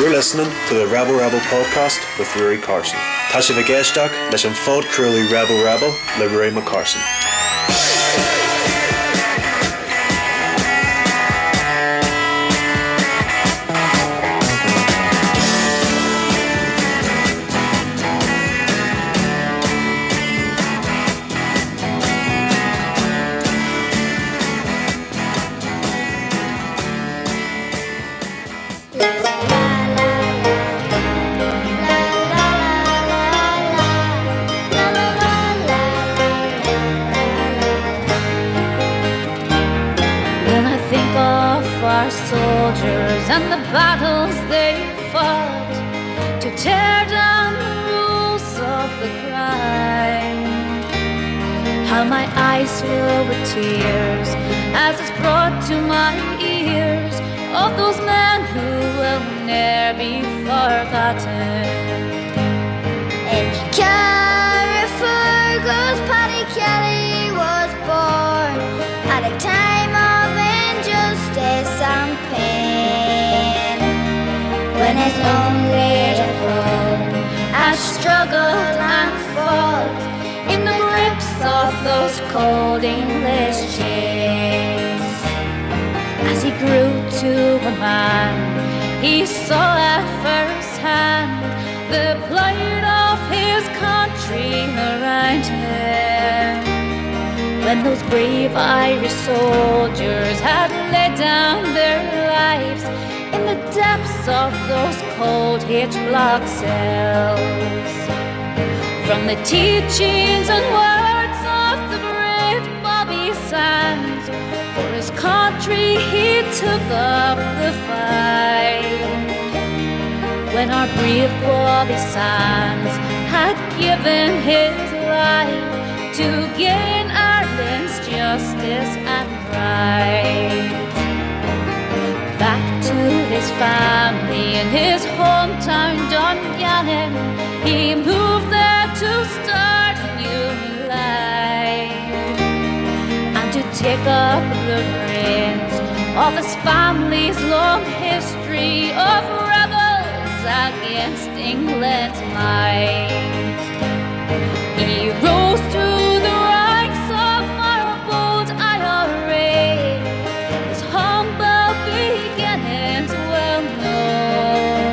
You're listening to the Rebel Rebel podcast with Rory Carson. Tá sé bh géisteach leis an fód cruúlaí Rebel Rebel le Rory McCarson. Soldiers and the battles they fought to tear down the rules of the crime. How my eyes fill with tears as it's brought to my ears of those men who will ne'er be forgotten. In Carrickfergus, Paddy Kelly was born at a time of injustice and pain, when his own native home had struggled and fought in the grips of those cold English chains. As he grew to a man, he saw at first hand the plight of his country around him. When those brave Irish soldiers had laid down their lives in the depths of those cold H-block cells, from the teachings and words of the brave Bobby Sands, for his country he took up the fight. When our brave Bobby Sands had given his life to gain Ireland's justice and right, back to his family in his hometown Dungannon, he moved there to start a new life and to take up the reins of his family's long history of rebels against England's might. He rose to the ranks of our bold IRA, his humble beginnings well known,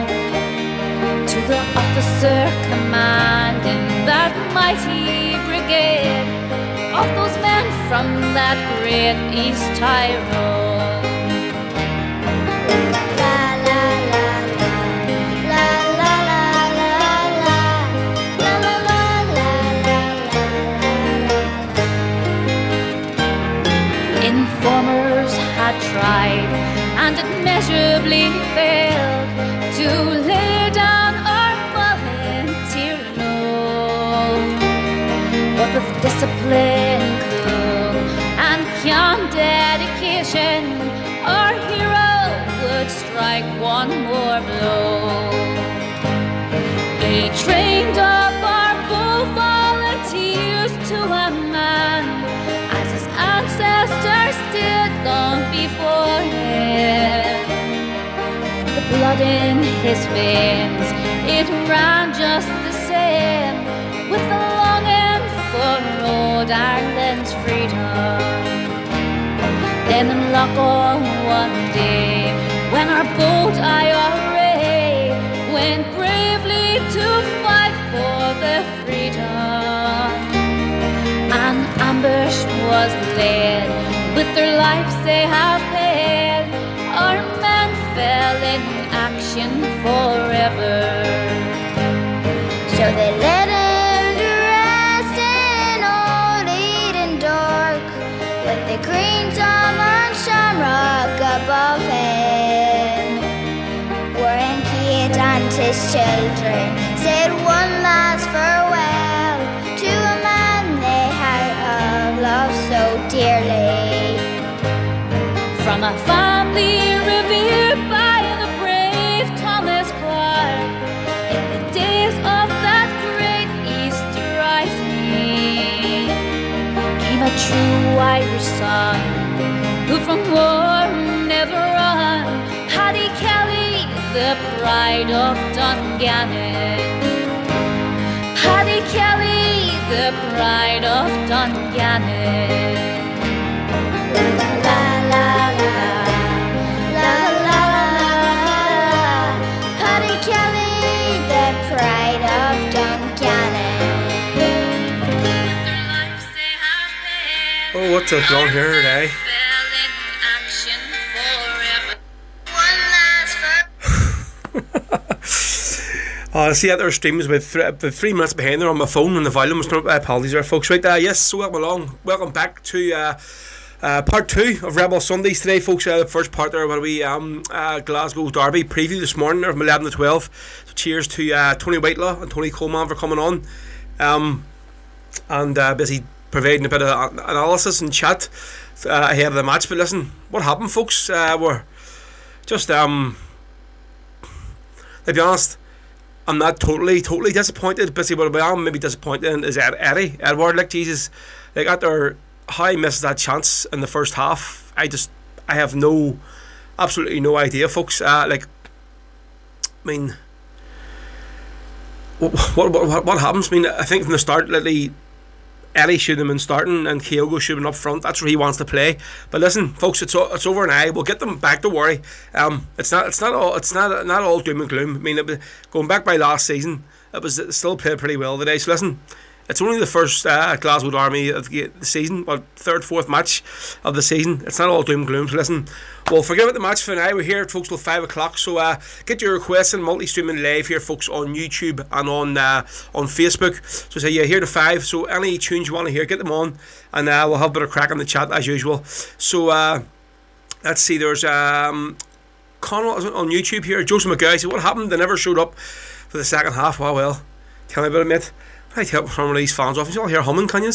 to the officer commanding that mighty brigade of those men from that great East Tyrone. Informers had tried and immeasurably failed to lay down our volunteer load, but with discipline, cool and calm dedication, our hero would strike one more blow. He trained up our bold volunteers to a man, as his ancestors did long before him. The blood in his veins, it ran just the same, with the longing for old Ireland's freedom. Then in Lockall one day, when our bold IRA went bravely to fight for their freedom, an ambush was laid, with their lives they have paid. Our men fell in action forever. So they led him to rest in old Eden Dark, with the green Tom and Shamrock above him, wherein Kate and his children said one last farewell to a man they had loved so dearly. From a family revered by the brave Thomas Clark, in the days of that great Easter rising, came a true Irish son, who from war never run, Paddy Kelly, the the pride of Dungannon. Paddy Kelly, the pride of Dungannon. La la la la la la. Paddy Kelly, the pride of Dungannon. Oh, what's going on here today? See that there are streams with 3 minutes behind there on my phone and the volume was not. Apologies there, folks. Right, yes, so welcome along. Welcome back to part 2 of Rebel Sundays today, folks. The first part there where we Glasgow Derby preview this morning from 11 to 12. So cheers to Tony Whitelaw and Tony Coleman for coming on, and busy providing a bit of analysis and chat ahead of the match. But listen, what happened, folks? We're just to be honest, I'm not totally disappointed. Basically, what I am maybe disappointed in is Eddie Edward. Like, Jesus, like after how he missed that chance in the first half, I have absolutely no idea, folks. Like, I mean, what happens? I mean, I think from the start, literally, Eddie should have been starting and Kyogo should have been up front. That's where he wants to play. But listen, folks, it's over now. We'll get them back. Don't worry. It's not all doom and gloom. I mean, going back by last season, it still played pretty well today. So listen, it's only the first Glasgow Army of the season, third, fourth match of the season. It's not all doom and gloom. So listen, we'll forget about the match for now. We're here, folks, till 5 o'clock. So get your requests and multi-streaming live here, folks, on YouTube and on Facebook. So say here to 5. So any tunes you want to hear, get them on, and we'll have a bit of crack on the chat as usual. So let's see. There's Connell on YouTube here. Joseph McGuy said, what happened? They never showed up for the second half. Well, tell me about it, mate. I'd help some of these fans off. You all hear humming, can you?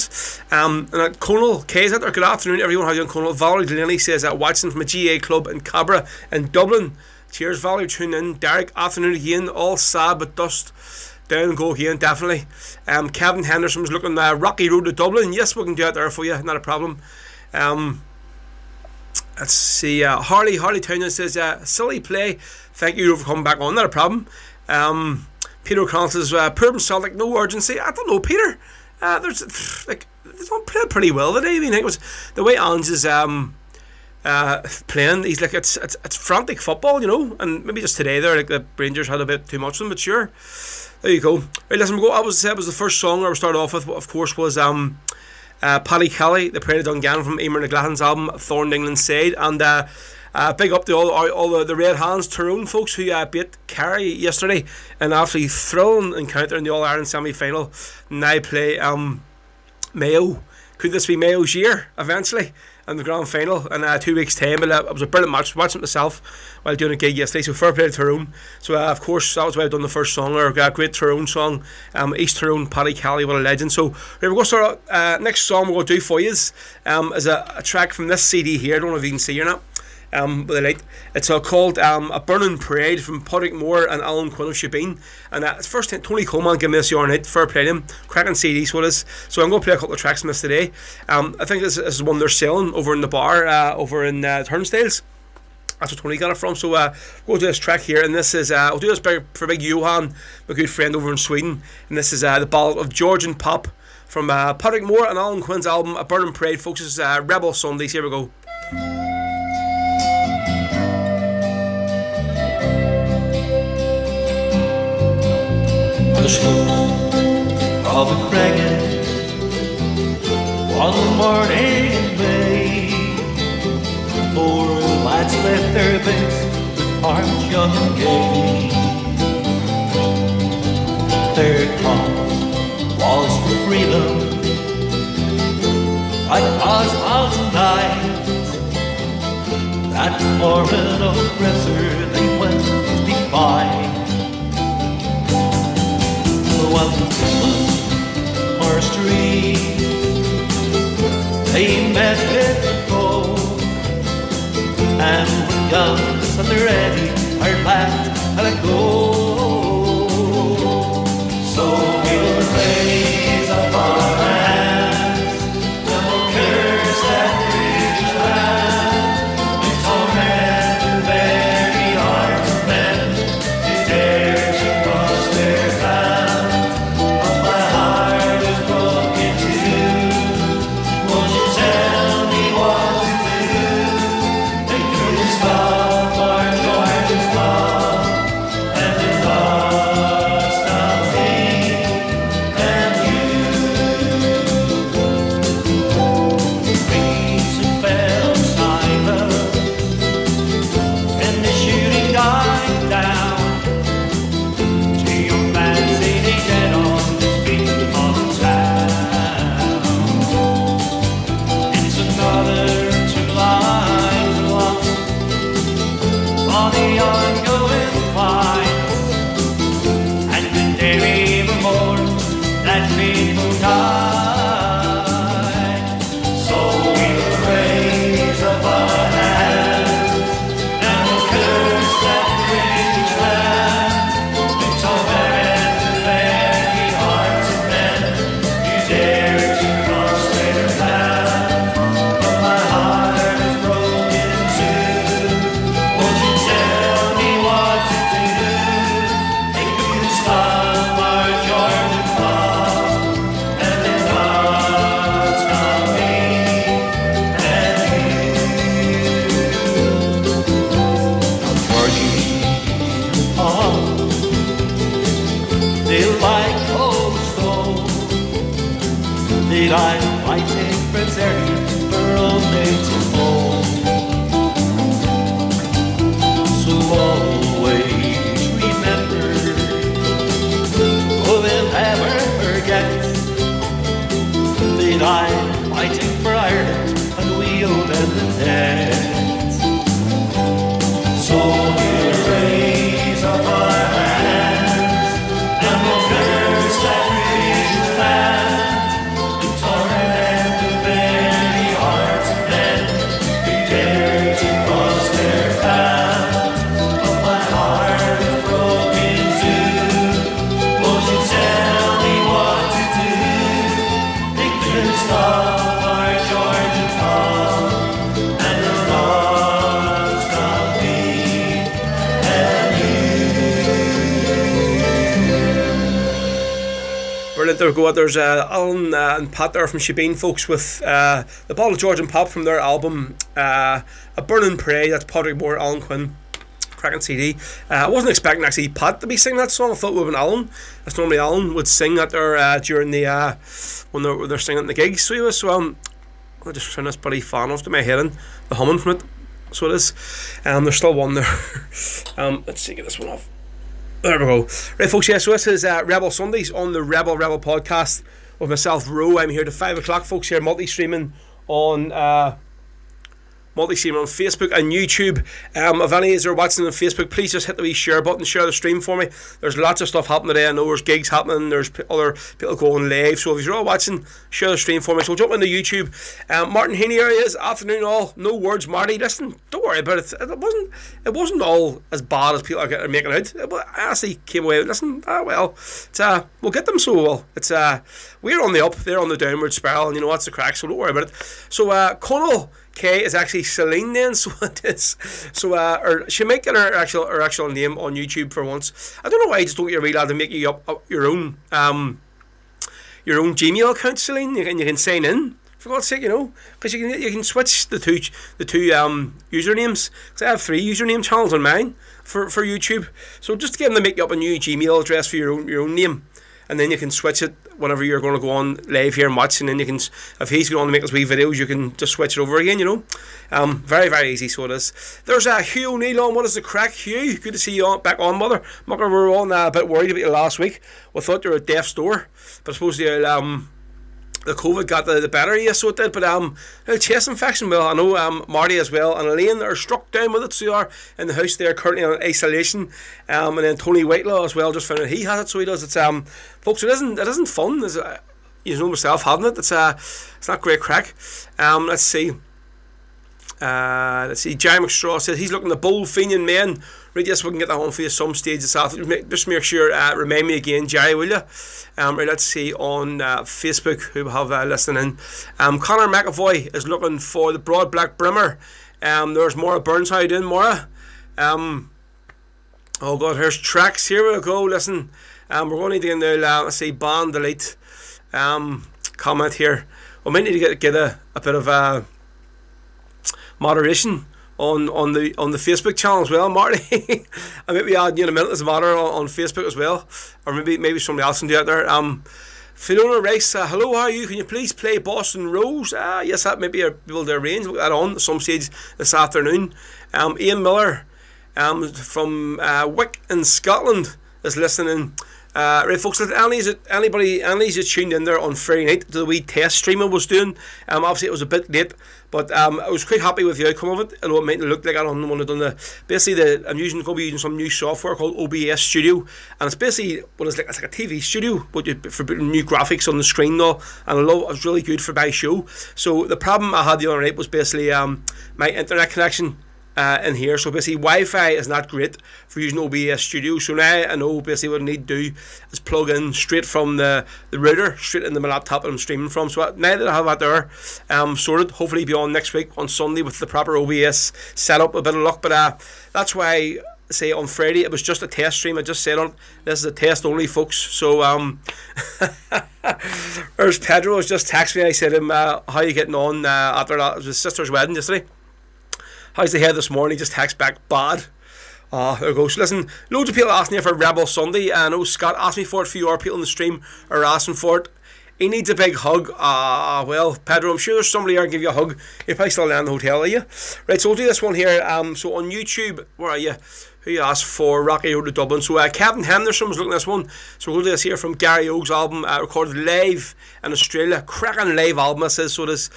And Conal K is out there. Good afternoon, everyone. How are you doing, Conal? Valerie Delaney says that watching from a GA club in Cabra in Dublin. Cheers, Valerie. Tune in. Derek, afternoon again. All sad but dust down and go again, definitely. Kevin Henderson's looking rocky road to Dublin. Yes, we can do it there for you. Not a problem. Let's see. Harley Townend says silly play. Thank you for coming back on. Not a problem. Peter O'Connell says, Purban Celtic, no urgency. I don't know, Peter. They don't play pretty well today. I mean, it was the way Ange is playing. He's like, it's frantic football, you know. And maybe just today there, like the Rangers had a bit too much of them. But sure, there you go. Right, listen, we'll go. I was the first song I started off with. Of course, was Paddy Kelly, the Pride of Dungannon from Emer McLachlan's album Thorn England's Side, and big up to all the Red Hands Tyrone folks who beat Kerry yesterday in an absolutely thrilling encounter in the All-Ireland semi-final. Now play Mayo. Could this be Mayo's year eventually in the grand final in 2 weeks' time? But it was a brilliant match. Watching it myself while doing a gig yesterday. So fair play to Tyrone. So of course that was why I've done the first song, or a great Tyrone song. East Tyrone, Paddy Kelly, what a legend. So we're going to start. Next song we're going to do for you is a track from this CD here. I don't know if you can see or not. With the light. It's called A Burning Parade from Patrick Moore and Alan Quinn of Shebeen. And it's first time Tony Coleman gave me this yarn night. Fair play to him. Cracking CDs what is. So I'm going to play a couple of tracks from this today. I think this is one they're selling over in the bar over in Turnstiles. That's where Tony got it from. So we'll do this track here, and this is I'll do this for big Johan, my good friend over in Sweden. And this is the Ballad of Georgian Pop from Patrick Moore and Alan Quinn's album A Burning Parade, folks. This is Rebel Sundays. Here we go. The slope of a cragged one morning in May, four lads left their beds with arms young and gay. Their cause was for freedom, like Oswald's night. That foreign oppressor they went to defy. While our streets they met with the foe, and with guns at the ready, our laughed and a go. So we'll raise up our hands and we'll curse that British land. We torment the very hearts of men the ongoing fight and the daily remorse that faithful tide. So we'll raise up our hands and we'll curse that raging land. It's over and the very hearts of men you dare to cross their path. But my heart is broken too. Won't you tell me what to do? Think we can stop our Georgian fall, and then God's got me and you. Georgian fall, they like cold stone. They lie fighting for their own native home. So always remember, oh, they'll never forget. They lie fighting for Ireland, and we owe them the debt. So we'll raise up our hands and we'll curse that gracious land, who torment the very hearts of men who dare to cross their path. But my heart is broken too. Won't you tell me what to do? Think we can stop our Georgian call, and the Lord's got me and you. Brilliant. There we go. There's Alan and Pat there from Shebeen, folks, with the Bottle of Georgian Pop from their album A Burning Prey. That's Patrick Moore, Alan Quinn. Cracking CD. I wasn't expecting actually Pat to be singing that song. I thought it would have been Alan. That's normally Alan would sing that there during the when they're singing the gigs. So he was. So I'll just turn this bloody fan off to my head and the humming from it. So it is. There's still one there. Let's see, get this one off. There we go. Right, folks, yeah, so this is Rebel Sundays on the Rebel podcast with myself, Ro. I'm here to 5 o'clock, folks, here multi-streaming on Facebook and YouTube. If any of you are watching on Facebook, please just hit the wee share button, share the stream for me. There's lots of stuff happening today. I know there's gigs happening, there's other people going live, so if you're all watching, share the stream for me. So we'll jump into YouTube. Martin Heaney here he is. Afternoon all. No words, Marty. Listen, don't worry about it. It wasn't all as bad as people are making out. I actually came away with, listen, well, it's we'll get them, so well. It's we're on the up, they're on the downward spiral, and you know what's the crack, so don't worry about it. So Connell K is actually Celine then, so it is. So or she might get her actual name on YouTube for once. I don't know why I just don't get a real lad to make you up your own Gmail account, Celine, and you can sign in. For God's sake, you know, because you can switch the two usernames. Because I have 3 username channels on mine for YouTube. So just get them to make you up a new Gmail address for your own name, and then you can switch it whenever you're going to go on live here and watch, and then you can, if he's going on to make his wee videos, you can just switch it over again, you know. Very, very easy, so it is. There's Hugh O'Neill on. What is the crack, Hugh? Good to see you back on, Mother. Mucker, we were all a bit worried about you last week. We thought you were at death's door, but I suppose the COVID got the better of you, so it did. But chest infection, well, I know Marty as well and Elaine are struck down with it, so they are in the house. They're currently on isolation, and then Tony Whitelaw as well just found out he has it, so he does. It's folks, it isn't fun. It's, you know myself having it. It's not great crack. Let's see. Jerry McStraw said he's looking to bowl Fenian men. Right, yes, we can get that on for you some stage this afternoon. Just make sure, remind me again, Jerry, will you? Right, let's see on Facebook who we have listening in. Conor McAvoy is looking for the broad black brimmer. There's Maura Burns. How you doing, Maura? Oh God, here's tracks. Here we go. Listen, we're going to need to get in there. Let's see, ban delete. Comment here. We might need to get a bit of moderation on the Facebook channel as well, Marty. I might be adding you in a minute as a matter on Facebook as well, or maybe somebody else can do it there. Fiona Rice, hello, how are you? Can you please play Boston Rose? Yes, that may be able to arrange that on at some stage this afternoon. Ian Miller from Wick in Scotland is listening. Right, folks, anybody's that tuned in there on Friday night to the wee test stream I was doing. Obviously it was a bit late, but I was quite happy with the outcome of it. I know it mightn't look like I don't want to done I'm going to be using some new software called OBS Studio, and it's basically it's like a TV studio, but for putting new graphics on the screen though, and it was really good for my show. So the problem I had the other night was basically my internet connection. In here, so basically Wi-Fi is not great for using OBS Studio. So now I know basically what I need to do is plug in straight from the router straight into my laptop that I'm streaming from. So now that I have that there sorted, hopefully be on next week on Sunday with the proper OBS setup. A bit of luck, but that's why I say on Friday it was just a test stream. I just said on this is a test only, folks. So there's Pedro has just texted me. I said him, how are you getting on after that? It was his sister's wedding yesterday. How's the head this morning? He just texts back bad. There we go. So listen, loads of people asking for Rebel Sunday. I know Scott asked me for it. A few other people in the stream are asking for it. He needs a big hug. Well, Pedro, I'm sure there's somebody here to give you a hug. You're probably still in the hotel, are you? Right, so we'll do this one here. So on YouTube, where are you? Who you asked for Rocky Road to Dublin. So Kevin Henderson was looking at this one. So we'll do this here from Gary Oak's album, recorded live in Australia. Cracking live album, it says. So it is.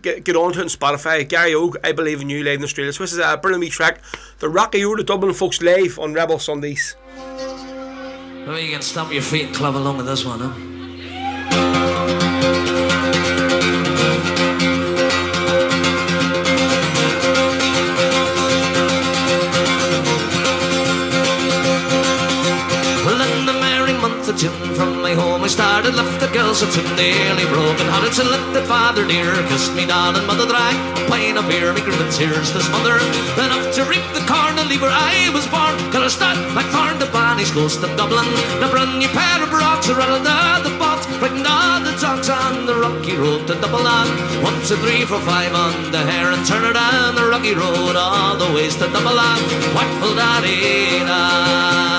Get on to it on Spotify. Gary Oak, I Believe in You, live in Australia. So this is a brilliant wee track. The Rocky Road to Dublin, folks, live on Rebel Sundays. Well, you can stomp your feet and club along with this one, huh? Of June from my home I started, left the girls at nearly broken hearted. So let the father dear kissed me darling mother, drank a pint of beer, me grieving tears this mother. Then up to reap the corn and leave where I was born. Cause I start like Farn to Bonnie's coast of Dublin. The brand new pair of rocks around the box, breaking all the dogs on the rocky road to Dublin. 1, 2, 3, 4, 5 on the hair and turn her down the rocky road all the ways to Dublin. Wackful da-dee-da.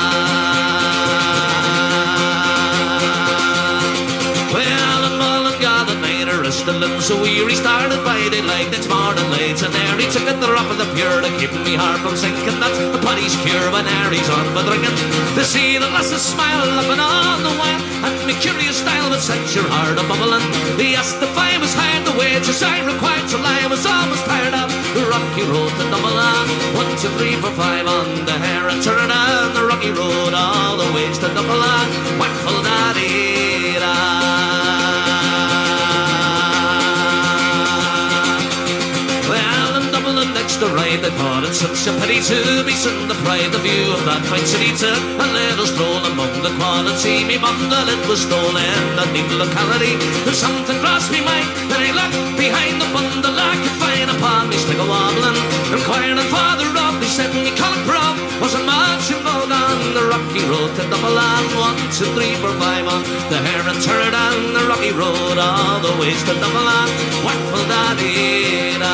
The limbs so weary started by daylight next morning late, and there he took a drop of the pure to keep me heart from sinking. That's the putty's cure when Harry's on but drinking. To see the lasses smile up and on the wine, and me curious style that sets your heart a bubbling. He asked if I was hired, the wages I required till I was almost tired of the rocky road to Dublin. 1, 2, 3, 4, 5 on the hair and turn down the rocky road all the ways to Dublin. Wackful da-dee-da. Next to ride the car, it's such a pity to be seen the pride of view of that fine city. Took a little stroll among the quality, me bundle it was stolen in a neat locality. Then something crossed me mind, then I looked behind the bundle I could find upon me stick a wobbling. Inquiring farther up, they said me call it Rob wasn't much in vogue on the rocky road to Dublin. 1, 2, 3, 4, 5 on the hair and turn down the rocky road all the ways to Dublin. Wackful da-dee-da.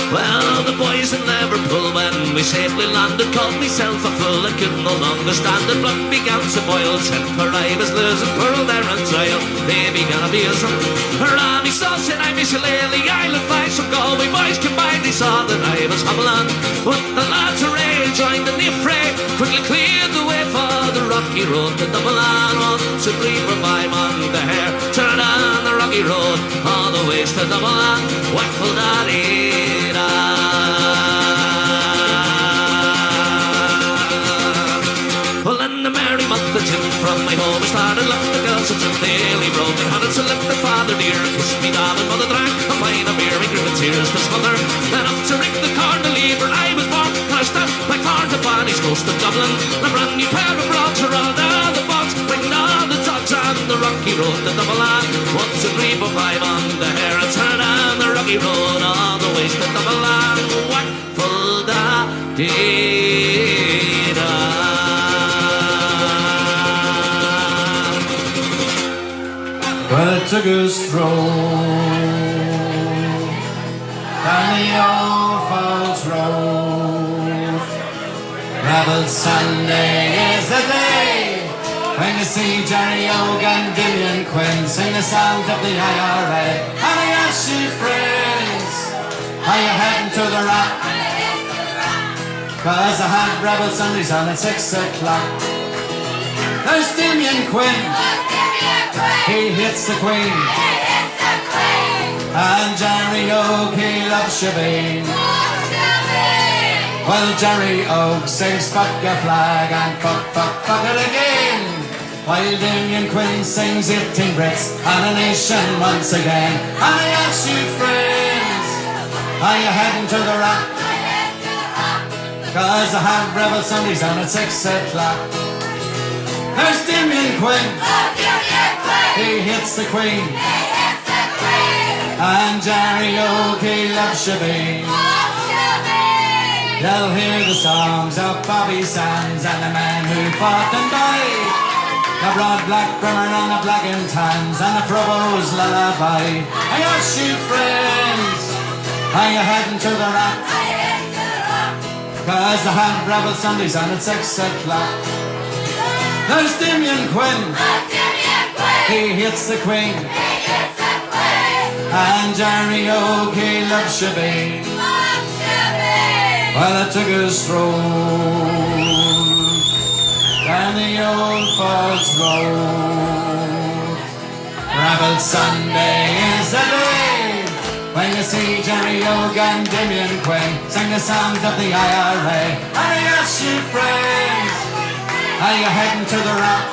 Well, the boys in Liverpool, when we safely landed, called myself a fool. I could no longer stand it. Blood began to boil. Temper I was losing. Pearl there and trial. They began abusing. Her Annie saw said I miss a lily island by some Galway boys combined. They saw that I was hobbling. But the lads were rail joined in the fray. Quickly cleared the way for the rocky road to Dublin. 1, 2, 3, 4, 5 on the hair. Turn on the rocky road all the ways to Dublin. Wackful da-dee-da. Well, in the merry month of June from my home I started, left the girls at daily broken hearted. So let the father dear kissed me darling mother, drank a pint of beer, me grieving tears this mother. Then up to Rick the corn to leave where I was born. And I stood like Farn to Bonnie's coast of Dublin. A brand new pair of rocks are all down the box, bringing all the dogs on the rocky road to Dublin. 1, 2, 3, 4, 5 on the hair and turn down the rocky road all the ways to Dublin. Wackful da-dee-da. Well, it took us through down the old folks' road. Rebel Sunday is the day when you see Jerry Oak and Gillian Quinn sing the songs of the IRA. And I ask you friends, are you heading to the rock? 'cause I had Rebel Sundays on at 6 o'clock. There's Damien Quinn, he hits the Queen, and Jerry Oak, he loves Shabeen. Well, Jerry Oak sings fuck your flag and fuck it again, while Damien Quinn sings 18 Brits and a nation once again. I ask you friends, are you heading to the rock? 'Cause I have Rebel Sundays on at 6 o'clock. There's Damien Quinn, he hits the Queen, and Jerry Oak, he loves Shabeen. They'll hear the songs of Bobby Sands and the man who fought and died, the broad black brimmer and the black and tans and the Provost lullaby. I ask you friends, are you heading to the rock? 'Cause I have Rebel Sundays on at 6 o'clock. There's Damien Quinn, he hits the Queen, and Jerry Oak, he loves Shabeen. Well, I took a stroll down the old Falls Road. Rebel Sunday is the day when you see Jerry Oak and Damien Quinn sing the songs of the IRA. I ask you friends, are you heading to the rock?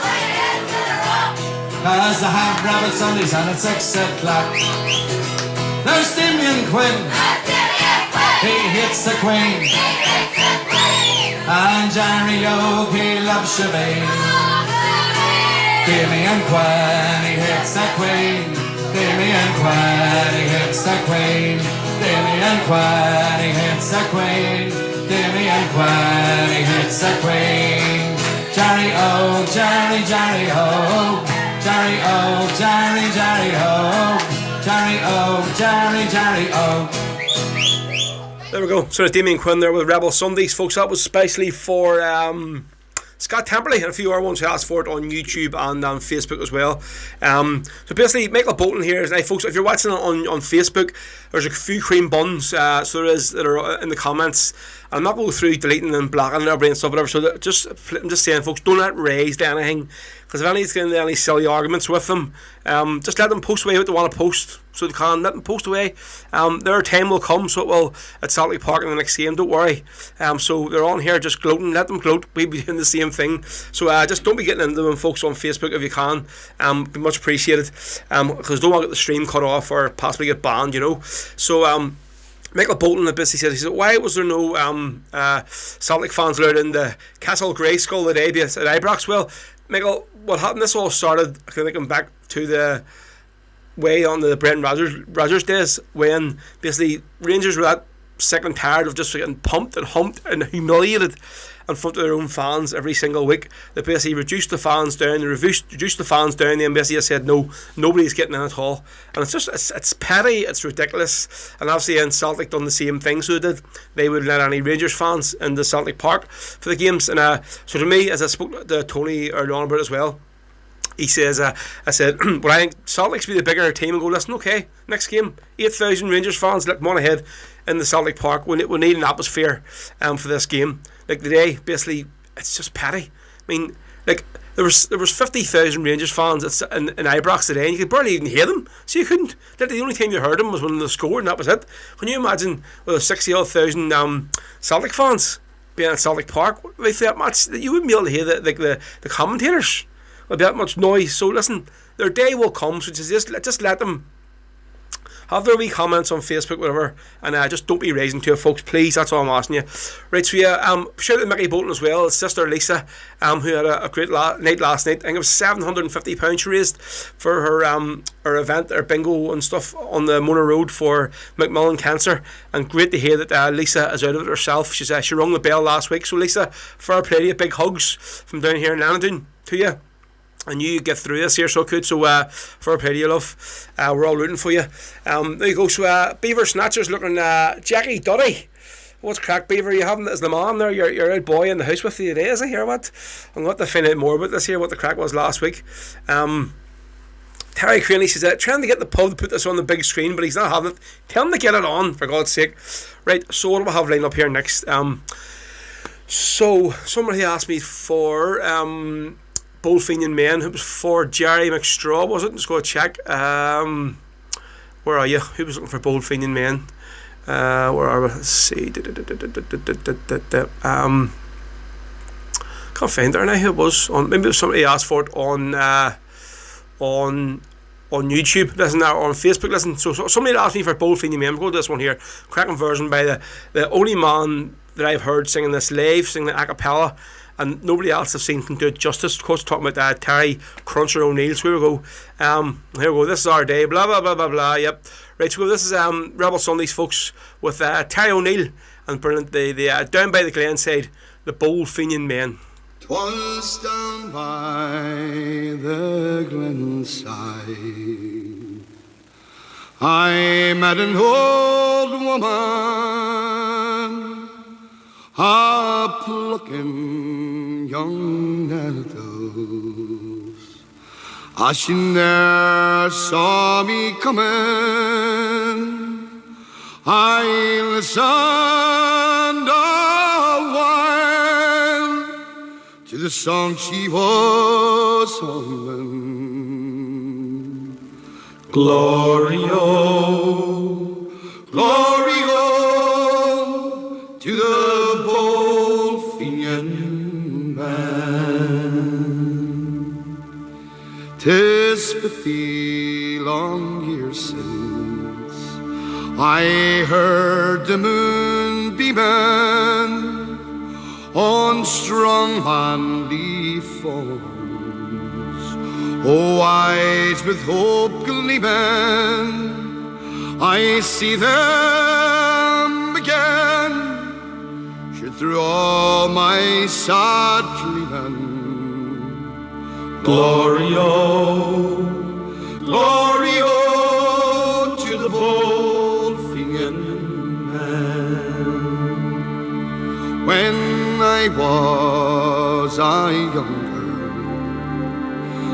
'Cause I have Rebel Sundays on at 6 o'clock. There's Damien Quinn, he hits the Queen, and Jerry Oak, he loves Shabeen. Damien Quinn, he hits the Queen, Damien Quinn, he hits the Queen, Damien Quinn, he hits the Queen, Damien Quinn, he hits the Queen. Jerry Oak, Jerry Oak, Jerry Oak, Jerry Oak, Jerry Oak, Jerry Oak. There we go. So there's Damien Quinn there with Rebel Sundays, folks. That was especially for Scott Temperley and a few other ones who asked for it on YouTube and on Facebook as well. So basically, Michael Bolton here is, now, folks, if you're watching it on Facebook, there's a few cream buns, so there is, that are in the comments. I'm not going through deleting and blocking everybody and stuff, whatever. So I'm just saying, folks, don't let raise to anything, because if anybody's getting into any silly arguments with them, just let them post away what they want to post. So they can let them post away. Their time will come, so it will at Saltley Park in the next game. Don't worry. So they're on here just gloating. Let them gloat. We'll be doing the same thing. So just don't be getting into them, folks, on Facebook if you can. Be much appreciated. Because don't want to get the stream cut off or possibly get banned, you know. So Michael Bolton basically said, why was there no Celtic fans allowed in the Castle Greyskull at Ibrox? Well, Michael, what happened? This all started, I think, I'm back to the way on the Brendan Rodgers days, when basically Rangers were that sick and tired of just getting pumped and humped and humiliated in front of their own fans every single week. They basically reduced the fans down, reduced the fans down, and basically said no, nobody's getting in at all. And it's just, it's petty, it's ridiculous. And obviously in Celtic done the same thing, so they wouldn't let any Rangers fans in the Celtic Park for the games. And so to me, as I spoke to Tony earlier on about it as well, he says, I said, well, I think Celtic's be the bigger team, and go, listen, okay, next game, 8,000 Rangers fans, look, come on ahead in the Celtic Park. We need an atmosphere for this game. Like today, basically, it's just petty. I mean, like, there was 50,000 Rangers fans in Ibrox today, and you could barely even hear them. So you couldn't. The only time you heard them was when they scored, and that was it. Can you imagine with 60,000 Celtic fans being at Celtic Park? With that match, you wouldn't be able to hear the commentators. With that much noise. So listen, their day will come, so just let them have their wee comments on Facebook, whatever, and just don't be raising to it, folks, please. That's all I'm asking you. Right, so yeah, shout out to Mickey Bolton as well, his sister Lisa, who had a great night last night. I think it was £750 she raised for her event, her bingo and stuff on the Mona Road for Macmillan Cancer, and great to hear that Lisa is out of it herself. She rung the bell last week, so Lisa, fair play to you, big hugs from down here in Annandale to you. And you get through this here so good, so for a play to you, love. We're all rooting for you. There you go. So Beaver Snatchers looking Jackie Duddy. What's crack, Beaver? You haven't as the man there, your old boy in the house with you today, is I hear what? I'm going to find out more about this here, what the crack was last week. Terry Craney says trying to get the pub to put this on the big screen, but he's not having it. Tell him to get it on, for God's sake. Right, so what do we have lined up here next? So somebody asked me for Bold Fenian Men. It was for Jerry McStraw, was it? Let's go check. Where are you? Who was looking for Bold Fenian Men? Where are we? Let's see. Can't find it now. Who it was on? Maybe it was somebody asked for it on YouTube. Listen, or on Facebook. Listen. So somebody asked me for Bold Fenian Men. We'll go to this one here. Cracking version by the only man that I've heard singing this live, singing it a cappella, and nobody else I've seen can do it justice. Of course, talking about Terry Cruncher O'Neill. So here we go. Here we go. This is our day. Blah blah blah blah blah. Yep. Right. So this is Rebel Sundays, folks, with Terry O'Neill and brilliant. The down by the Glenside, the Bold Fenian Men. 'Twas down by the glenside I met an old woman, a plucking young nettles. As she ne'er saw me coming, I listened a while to the song she was humming. Glory, oh, glory, oh, to the bold Fenian man. 'Tis 50 long years since I heard the moon beaming on strong manly forms, oh, eyes with hope gleaming. I see them again, sure through all my sad dreaming. Glory, oh, glory, oh, to the bold Fenian man. When I was a young girl,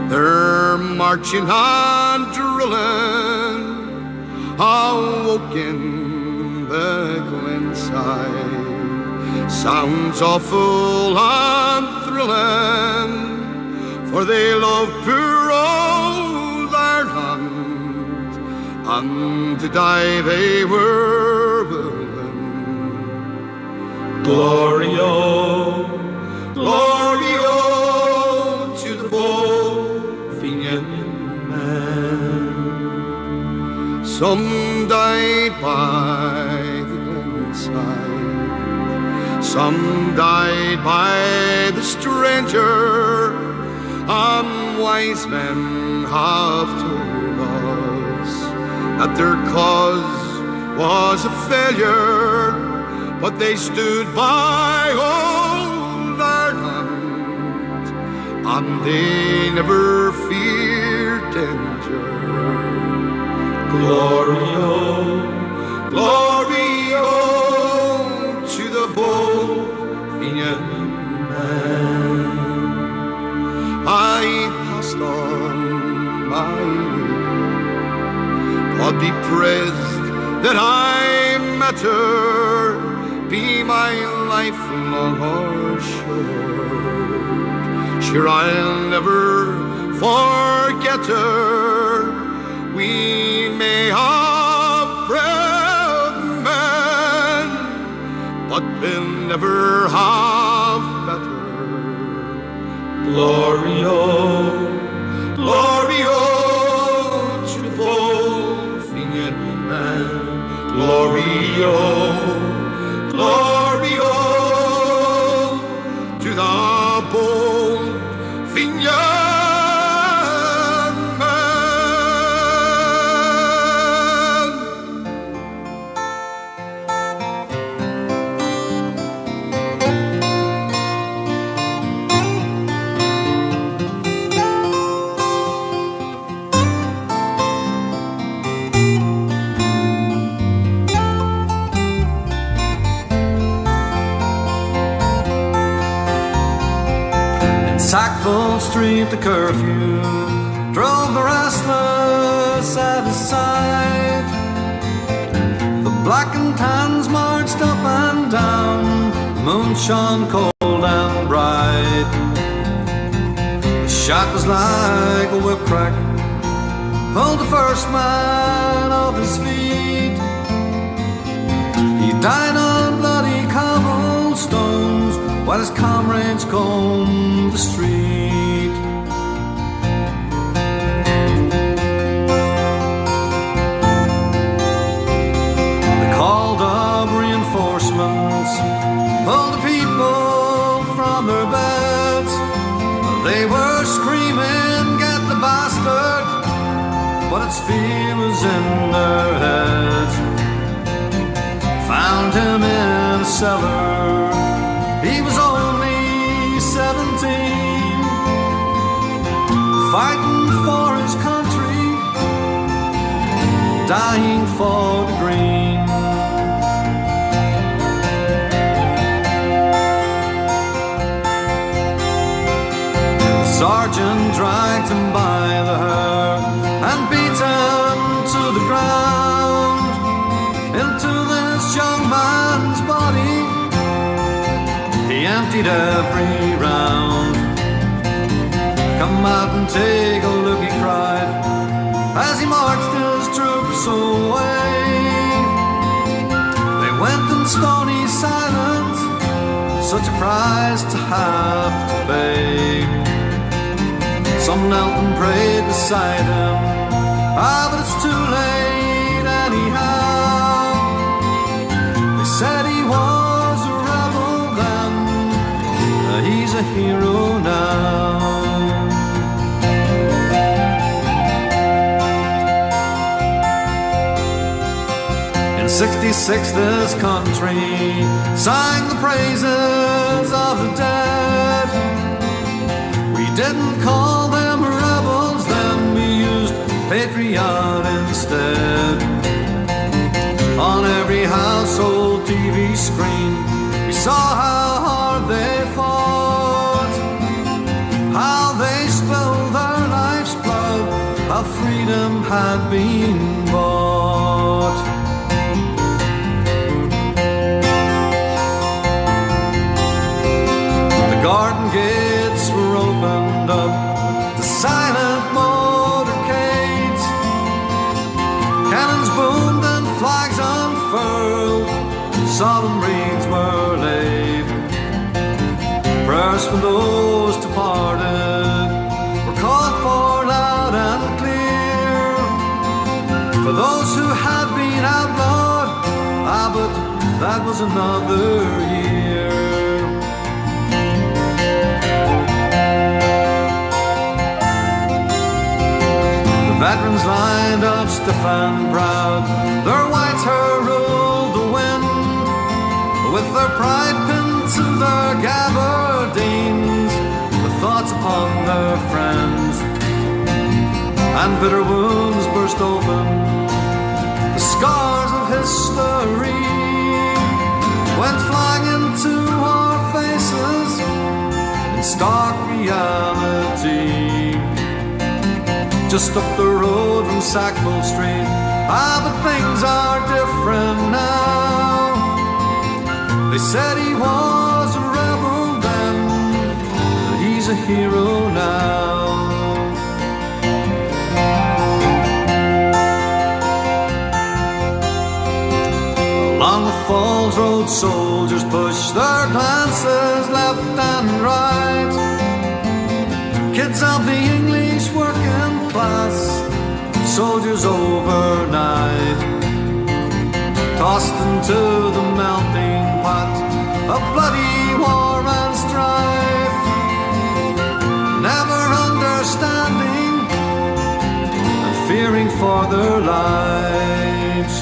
they're marching and drilling, awoke in the glenside. Sounds awful and thrilling, for they love poor old Ireland, and to die they were willing. Glory, oh, glory, oh, to the bold Fenian man. Some died by the glenside, some died by the stranger, and wise men have told us that their cause was a failure, but they stood by old Ireland, and they never feared danger. Glory, oh, glory, oh, to the bold Fenian man. I passed on my way. God be praised that I met her, be my life long or short. Sure, I'll never forget her. We may have proud men, but we'll never have better. Glory, oh, glory, oh, to the bold Fenian man. Glory, oh, glory, oh, to the bold Fenian man. Sackville Street, the curfew drove the restless at his side. The black and tans marched up and down, the moon shone cold and bright. The shot was like a whip crack, pulled the first man off his feet. He died on bloody cobblestones while his comrades combed the street. They called up reinforcements, pulled the people from their beds. They were screaming, "Get the bastard!" but its fear was in their heads. Found him in a cellar, he was only 17, fighting for his country, dying for the green. The sergeant dragged him by the hair and beat him to the ground. Into this young man's body he emptied every round. "Come out and take a look," he cried, as he marched his troops away. They went in stony silence, such a price to have to pay. Some knelt and prayed beside him, but it's too late anyhow. They said he was a rebel then, he's a hero now. In '66 this country sang the praises of the dead. We didn't call them rebels then, we used patriot instead. On every household TV screen we saw how hard they fought, how they spilled their life's blood, how freedom had been bought. The garden gates were opened up to silent motorcades. Cannons boomed and flags unfurled, solemn wreaths were laid. Prayers for those departed were called for loud and clear. For those who had been outlawed, but that was another year. Veterans lined up stiff and proud, their white hair ruled the wind, with their pride pinned to their gabardines, with thoughts upon their friends. And bitter wounds burst open, the scars of history went flying into our faces in stark reality. Just up the road from Sackville Street, but things are different now. They said he was a rebel then, but he's a hero now. Along the Falls Road soldiers pushed their glances left and right. Kids of the English working class, soldiers overnight, tossed into the melting pot of bloody war and strife, never understanding and fearing for their lives.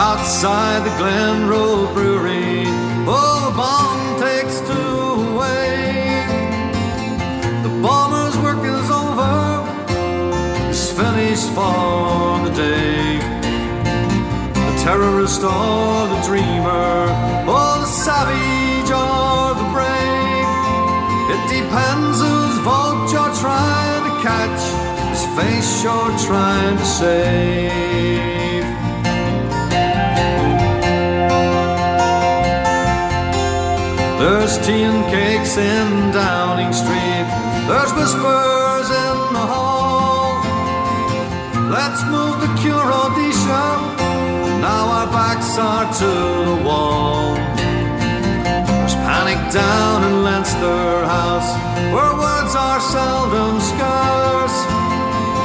Outside the Glen Road Brewery, oh, the bomb takes two away. The bomber's work is over, he's finished for the day. The terrorist or the dreamer, or the savage or the brave, it depends whose vote you're trying to catch, whose face you're trying to save. tea and cakes in Downing Street. There's whispers in the hall. Let's move the cure audition. Now our backs are to the wall. There's panic down in Leinster House, where words are seldom scarce.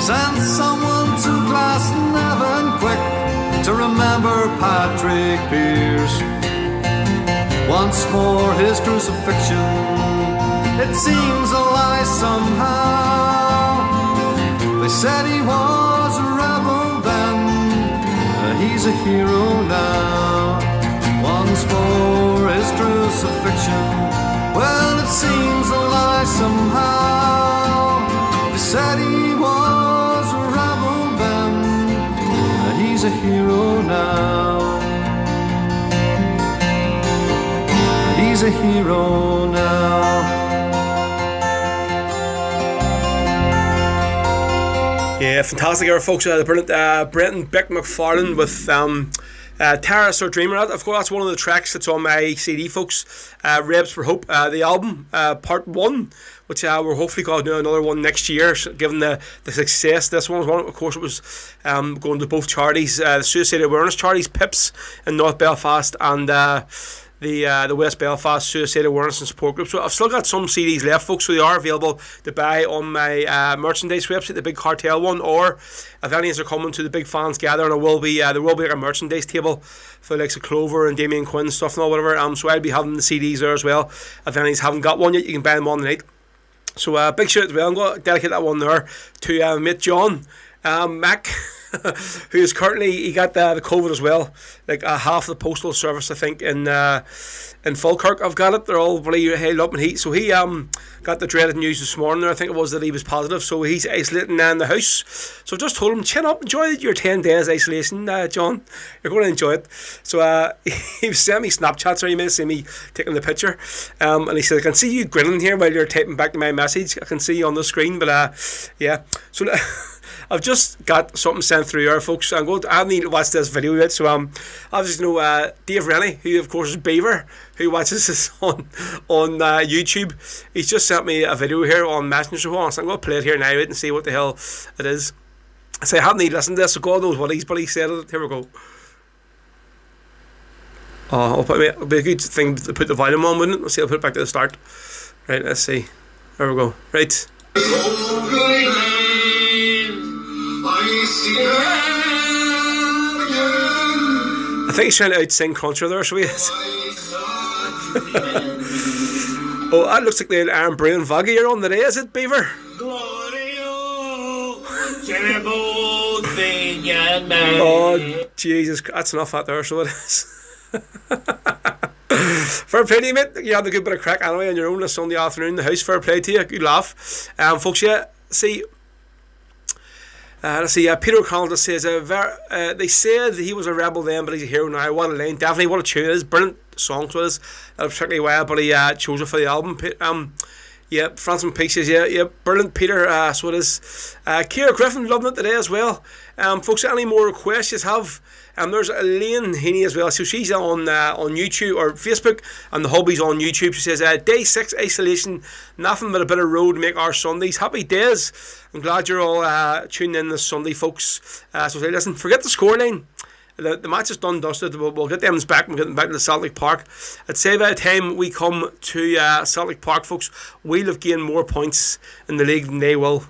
Send someone to Glasgow quick to remember Patrick Pearse. Once more his crucifixion, it seems a lie somehow. They said he was a rebel then, he's a hero now. Once more his crucifixion, well, it seems a lie somehow. They said he was a rebel then, he's a hero now. He's a hero now. Yeah, fantastic era, folks. The brilliant Brenton Beck McFarlane with Terrace or Dreamer. Of course, that's one of the tracks that's on my CD, folks. Rebs for Hope, the album, part 1, which we're hopefully going to do another one next year, given the success. This one was one, of course, it was going to both charities, the Suicide Awareness charities, PIPS in North Belfast, and the West Belfast Suicide Awareness and Support Group. So I've still got some CDs left, folks, so they are available to buy on my merchandise website, the Big Cartel one, or if any are coming to the Big Fans Gather, and there will be like a merchandise table for the likes of Clover and Damien Quinn stuff and all whatever. So I'll be having the CDs there as well. If any haven't got one yet, you can buy them on the night. So big shout out as well. I'm going to dedicate that one there to mate John Mac, who is currently, he got the COVID as well, like half the postal service I think in Falkirk I've got it, they're all really held up in heat. So he got the dreaded news this morning there, I think it was, that he was positive, so he's isolating in the house. So I've just told him, chin up, enjoy your 10 days isolation, John, you're going to enjoy it. So he was sending me Snapchats, or you may see me taking the picture, and he said, I can see you grinning here while you're typing back to my message, I can see you on the screen, but yeah, so I've just got something sent through here, folks. I need to watch this video yet. So obviously Dave Rennie, who of course is Beaver, who watches this on YouTube. He's just sent me a video here on Messenger. So I'm going to play it here now and see what the hell it is. I say I haven't even listened to this, so God knows what but he said it. Here we go. It'll be a good thing to put the volume on, wouldn't it? Let's see, I'll put it back to the start. Right, let's see. There we go. Right. I think he's trying to out-sing Cruncher there, so he is. Oh, that looks like the Iron Brain Vaggy you're on today, is it, Beaver? Oh, Jesus, that's enough out there, so it is. Fair play to you, mate. You had a good bit of crack anyway on your own this Sunday afternoon in the house. Fair play to you, good laugh. Folks, yeah, see... let's see, Peter O'Connell just says, they said he was a rebel then, but he's a hero now. What a line, definitely, what a tune it is. Brilliant song, so it is. That was particularly well, but he chose it for the album. Yeah, Francis Peake says, yeah, brilliant, Peter. So it is. Ciara Griffin, loving it today as well. Folks, any more requests you have? There's Elaine Heaney as well. So she's on YouTube or Facebook, and the hobby's on YouTube. She says, day 6 isolation, nothing but a bit of road to make our Sundays. Happy days. I'm glad you're all tuned in this Sunday, folks. So say, listen, forget the scoreline. The match is done, dusted. We'll get them back. We'll get them back to the Celtic Park. I'd say by the time we come to Celtic Park, folks, we'll have gained more points in the league than they will.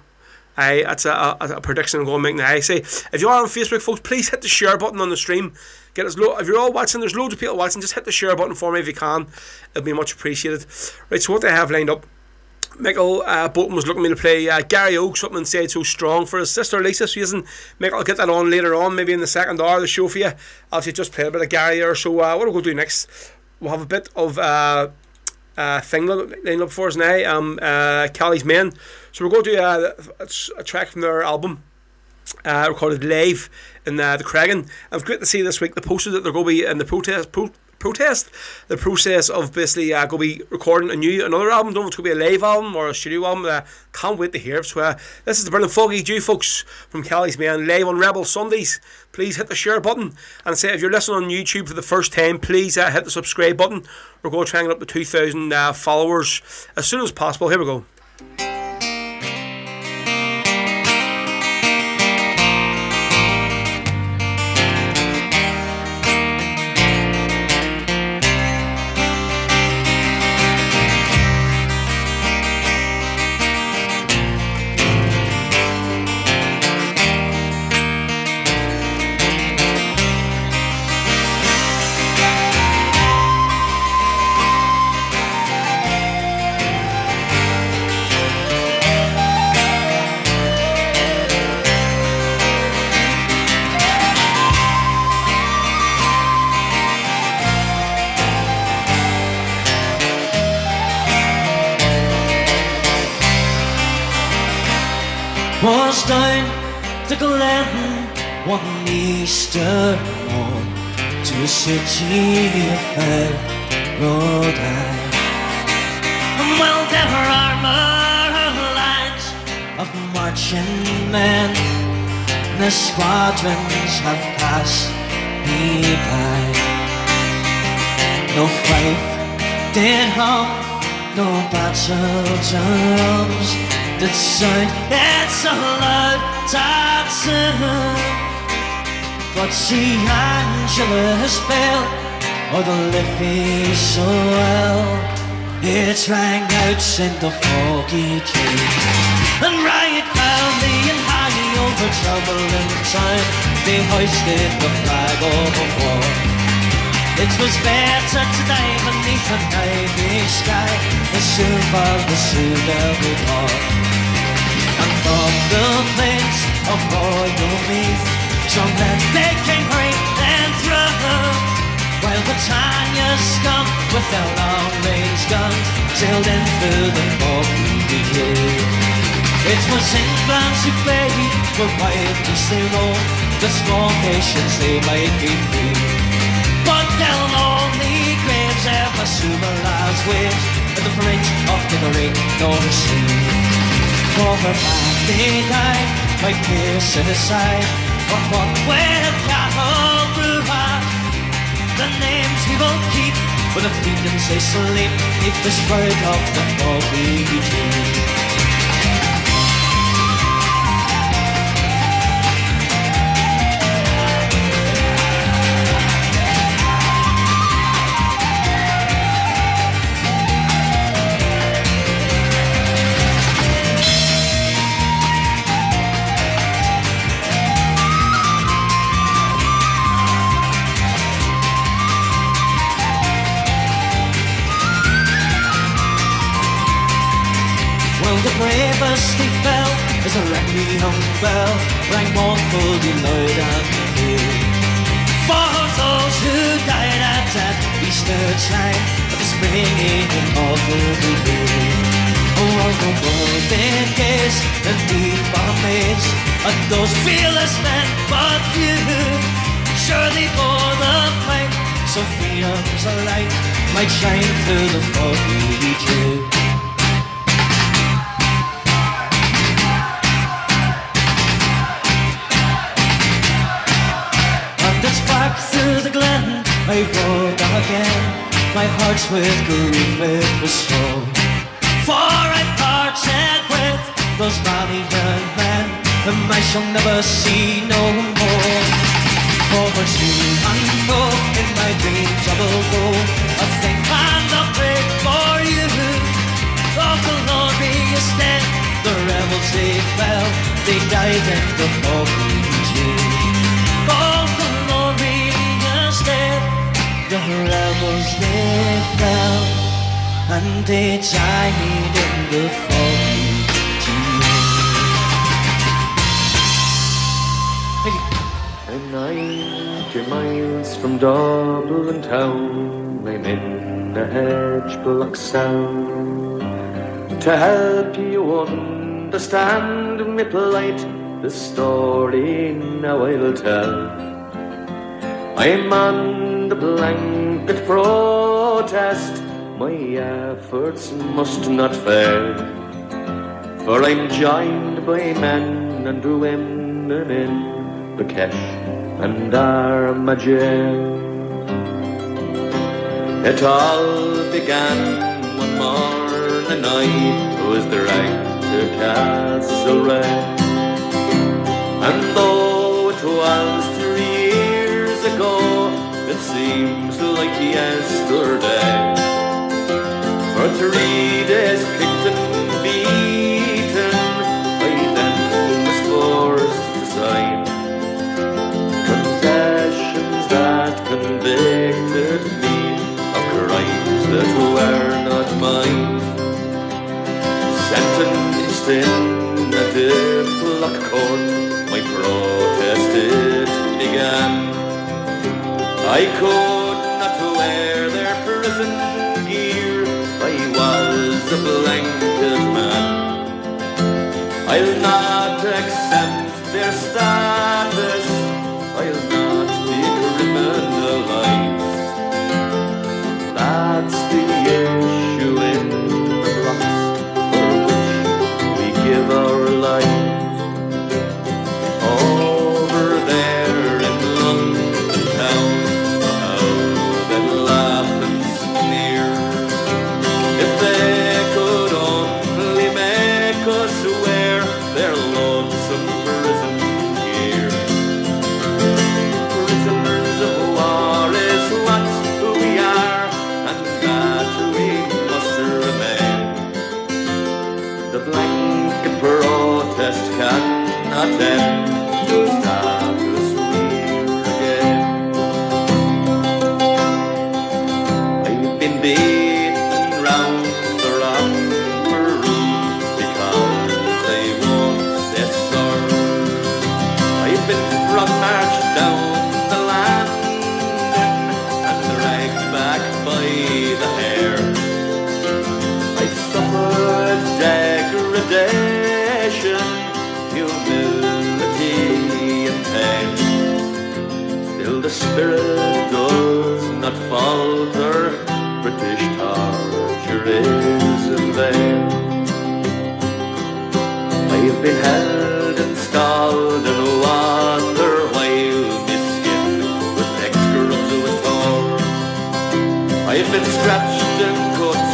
That's a prediction I'm going to make now. I say, if you are on Facebook, folks, please hit the share button on the stream. If you're all watching, there's loads of people watching, just hit the share button for me if you can. It'll be much appreciated. Right, so what I have lined up, Michael Bolton was looking me to play Gary Oak, something and said so strong for his sister Lisa. So Michael, I'll get that on later on, maybe in the second hour of the show for you. Obviously just play a bit of Gary there. So what we're going to do next, we'll have a bit of thing lined up for us now, Callie's Men. So we're going to do a track from their album, recorded live in the Cragan. And it's great to see this week the posters that they're going to be in the protest the process of basically going to be recording another album. Don't know if it's going to be a live album or a studio album. Can't wait to hear it. So this is the brilliant Foggy Dew, folks, from Kelly's Man, live on Rebel Sundays. Please hit the share button, and say if you're listening on YouTube for the first time, please hit the subscribe button. We're going to try and get up to 2,000 followers as soon as possible. Here we go. Was down to Glen one Easter morn, to a city of fair rode I. And well, there were armour lines of marching men, and the squadrons have passed me by. No fife did hum, no battle drums that sound, it's a loud dancing. But see Angela's bell, or the Liffey so well, it rang out in the foggy tree. And right loudly and high over trouble in town, they hoisted the flag of war. It was better to die beneath a navy sky than survive the Sudbury War. And from the plains of royal Meath, some men they came hurrying through, while Britannia's scum with their long-range guns sailed in through the foggy blue. It was England's who baby were widely they roam, the small nations they might be free. But their lonely graves ever civilized waves at the fringe of the great North Sea. For her back they died by piercing side, or fought with cattle brew. The names we will keep, for the freedoms they sleep beneath the shroud of the foggy tree. The bravest he fell as a wrecking young bell rang mournfully loud and clear. For those who died at that Easter time of the springing of the year. Oh, all the world they gaze and deep amazed at those fearless men but few. Surely for the fight, so freedom's a light might shine through the foggy dew. Through the glen I rode again, my heart's with grief it was sore. For I parted with those valiant men whom I shall never see no more. For to and fro in my dreams I will go, a thing and a pray for you. Oh, glorious dead, the rebels they fell, they died in the foggy dew. Oh, the rebels they fell, and they died in the foggy dew. I'm 90 miles from Dublin town, I'm in the hedge block sound. To help you understand me plight, the story now I'll tell. I'm on the blanket protest, my efforts must not fail, for I'm joined by men and women in Bakesh and Armagh. It all began one morning I was dragged to Castlereagh, and though it was 3 years ago, it seems like yesterday. For 3 days kicked and beaten, I then was forced to sign confessions that convicted me of crimes that were not mine. Sentenced in a Diplock court, my protest it began. I could not wear their prison gear, I was a blanket man. I'll not accept their status, I'll not be criminalized. That's the issue in the blocks for which we give our lives. Over there in London town, how that laugh and sneer. If they could only make us wear their lonesome prison gear. Prisoners of war is what we are, and that we must remain. The blanket protest cannot end till status we're again. I've been beaten round the rockery because I won't say sorry. I've been front marched down the landing and dragged back by the hair. I've suffered degradation, humility and pain. Still the spirit does not falter, British torture is in vain. I've been held and scalded in water while my skin with excrement was torn. I've been scratched and cut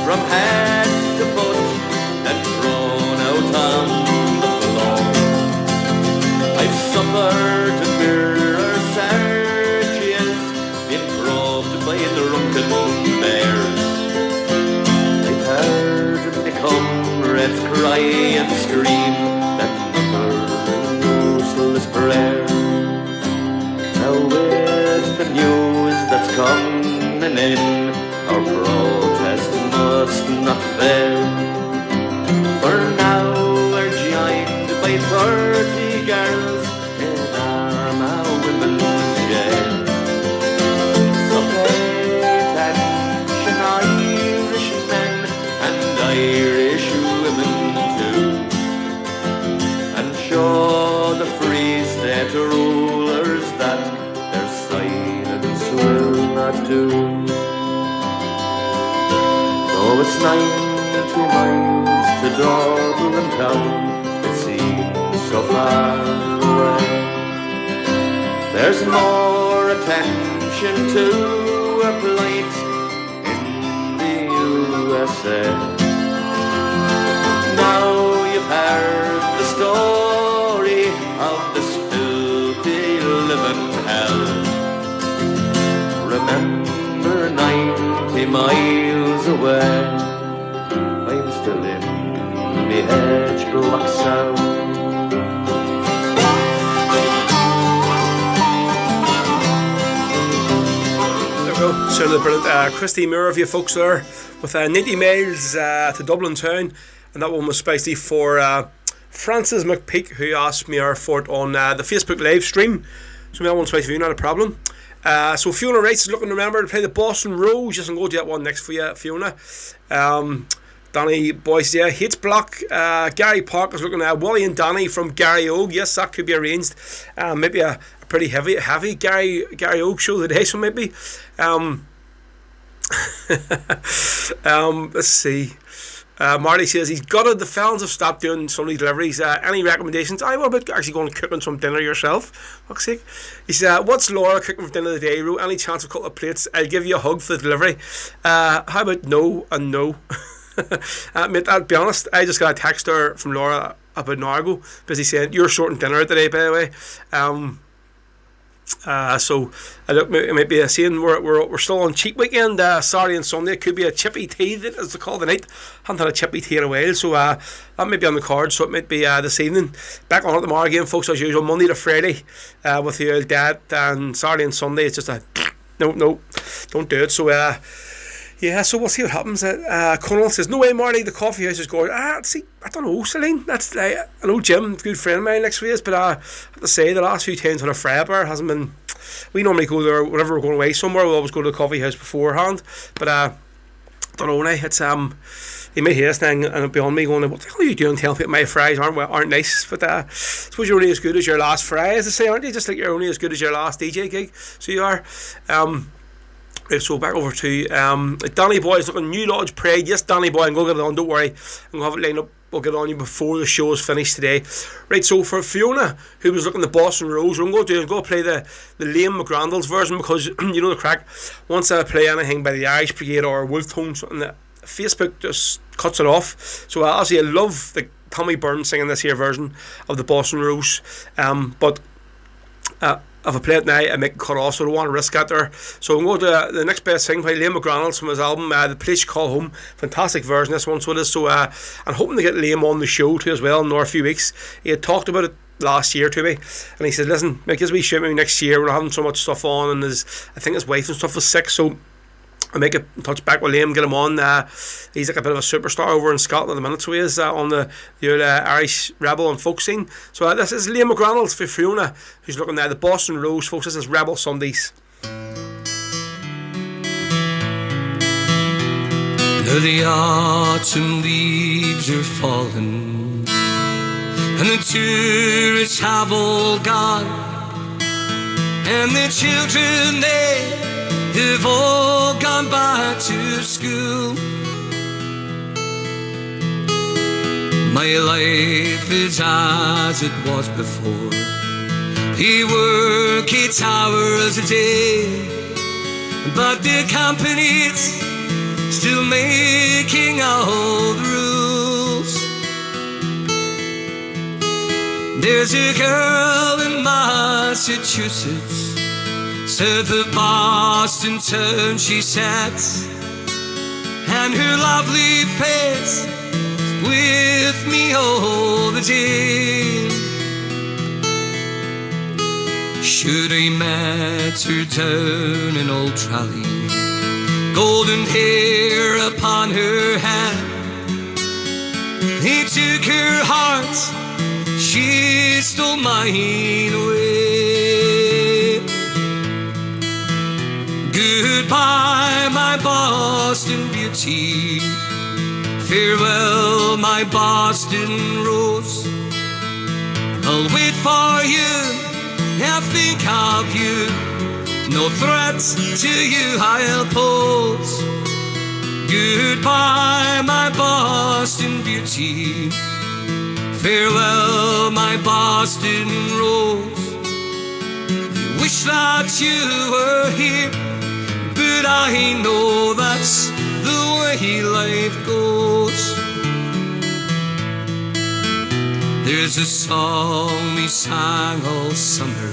from head to foot and thrown out on the floor. I've suffered mirror searches, been probed by drunken bears. I've heard my comrades cry and scream that muttering useless prayer. Now with the news that's coming in, our protest must not fail. For now we're joined by 30 girls in Armagh women's jail. So pay attention, Irish men and Irish women too, and show the Free State rulers that their silence will not do. Though it's 90 miles to Dublin town, it seems so far away. There's more attention to our plight in the USA. Now you've heard the story of this filthy living hell. Remember 90 miles away, I'm still in me hedge block sound. There we go. Certainly brilliant. Christy Moore of you folks there with 90 miles to Dublin town, and that one was spicy for Francis McPeak, who asked me for it on the Facebook live stream. So that one's spicy for you, not a problem. So Fiona Wright is looking to remember to play the Boston Rose. Just going to go to that one next for you, Fiona. Danny Boyce, yeah, hates block. Gary Parker's looking at Wally and Danny from Gary Og. Yes, that could be arranged. Maybe a pretty heavy Gary Og show today. So maybe. Let's see. Marty says he's gutted the felons have stopped doing Sunday deliveries. Any recommendations? What about actually going and cooking some dinner yourself? Fuck's sake. He says, what's Laura cooking for dinner today, Ro? Any chance of a couple of plates? I'll give you a hug for the delivery. How about no and no? Mate, I'll be honest, I just got a text there from Laura about an hour ago, busy saying, you're sorting dinner today, by the way. So look, it might be a saying we're still on cheat weekend, Saturday and Sunday. It could be a chippy tea, as they call the night. Haven't had a chippy tea in a while, so that might be on the card. So it might be this evening. Back on it tomorrow again, folks, as usual, Monday to Friday, with the old dad, and Saturday and Sunday it's just a no, don't do it. So yeah, so we'll see what happens. Conal says, no way, Marty, the coffee house is going. See, I don't know, Celine. That's I know Jim, a good friend of mine next week, but I have to say, the last few times on a Freya bar hasn't been. We normally go there whenever we're going away somewhere. We'll always go to the coffee house beforehand. But I don't know, it's you may hear this thing and it'll be on me going, what the hell are you doing telling people my fries aren't nice? But I suppose you're only as good as your last fry, as they say, aren't you? Just like you're only as good as your last DJ gig. So you are. Right, so back over to Danny Boy is looking New Lodge Parade. Yes, Danny Boy, I'm going to get it on, don't worry. I'm going to have it lined up. We'll get it on you before the show is finished today. Right, so for Fiona, who was looking at the Boston Rose, what I'm going to do is go play the Liam McGrandles version, because you know the crack. Once I play anything by the Irish Brigade or Wolf Tone, something that Facebook just cuts it off. So obviously I love the Tommy Byrne singing this here version of the Boston Rose, but if I play it now, I make cut off, so I don't want to risk that there. So I'm going to the next best thing, play Liam McGrandles from his album, The Place You Call Home. Fantastic version, this one, so it is. So I'm hoping to get Liam on the show too as well in a few weeks. He had talked about it last year to me, and he said, listen, make this wee shoot me next year, we're not having so much stuff on, and I think his wife and stuff was sick, so I'll make a touch back with Liam, get him on. He's like a bit of a superstar over in Scotland at the minute, so he is on the old Irish rebel and folk scene. So this is Liam McGrandles for Fiona, who's looking at the Boston Rose, folks. This is Rebel Sundays. Now the autumn leaves are falling, and the tourists have all gone, and the children they've all gone back to school. My life is as it was before. We work 8 hours a day, but the company's still making all the rules. There's a girl in Massachusetts, south of Boston town she sat, and her lovely face with me all the day. Should I met her down in Old Tralee, golden hair upon her head, he took her heart, she stole mine away. Goodbye, my Boston beauty, farewell, my Boston rose. I'll wait for you, I'll think of you, no threats to you I'll pose. Goodbye, my Boston beauty, farewell, my Boston rose. I wish that you were here, but I know that's the way life goes. There's a song we sang all summer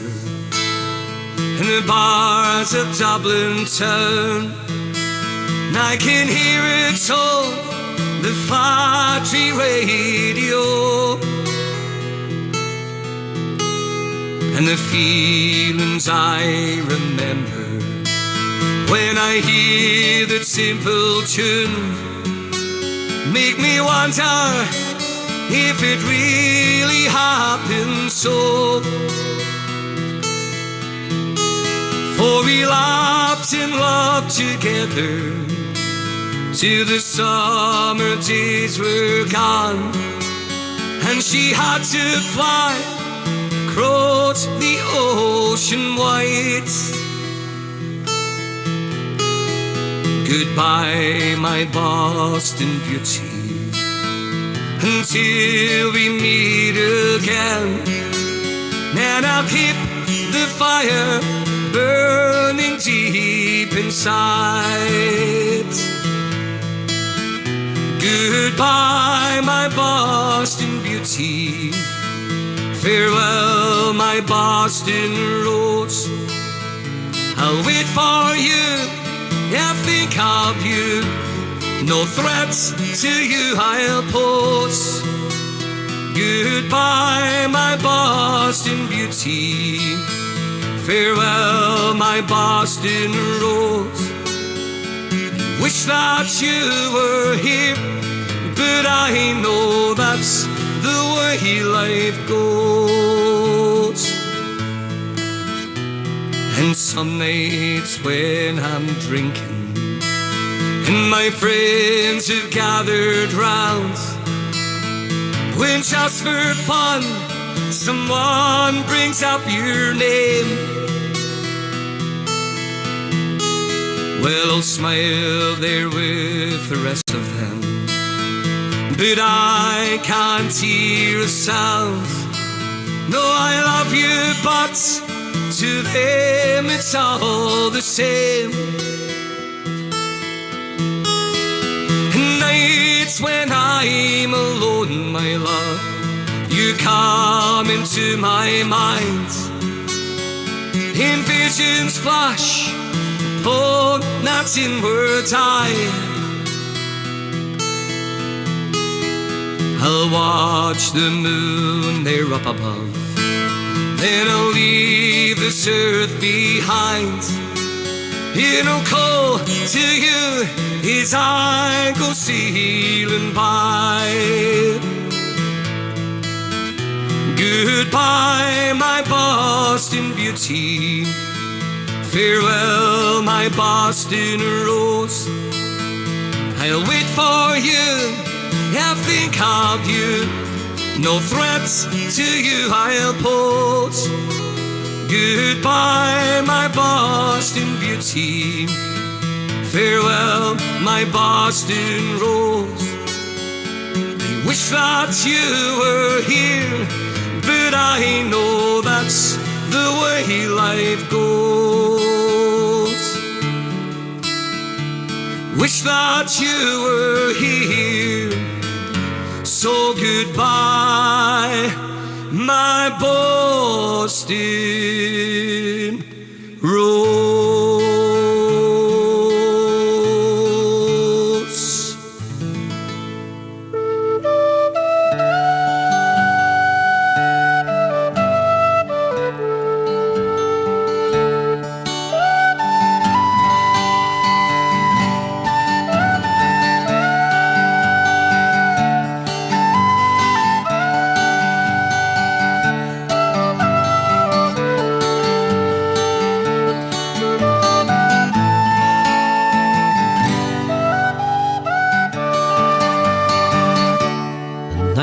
in the bars of Dublin town, and I can hear it on the factory radio, and the feelings I remember when I hear that simple tune make me wonder if it really happened so. For we laughed and loved together till the summer days were gone, and she had to fly across the ocean wide. Goodbye, my Boston beauty, until we meet again. And I'll keep the fire burning deep inside. Goodbye, my Boston beauty. Farewell, my Boston rose. I'll wait for you, I'll think of you. No threats to you I'll pose. Goodbye, my Boston beauty. Farewell, my Boston rose. Wish that you were here, but I know that's the way life goes. And some nights when I'm drinking and my friends have gathered round, when just for fun someone brings up your name, well, I'll smile there with the rest of them, but I can't hear a sound. No, I love you, but to them it's all the same. Nights when I'm alone, my love, you come into my mind. In visions flash, oh, not in words I'll watch the moon there up above, then I'll leave this earth behind. And I'll call to you as I go sailing by. Goodbye, my Boston beauty. Farewell, my Boston rose. I'll wait for you, I'll think of you. No threats to you I'll pose. Goodbye, my Boston beauty. Farewell, my Boston rose. I wish that you were here, but I know that's the way life goes. Wish that you were here. So goodbye, my Boston rose.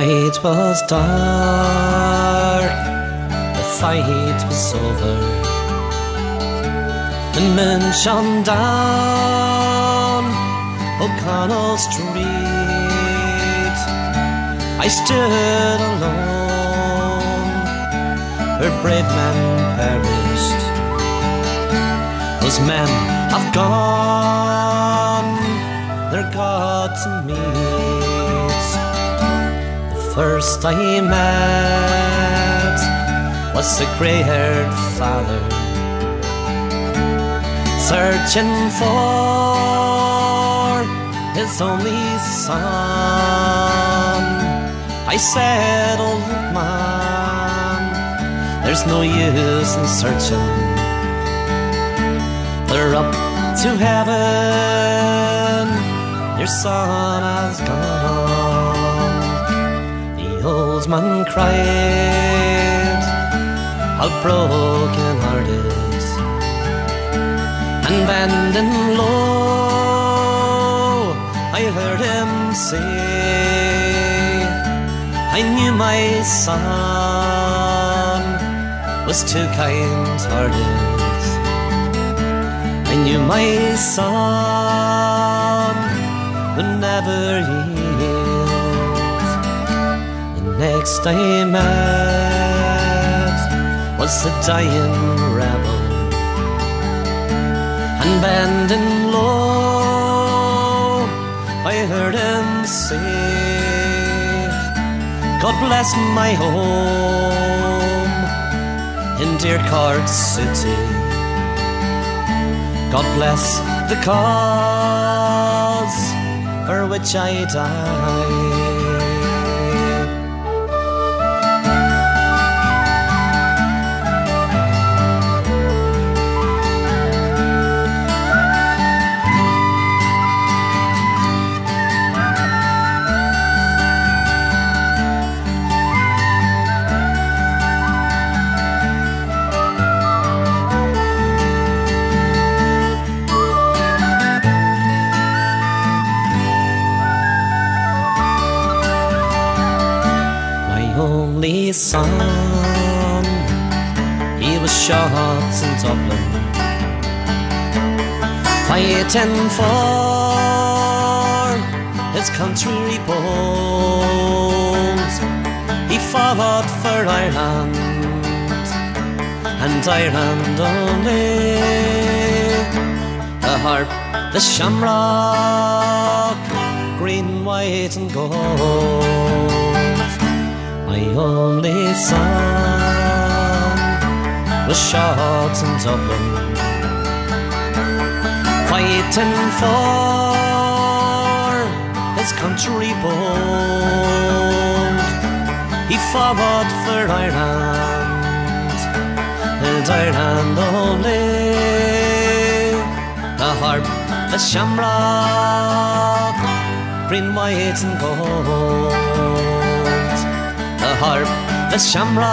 It was dark, the fight was over. The moon shone down O'Connell Street. I stood alone where brave men perished. Those men have gone, their God to meet. First I met was a grey-haired father, searching for his only son. I said, old man, there's no use in searching. They're up to heaven, your son has gone. The old man cried, how broken-hearted, and bending low, I heard him say, I knew my son was too kind-hearted. I knew my son would never yield. The next I met was the dying rebel, and bending low I heard him say, God bless my home in dear Cork City. God bless the cause for which I died. Only son, he was shot in Dublin, fighting for his country rebuilt. He fought for Ireland, and Ireland only. The harp, the shamrock, green, white and gold. My only son was shot in Dublin, fighting for his country bold. He fought for Ireland, and Ireland only. The harp, the shamrock, green, white and gold. The harp, the shamrock,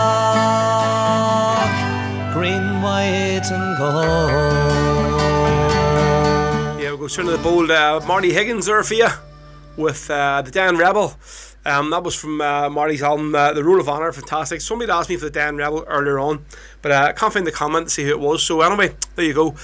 green, white and gold. Yeah, we'll go straight to the bold Marty Higgins there for you with the Dan Rebel. That was from Marty's album, The Roll of Honour. Fantastic. Somebody asked me for the Dan Rebel earlier on, but I can't find the comment to see who it was. So anyway, there you go.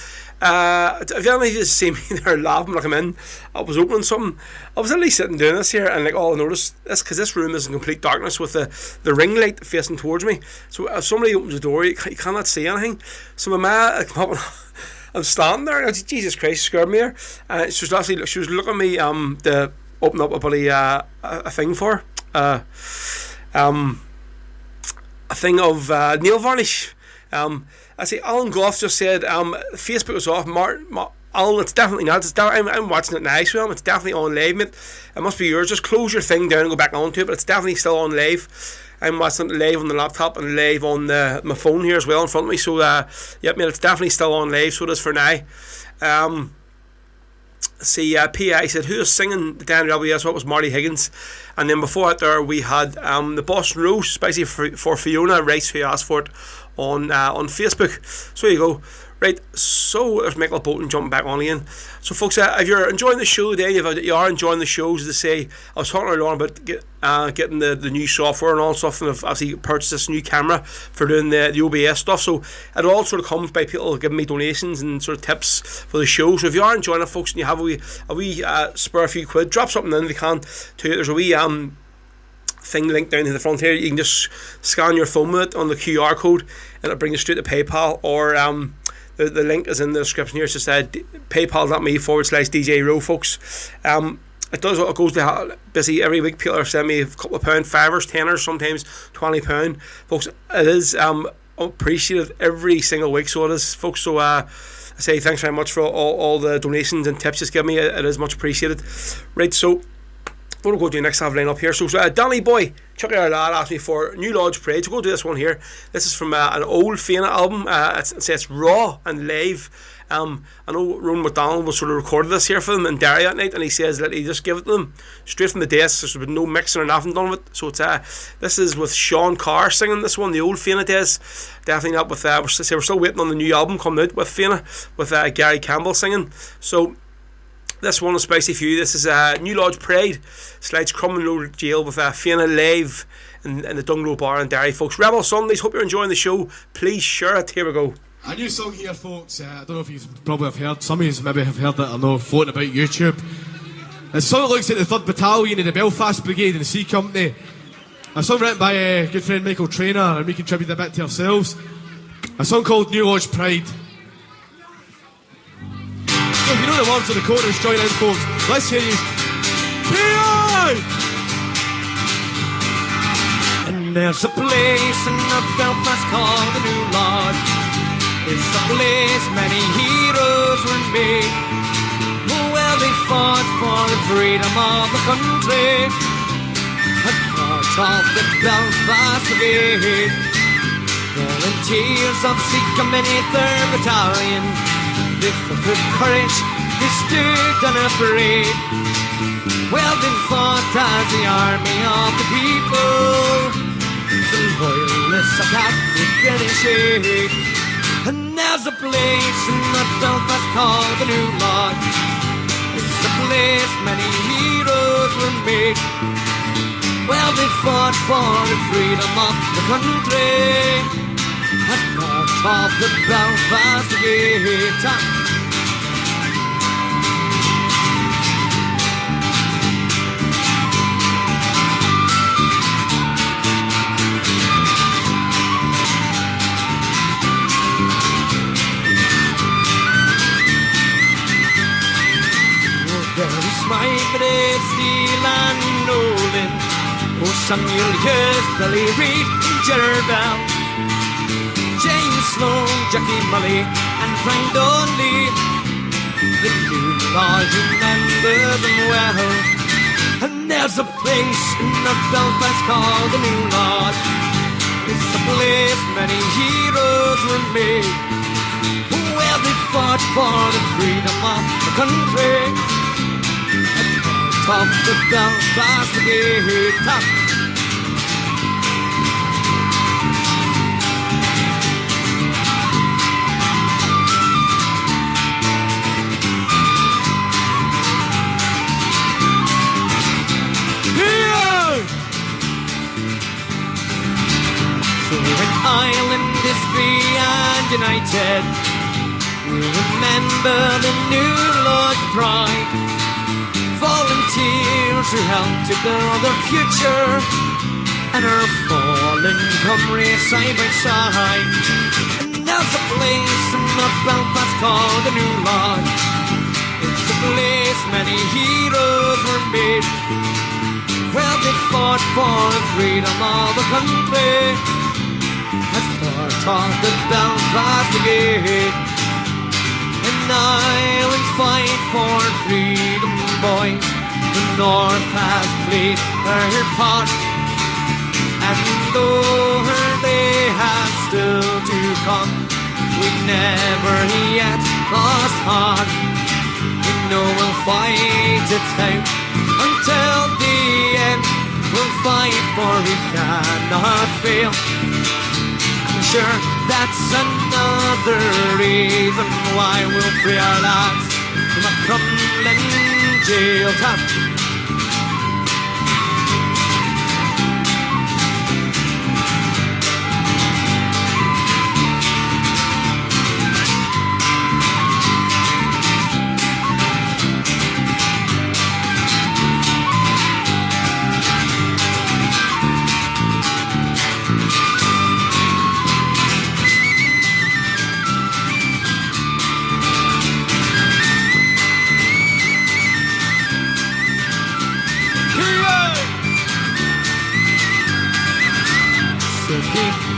If you only just see me there laughing like I'm in, I was opening something. I was literally sitting doing this here, and like all I noticed this, because this room is in complete darkness with the ring light facing towards me. So if somebody opens the door, you cannot see anything. So my ma come up and I'm standing there, and Jesus Christ, scared me there. She was looking at me to open up a bloody a thing for her. A thing of nail varnish. I see Alan Goff just said Facebook is off. Alan, it's definitely not. I'm watching it now, so it's definitely on live, mate. It must be yours. Just close your thing down and go back onto it, but it's definitely still on live. I'm watching it live on the laptop and live on my phone here as well in front of me. So yep, mate, it's definitely still on live. So it is for now. See, PI said, who is singing the Dan Rebel? Yes, so it was Marty Higgins. And then before that there we had the Boston Rose, especially for Fiona Rice, who asked for it on Facebook. So there you go. Right, so there's Michael Bolton jumping back on again. So folks, if you're enjoying the show today, if you are enjoying the shows, as I say, I was talking earlier on about getting the new software and all stuff, and I've actually purchased this new camera for doing the OBS stuff. So it all sort of comes by people giving me donations and sort of tips for the show. So if you are enjoying it, folks, and you have a wee spare few quid, drop something in if you can. There's a wee thing linked down to the front here. You can just scan your phone with it on the QR code, and it'll bring you straight to PayPal, or the link is in the description here. It's just paypal.me/DJ Row, folks. It goes to busy every week. People are sending me a couple of pound, fivers, tenors, sometimes £20, folks. It is appreciated every single week, so it is, folks. So I say thanks very much for all the donations and tips you give me. It is much appreciated. Right, so we'll go to the next half line up here. So Danny Boy, Chucky our lad, asked me for New Lodge Parade. So we'll go do this one here. This is from an old Fianna album. It says raw and live. I know Ron McDonald was sort of recorded this here for them in Derry that night, and he says that he just give it to them straight from the desk. There's been no mixing or nothing done with it. So it's this is with Sean Carr singing this one, the old Fianna days. Definitely not with we're still waiting on the new album coming out with Fianna, with Gary Campbell singing. So This one is spicy for you. This is New Lodge Parade. Slides Crumlin Road Jail with Fianna live in the Dunglow Bar in Derry, folks. Rebel Sundays, hope you're enjoying the show. Please share it. Here we go. A new song here, folks. I don't know if you probably have heard. Some of you maybe have heard it, I know, floating about YouTube. It's a song that looks like the 3rd Battalion of the Belfast Brigade and the C Company. A song written by a good friend Michael Traynor, and we contributed a bit to ourselves. A song called New Lodge Pride. So if you know the words of the chorus, join in, folks. Let's hear you. P.I. And there's a place in the Belfast called the New Lodge. It's a place many heroes were made. Well, they fought for the freedom of the country as part of the Belfast Brigade. Volunteers of C Company 3rd Battalion, they fought with courage, they stood unafraid. Well, they fought as the army of the people. The loyalists attacked the British aid. And there's a place in the Belfast called the New Lodge. It's a place many heroes were made. Well, they fought for the freedom of the country as part of the Belfast Brigade. There's my brave Steele and Nolan, oh Samuel Hughes, Billy Reid, Gerard Bell, James Sloan, Jackie Mully, and Frank Donnelly. The New Lodge remembers them well. And there's a place in the Belfast called the New Lodge. It's a place many heroes were made. Well, they fought for the freedom of the country. Top the Belfast Brigade, top. Yeah. So when Ireland is free and united, we remember the New Lord's pride. Volunteers who helped to build our future, and our fallen comrades side by side. And there's a place in the Belfast called the New Lodge. It's a place many heroes were made. Well, they fought for the freedom of the country as part of the Belfast Brigade. And Ireland's fight for freedom, boys. The North has played her part, and though they have still to come, we never yet lost heart. We know we'll fight it out until the end. We'll fight for we cannot fail. I'm sure that's another reason why we'll free our lads from a crumbling jail top.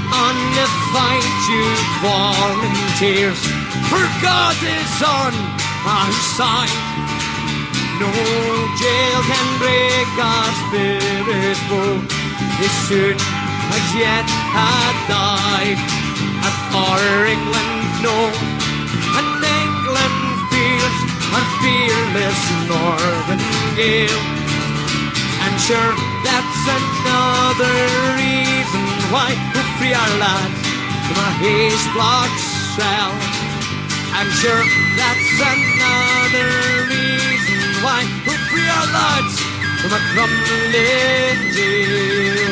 On the fight, you volunteers, for God is on our side. No jail can break our spirits, though they should as yet have died. As for England knows, and England fears our fearless northern gale. And sure, that's another reason why we free our lads from a haze block cell. And sure, that's another reason why we'll free our lads from a crumbling jail.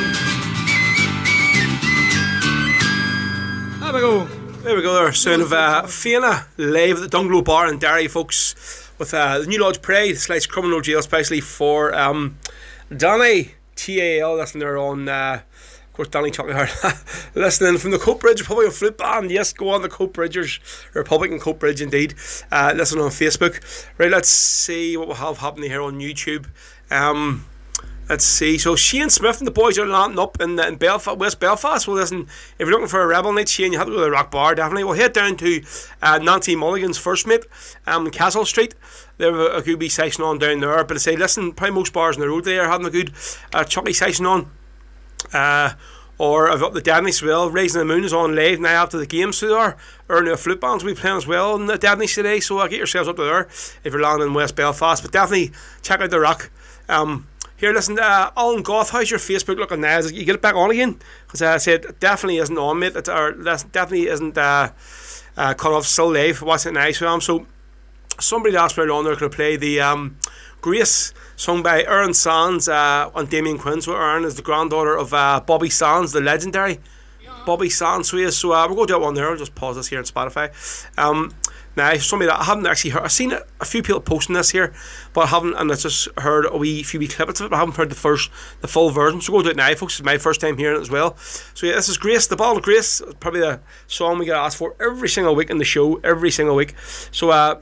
There we go. There we go there, sound of Fianna live at the Dunglow Bar in Derry, folks, with the New Lodge Parade, slice criminal jail, especially for Danny TAL, listening there on, of course, Danny Chuckley Hart, listening from the Coatbridge Republican Flute Band. Yes, go on, the Coatbridgers, Republican Coatbridge indeed, listen on Facebook. Right, let's see what we have happening here on YouTube. Let's see. So Shane Smith and the boys are landing up in Belfast, West Belfast. Well, listen, if you're looking for a rebel night, Shane, you have to go to the Rock Bar, definitely. We'll head down to Nancy Mulligan's First Mate, Castle Street. They have a good wee session on down there. But I say, listen, probably most bars on the road there are having a good chucky session on. Or I've got the Dadney as well. Raising the Moon is on live now after the game, so they are. Earning a flute bands will be playing as well in the Dadney today. So get yourselves up to there if you're landing in West Belfast. But definitely check out the Rock. Here, listen, Alan Goff, how's your Facebook looking now? You get it back on again? Because I said it definitely isn't on, mate. It definitely isn't cut off, still live. Watch it now. So somebody asked me on there could I play the Grace, sung by Erin Sands and Damien Quinn. So Erin is the granddaughter of Bobby Sands, the legendary Bobby Sands. So we'll go do that one there. I'll just pause this here on Spotify. Now, somebody that I haven't actually heard, I've seen a few people posting this here, but I haven't, and I just heard a few wee clips of it, but I haven't heard the full version. So go do it now, folks. It's my first time hearing it as well. So yeah, this is Grace, the Ball of Grace, probably the song we get asked for every single week in the show, every single week. So right,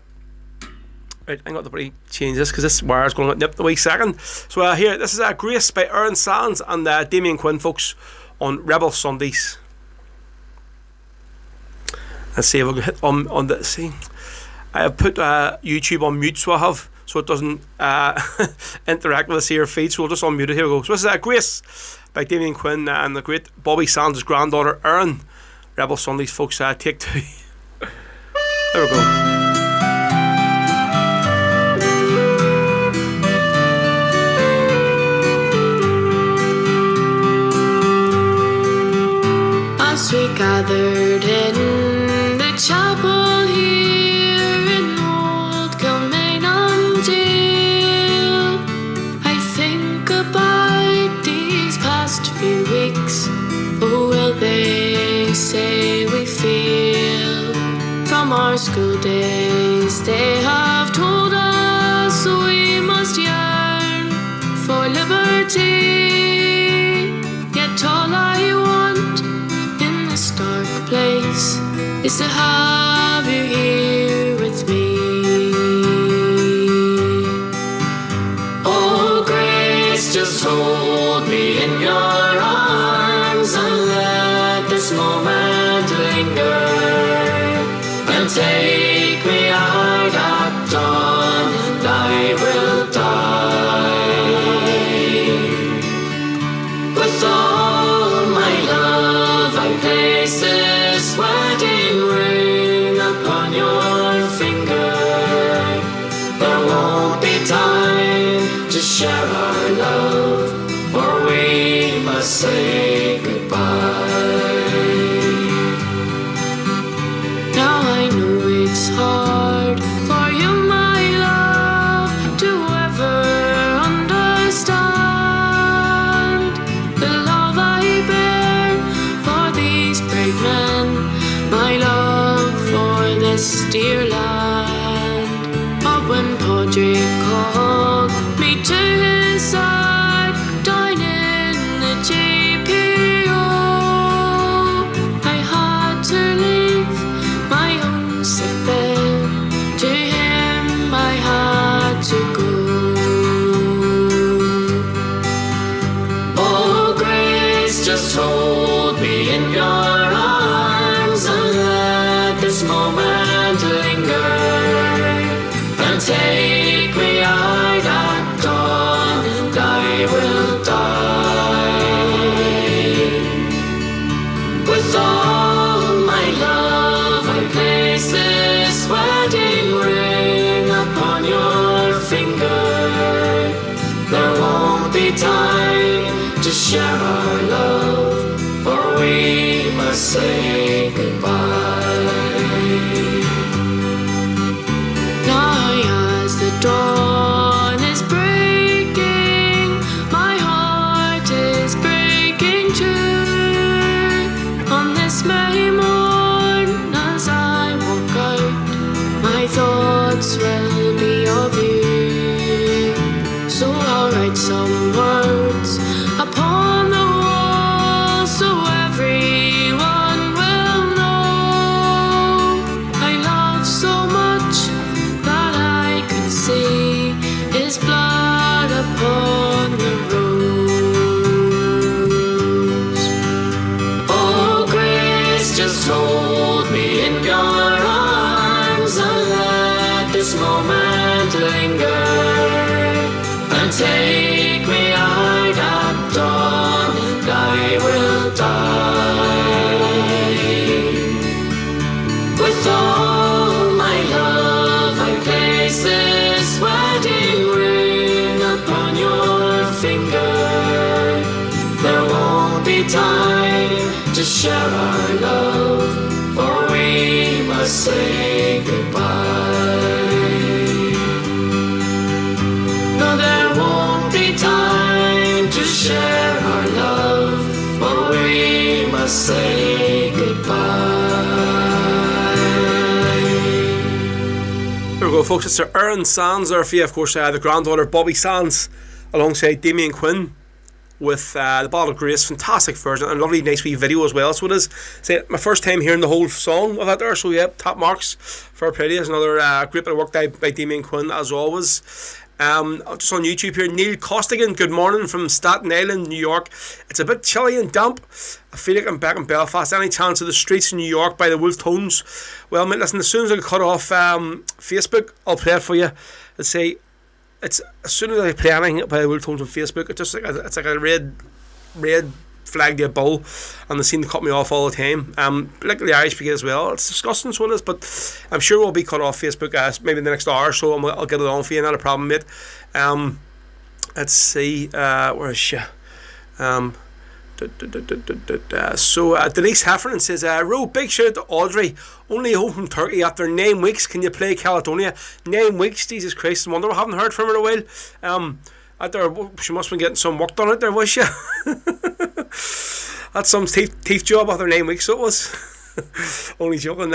I'm going to bloody change this because this wire's going to nip the wee second. So here, this is Grace by Erin Sands and Damien Quinn, folks, on Rebel Sundays. Let's see if I can hit on the see. I have put YouTube on mute, so it doesn't interact with us here feed. So we'll just unmute it. Here we go. So this is Grace by Damien Quinn and the great Bobby Sands' granddaughter Erin. Rebel Sundays, folks. Take two. There we go. As we gathered in chapel here in Old Kilmaine on Dale, I think about these past few weeks. Oh, will they say we feel from our school days? They have told us we must yearn for liberty. Yet all I want in this dark place is to have you here with me. Oh, Grace, just hold me in your arms and let this moment linger, and take me out at dawn and I will die. With all my love I place this wedding ring upon your finger. There won't be time to share our love, for we must say goodbye. Now I know it's hard for you, my love, to ever understand the love I bear for these brave men, my love for this dear land. But when Padraig called me to his side down in the GPO, I had to leave my own sick bed. To him I had to go. Oh, Grace, just hold me in your arms and let this moment linger, and take me out at dawn and I will die. With all my love I place this wedding ring upon your finger. There won't be time to share our love, for we must say goodbye. Just hold me in your arms and let this moment linger, and take me out at dawn and I will die. With all my love I place this wedding ring upon your finger. There won't be time to share our love, for we must say goodbye. No, there won't be time to share our love, for we must say goodbye. There we go, folks. It's Erin Sands there for you, of course, the granddaughter Bobby Sands, alongside Damien Quinn, with the Ballad of Grace. Fantastic version and lovely nice wee video as well. So it is, say, my first time hearing the whole song of that there, so yeah, top marks. Fair play to you. Another great bit of work by Damien Quinn as always. Just on YouTube here, Neil Costigan, good morning from Staten Island, New York. It's a bit chilly and damp. I feel like I'm back in Belfast. Any chance of the streets in New York by the Wolf Tones? Well, mate, listen, as soon as I cut off Facebook, I'll play it for you. Let's say, it's as soon as I play anything by the Wolf Tones on Facebook, it's like a red flag to a bull, and they seem to cut me off all the time. Like the Irish Brigade as well. It's disgusting, so it is, but I'm sure we'll be cut off Facebook maybe in the next hour or so, and I'll get it on for you, not a problem, mate. Let's see, where is she? So Denise Heffernan says, Ro, big shout out to Audrey, only home from Turkey after 9 weeks. Can you play Caledonia? 9 weeks, Jesus Christ, I wonder, I haven't heard from her in a while. Out there, she must have been getting some work done out there, was she? That's some teeth job after 9 weeks, so it was. Only joking.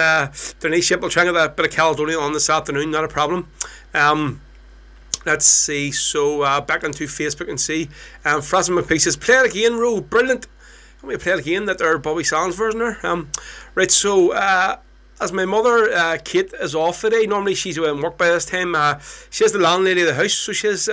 Denise, yep, we'll try and get a bit of Caledonia on this afternoon, not a problem. Let's see, so back onto Facebook and see. Fraser McPhee says, play it again, Ro, brilliant. Let me play it again, that there Bobby Sands version there. Right, so as my mother, Kate, is off today, normally she's away in work by this time. She's the landlady of the house, so she's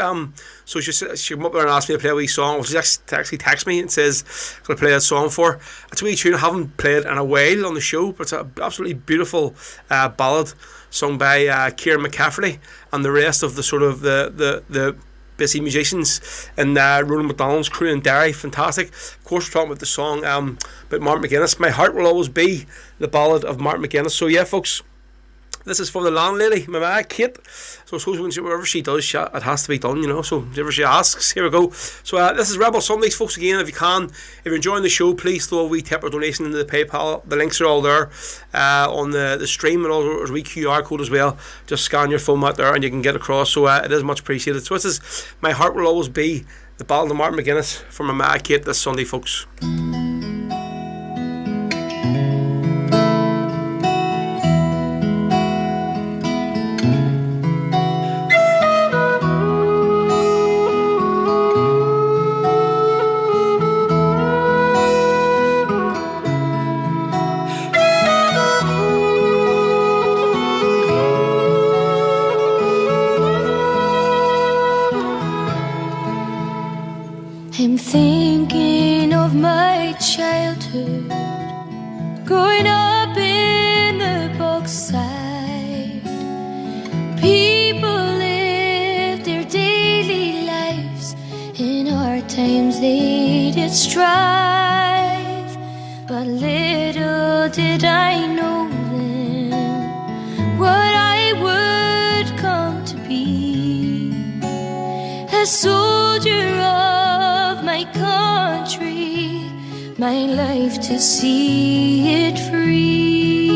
she come up there and asked me to play a wee song. Well, she actually texted me and says, I'm going to play that song for her. It's a wee tune I haven't played in a while on the show, but it's an absolutely beautiful ballad sung by Kieran McCafferty and the rest of the sort of the busy musicians in Roland McDonald's crew in Derry. Fantastic. Of course, we're talking about the song about Mark McGuinness. My heart will always be the ballad of Mark McGuinness. So yeah, folks, this is for the landlady, my ma, Kate. So I suppose whatever she does, it has to be done, you know. So whatever she asks, here we go. So this is Rebel Sundays, folks. Again, if you can, if you're enjoying the show, please throw a wee tip or donation into the PayPal. The links are all there on the stream, and also there's a wee QR code as well. Just scan your phone out there and you can get across. So it is much appreciated. So this is My Heart Will Always Be the ballad of Mark McGuinness from my ma, Kate, this Sunday, folks. I'm thinking of my childhood, growing up in the Bogside. People lived their daily lives, in hard times they did strive. But little did I know then what I would come to be, a soldier of my country, my life to see it free.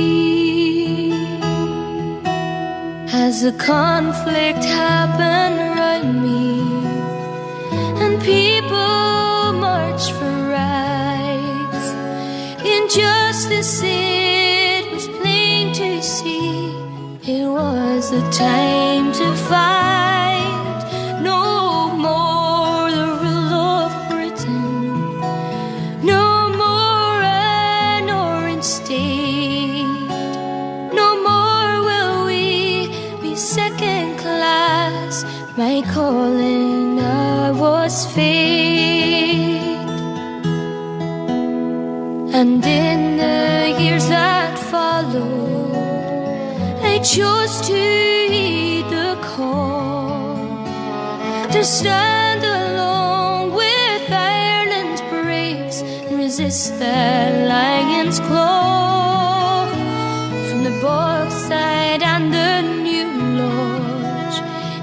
As the conflict happened around me, and people marched for rights, injustice, it was plain to see. It was the time to fight. No more the rule of Britain, no more an orange state, no more will we be second class. My calling was fate. And in the years that followed, I chose to heed the call, to stand along with Ireland's braves and resist the lion's claw. From the Bogside and the New Lodge,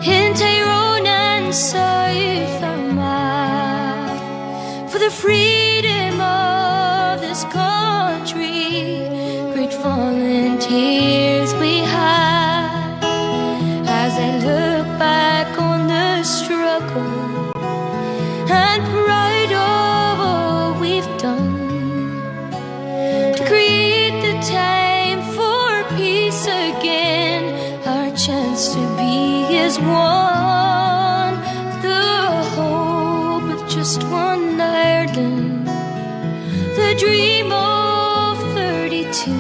in Tyrone and South Armagh, for the freedom of this country, great volunteers we had. As I look back on the struggle and proud of all we've done to create the time for peace again, our chance to be as one, the hope of just one Ireland, the dream of 32.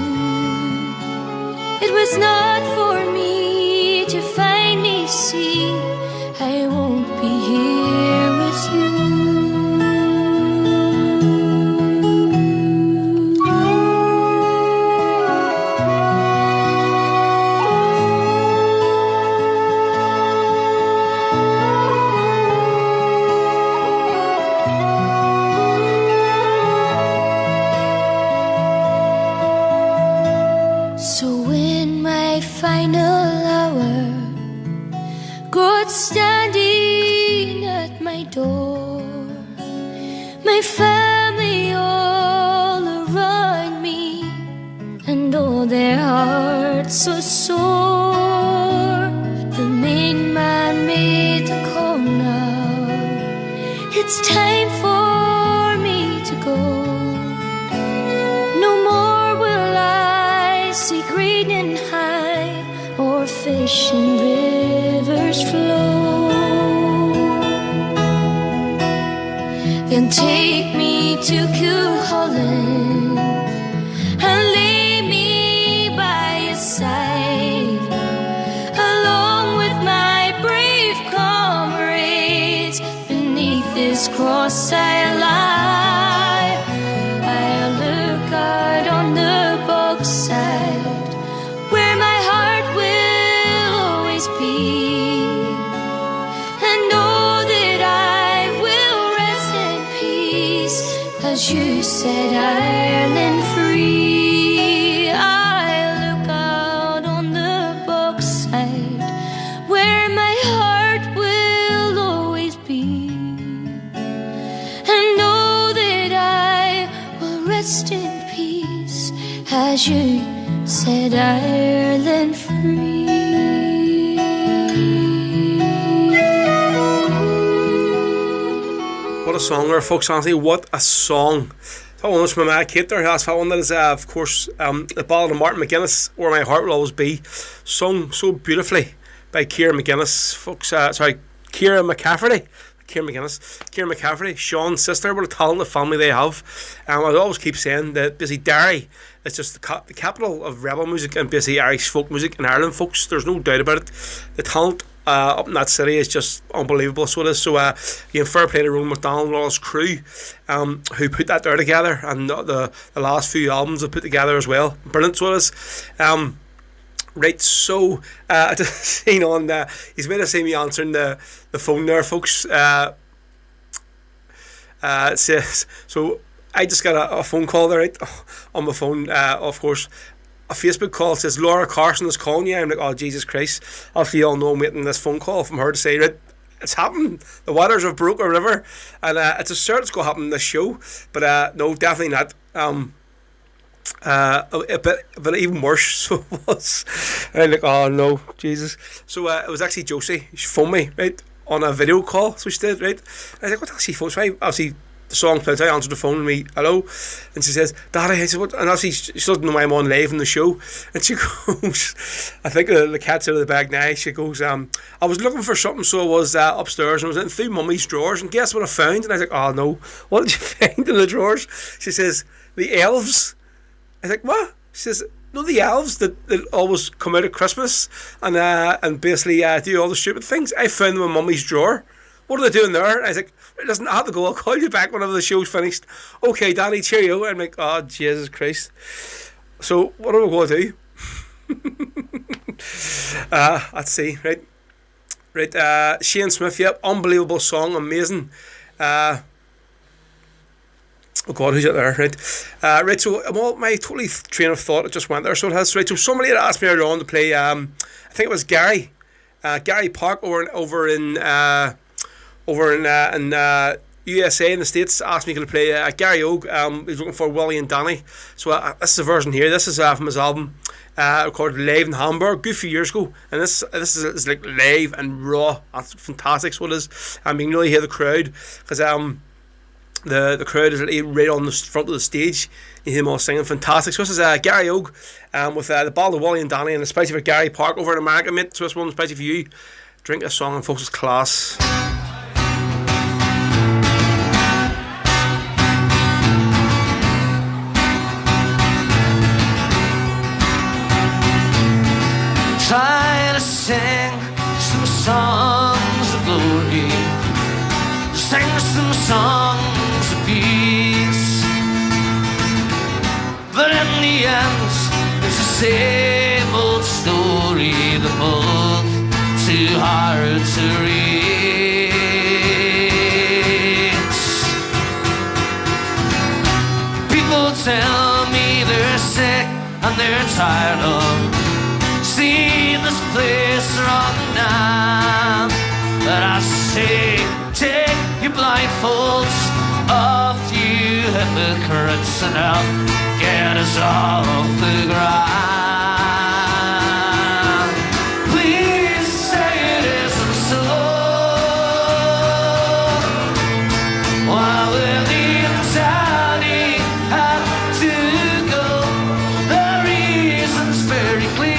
It was not for me to finally see I won't be here with you. So in my final hour, God standing at my door, my family all around me, and all their hearts so sore. The main man made the call now, it's time for me to go. No more will I see green and high, or fish in rivers flow. Then take me to Cuchulainn and lay me by your side, along with my brave comrades. Beneath this cross I lie. I'll look out on the Bogside, where my heart will always be, and know that I will rest in peace, as you set Ireland free. I'll look out on the Bogside, where my heart will always be, and know that I will rest in peace, as you set Ireland free. What a song there, folks, honestly, what a song. That one was from my Kate there. That's that one that is, of course, the ballad of Martin McGuinness, Where My Heart Will Always Be, sung so beautifully by Ciara McGuinness, folks, Ciara McCafferty. Ciara McCafferty, Sean's sister. What a talented family they have. I always keep saying that basically Derry is just the capital of rebel music and basically Irish folk music in Ireland, folks. There's no doubt about it. The talent up in that city is just unbelievable. So it is. So again, fair play to Ronan McDonald and all his crew who put that there together, and the last few albums they've put together as well. Brilliant. So it is. Right, so I just seen on he's made us see me answering the phone there, folks. It says, so I just got a phone call there, right, on my phone, of course. A Facebook call says Laura Carson is calling you. I'm like, oh Jesus Christ. Obviously you all know I'm waiting this phone call from her to say, right, it's happened, the waters have broke or whatever, and it's a cert it's going to happen in this show, but no, definitely not. But even worse, so it was. And I'm like, oh no, Jesus. So it was actually Josie. She phoned me, right, on a video call. So she did, right. And I was like, what the hell? She phoned me. Obviously, the song played. I answered the phone and me, hello. And she says, Daddy, I said, what? And obviously, she doesn't know I'm on live in the show. And she goes, I think the cat's out of the bag now. She goes, I was looking for something, so I was upstairs and I was in through Mummy's drawers. And guess what I found? And I was like, oh no, what did you find in the drawers? She says, the elves. I was like, what? She says, no, the elves that always come out at Christmas and basically do all the stupid things. I found them in Mummy's drawer. what are they doing there? And I was like, listen, I have to go. I'll call you back whenever the show's finished. Okay, Danny, cheerio. And I'm like, oh, Jesus Christ. So, what are we going to do? Let's see, right. Shane Smith, yep, unbelievable song, amazing. Oh God, who's it there? Right, so my totally train of thought, it just went there. So it has. Right, so somebody had asked me earlier on to play. I think it was Gary Park over in USA in the States, asked me to play Gary Og. He's looking for Willie and Danny. So this is a version here. This is from his album recorded live in Hamburg a good few years ago, and this is like live and raw. That's fantastic. So it is. You can really hear the crowd, because the crowd is right on the front of the stage. You hear them all singing, fantastic. So this is Gary Og with the ballad of Willie and Danny, and especially for Gary Park over in America, mate. So this one especially for you. Drink this song, and folks, it's class. Try to sing some songs of glory, sing some songs of peace, but in the end it's the same old story, the both too hard to reach. People tell me they're sick and they're tired of see this place run now, but I say, take your blindfolds off, you hypocrites, and help get us off the ground. Please say it isn't so. Why will the Danny have to go? The reason's very clear.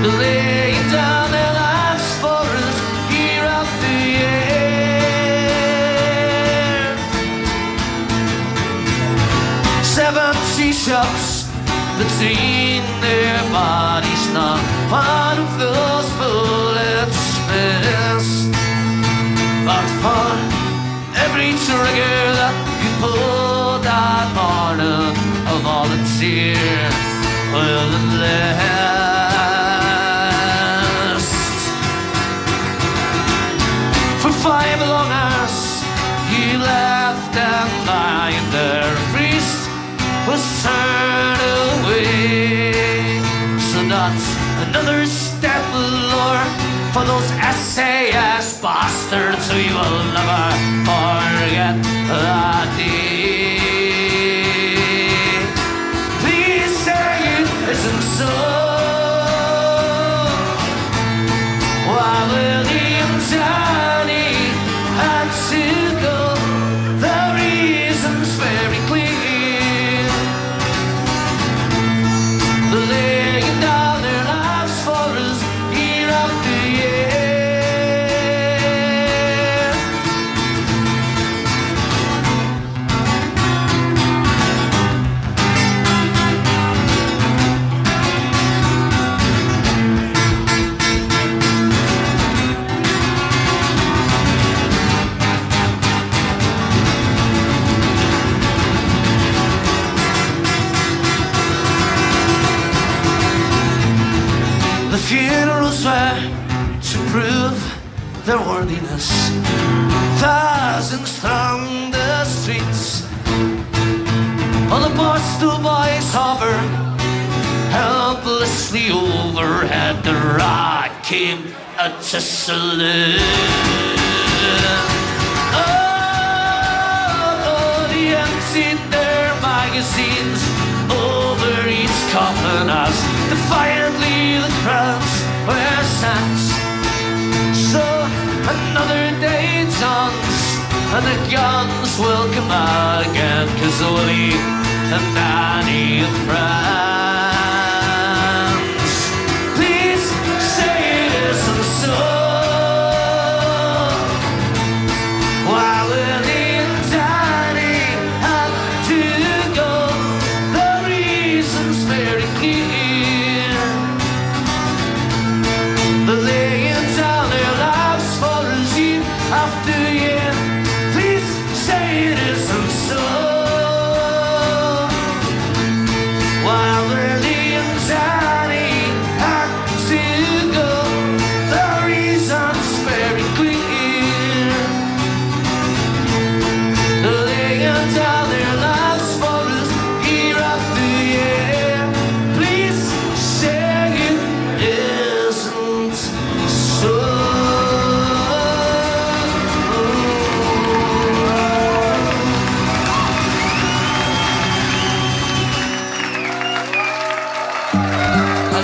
Laying down their lives for us year after year. 70 shots between their bodies, not one of those bullets missed. But for every trigger that you pulled that morning, a volunteer will enlist. For 5 long hours you left them lying there. A priest was turned away. So not another step, Lord, for those SAS bastards who you will never forget that day. Please say it isn't so. Why will the Danny had to go? The reason's very clear. Laying down their lives for us year after year. The funerals were to prove their worthiness. Thousands thronged the streets. All the postal boys hover helplessly overhead. The rock came to salute. Oh, they emptied their magazines over each coffin as defiantly the crowds were sent. So another day dawns and the guns will come out again, 'cause Willie and Danny are friends. Please say it isn't so. Why will he and Danny have to go? The reason's very clear. The laying down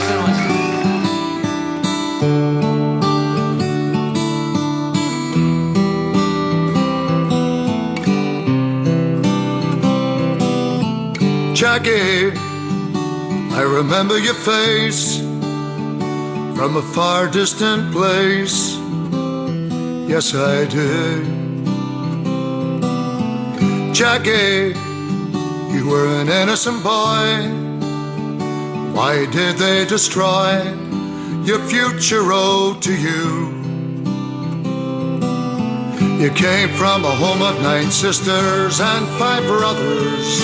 very much. Jackie, I remember your face from a far distant place. Yes, I did. Jackie, you were an innocent boy. Why did they destroy your future road to you? You came from a home of 9 sisters and 5 brothers.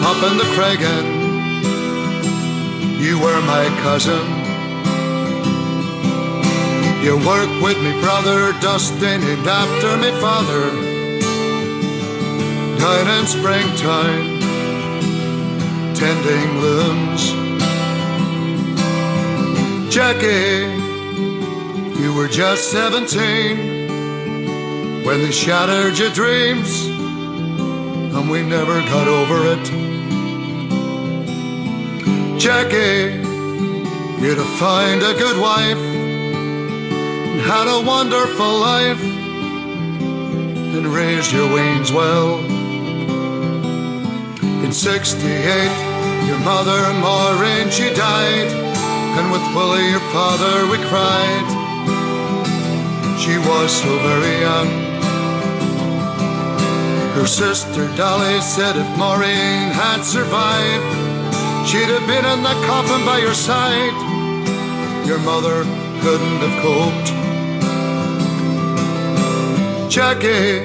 Up in the Craigan, you were my cousin. You worked with me brother Dustin, named after me father. Died in springtime, tending looms. Jackie, you were just 17 when they shattered your dreams, and we never got over it. Jackie, you'd have found a good wife and had a wonderful life and raised your wings well. In 68, your mother Maureen, she died, and with Willie, your father, we cried. She was so very young. Her sister Dolly said if Maureen had survived, she'd have been in the coffin by your side. Your mother couldn't have coped. Jackie,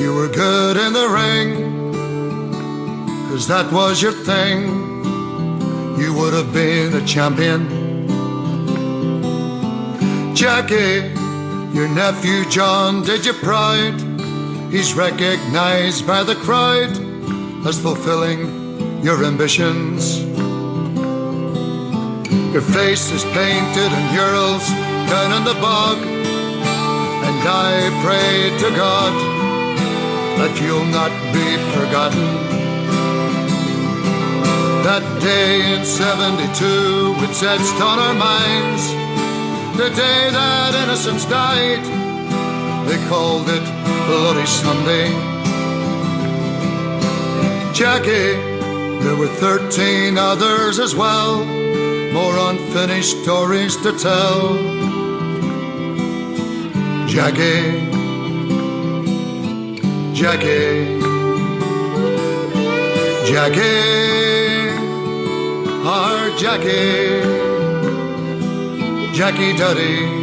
you were good in the ring, 'cause that was your thing. You would have been a champion. Jackie, your nephew John did you proud. He's recognized by the crowd as fulfilling your ambitions. Your face is painted in murals down in the bog, and I pray to God that you'll not be forgotten. That day in 72, it's etched on our minds, the day that innocents died. They called it Bloody Sunday. Jackie, there were 13 others as well, more unfinished stories to tell. Jackie, Jackie, Jackie, our Jackie, Jackie Duddy.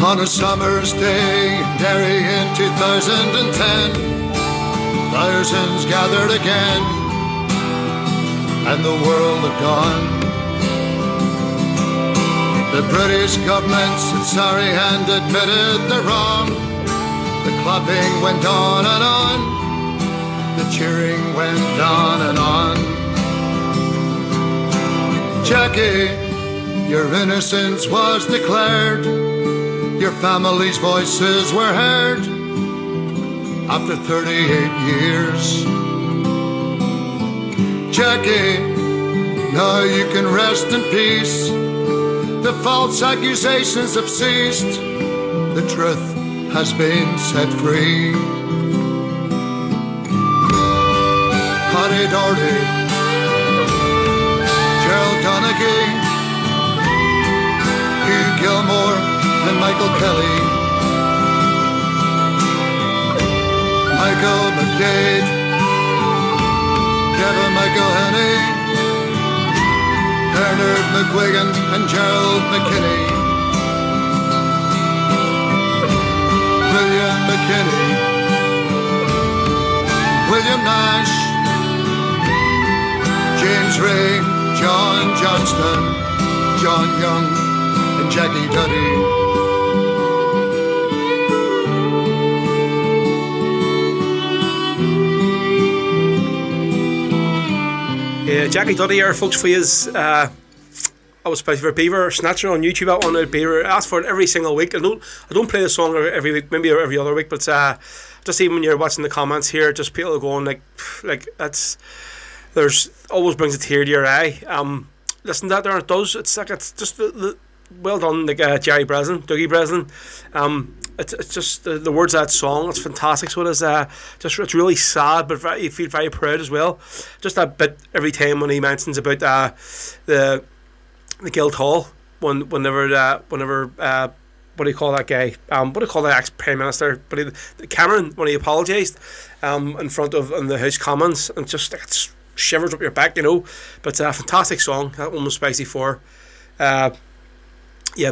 On a summer's day in Derry in 2010, thousands gathered again, and the world had gone. The British government said sorry and admitted they're wrong. The clapping went on and on, the cheering went on and on. Jackie, your innocence was declared. Your family's voices were heard after 38 years. Jackie, now you can rest in peace. The false accusations have ceased. The truth has been set free. Paddy Doherty, Gerald Donaghy, Hugh Gilmore and Michael Kelly, Michael McDade, Kevin Michael Henney, Bernard McGuigan and Gerald McKinney, William McKinney, William Nash, James Ray, John Johnston, John Young and Jackie Duddy. Yeah, Jackie Duddy here, folks, for you. I was playing for Beaver Snatcher on YouTube. Out on the Beaver, I ask for it every single week. I don't play the song every week, maybe every other week, but just even when you're watching the comments here, just people are going like that's there's always brings a tear to your eye. Listen to that there, and it does. It's like it's just the well done, like Jerry Breslin, Dougie Breslin. It's just the words of that song. It's fantastic. So it is. Just it's really sad, but you feel very proud as well. Just that bit every time when he mentions about the Guildhall whenever what do you call that guy? What do you call the ex-Prime Minister? But Cameron, when he apologised in front of in the House Commons, and just it's shivers up your back, you know. But it's a fantastic song. That one was spicy for.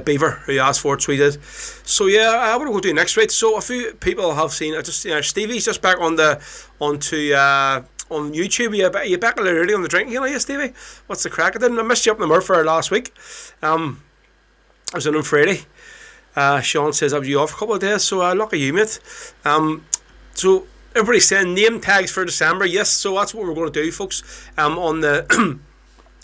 Beaver, who you asked for, tweeted. So what are we going to do next, right? So a few people have seen. Stevie's just back on YouTube. Are you back a little early on the drinking, are you, Stevie? What's the crack? I missed you up in the Murphy last week. I was in on Friday. Sean says I was you off for a couple of days, so lucky you, mate. So everybody's saying name tags for December. Yes, so that's what we're going to do, folks. On the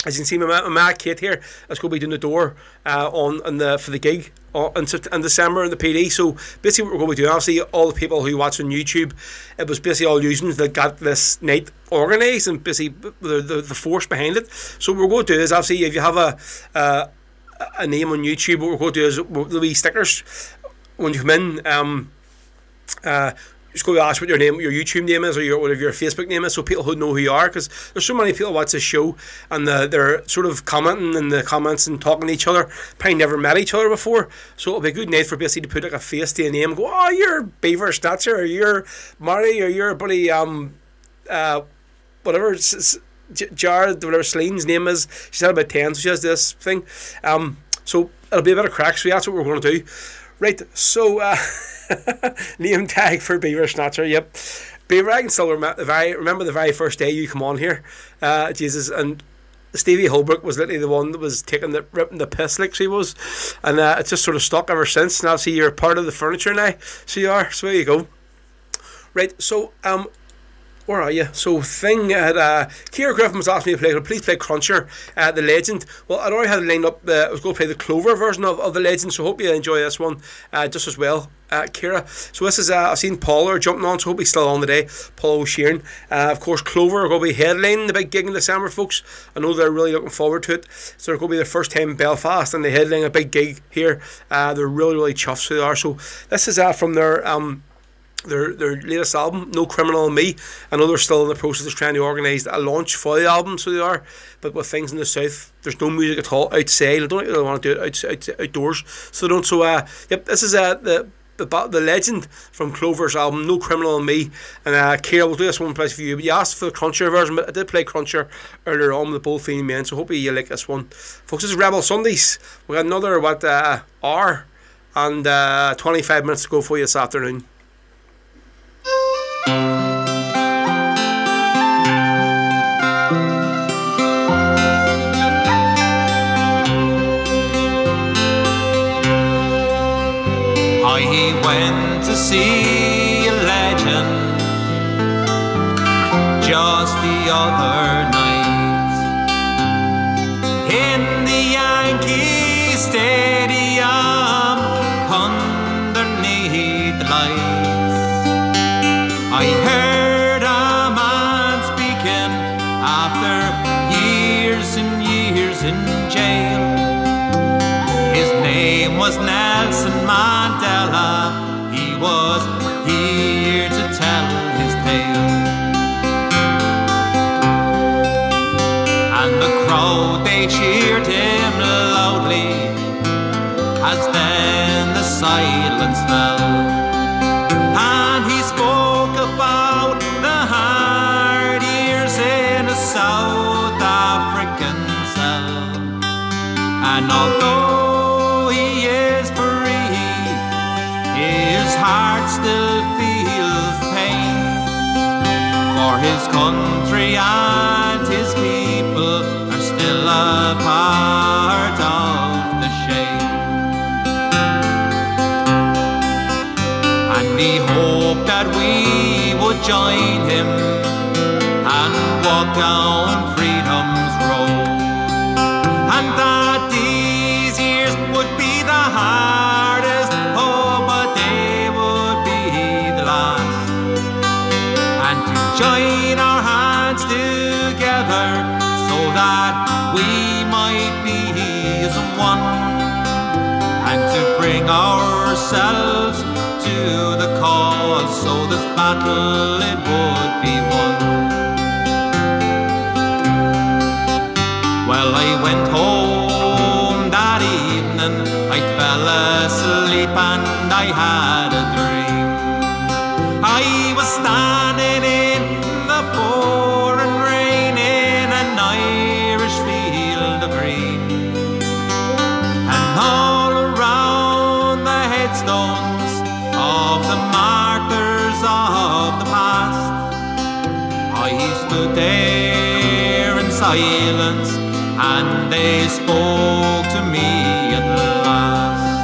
as you can see, my Kate here is going to be doing the door for the gig in December in the PD. So basically, what we're going to be doing, obviously, all the people who watch on YouTube, it was basically all users that got this night organised and basically the force behind it. So what we're going to do is, obviously, if you have a name on YouTube, what we're going to do is there'll be stickers when you come in. Just go to ask what your YouTube name is, or whatever your Facebook name is, so people who know who you are, because there's so many people watch this show and they're sort of commenting in the comments and talking to each other, probably never met each other before, so it'll be a good night for basically to put like a face to a name and go, oh, you're Beaver Snatcher, or you're Murray, or you're buddy whatever Jared, whatever Celine's name is. She's had about 10, so she has this thing. So it'll be a bit of crack, so that's what we're going to do. Right, so name tag for Beaver Snatcher. Yep, Beaver. I can still remember the very first day you come on here, Jesus, and Stevie Holbrook was literally the one that was ripping the piss like she was, and it's just sort of stuck ever since. Now, see, you're part of the furniture now, so you are. So there you go. Right, so where are you? So Kira Griffin was asking me to please play Cruncher, the Legend. Well, I'd already had it lined up. I was going to play the Clover version of the Legend, so hope you enjoy this one just as well, Kira. So this is, I've seen Paul jumping on, so hope he's still on today, Paul O'Sheeran. Of course, Clover are going to be headlining the big gig in December, folks. I know they're really looking forward to it. So they're going to be their first time in Belfast, and they headlining a big gig here. They're really, really chuffed, so they are. So this is from their latest album, No Criminal in Me. I know they're still in the process of trying to organise a launch for the album, so they are, but with things in the south, there's no music at all outside. I don't really want to do it outdoors, so they don't. So this is the Legend from Clover's album, No Criminal in Me. And Kira, we'll do this one place for you, but you asked for the Cruncher version, but I did play Cruncher earlier on with both female men, so hopefully you like this one, folks. This is Rebel Sundays. We got another hour and 25 minutes to go for you this afternoon. I went to see a legend just the other night in the Yankee Stadium underneath the lights. I heard a man speaking after years and years in jail. His name was Nelson Mandela. He was here to tell his tale. And the crowd, they cheered him loudly as then the silence fell. And he spoke about the hard years in a South African cell. And although he is free, his heart still feels pain, for his country and his people are still a part of the shame. And he hoped that we would join him and walk down freedom's road, and that these years would be the hardest, oh, but they would be the last. And to join our hands together that we might be as one, and to bring ourselves to the cause, so this battle it would be won. Well, I went home that evening, I fell asleep and I had a dream. I was standing in the pouring rain in an Irish field of green, and all around the headstones of the martyrs of the past, I stood there in silence, and they spoke to me at last.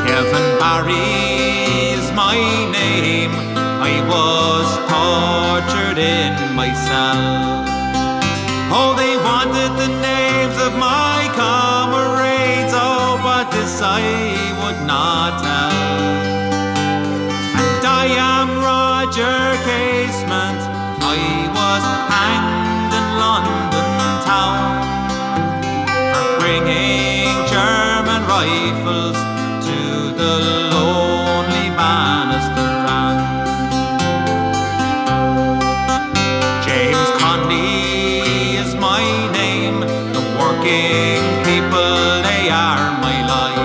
Kevin Barry's my name, I was tortured in my cell. Oh, they wanted the names of my comrades, oh, but this I would not tell. And I am Roger Casement, I was hanged in London town for bringing German rifles to the lonely Bannisterand. James Conley is my name, the working people, they are my life,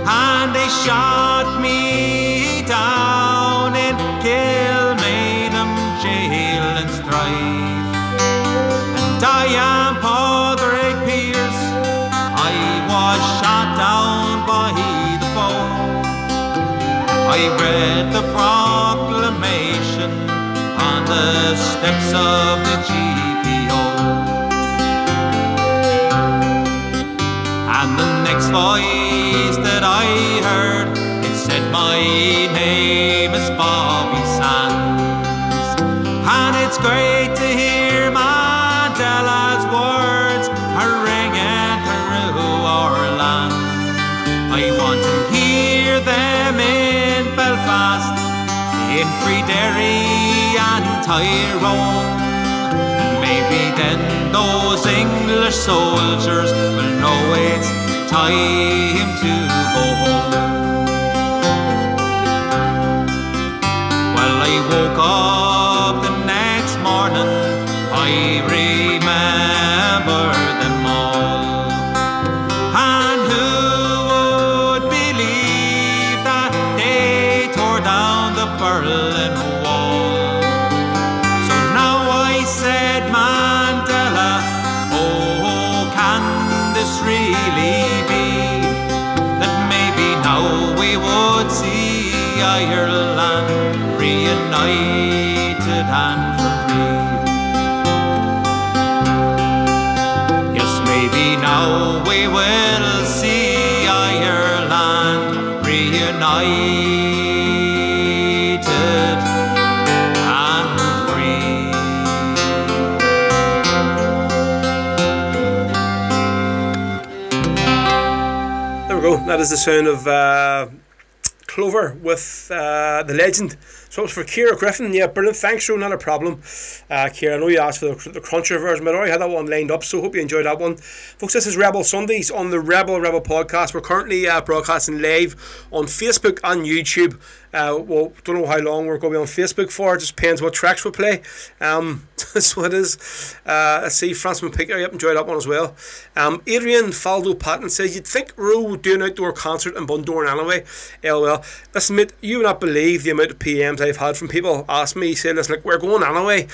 and they shot me down in Kilmainham jail and strife. And I am Padraig Pearse, I was shot down by the foe. I read the proclamation on the steps of the GPO, and the next voice that I heard, it said my name is Bobby Sands. And it's great to hear Mandela's words are ringing through our land. I want to hear them in Belfast, in Freedery and Tyrone, and maybe then those English soldiers will know it's time to go home. Well, I woke up the next morning, I remember them all. And who would believe that they tore down the Berlin Wall? So now I said, Mandela, oh, can this really be? That maybe now we would see Ireland reunited and free. Yes, maybe now we will see Ireland reunited and free. There we go. That is the sound of Clover with the legend. So it was for Ciara Griffin. Yeah, brilliant. Thanks, Ro, not a problem. Ciara, I know you asked for the cruncher version, but I already had that one lined up, so hope you enjoyed that one. Folks, this is Rebel Sundays on the Rebel podcast. We're currently broadcasting live on Facebook and YouTube. Well, don't know how long we're going to be on Facebook for. It just depends what tracks we play. That's what it is. Let's see, Francis McPicker, yep, enjoyed that one as well. Adrian Faldo Patton says, you'd think Ro would do an outdoor concert in Bundoran anyway. LOL. Listen, mate, you would not believe the amount of PMs I've had from people ask me, saying, listen, like, we're going anyway.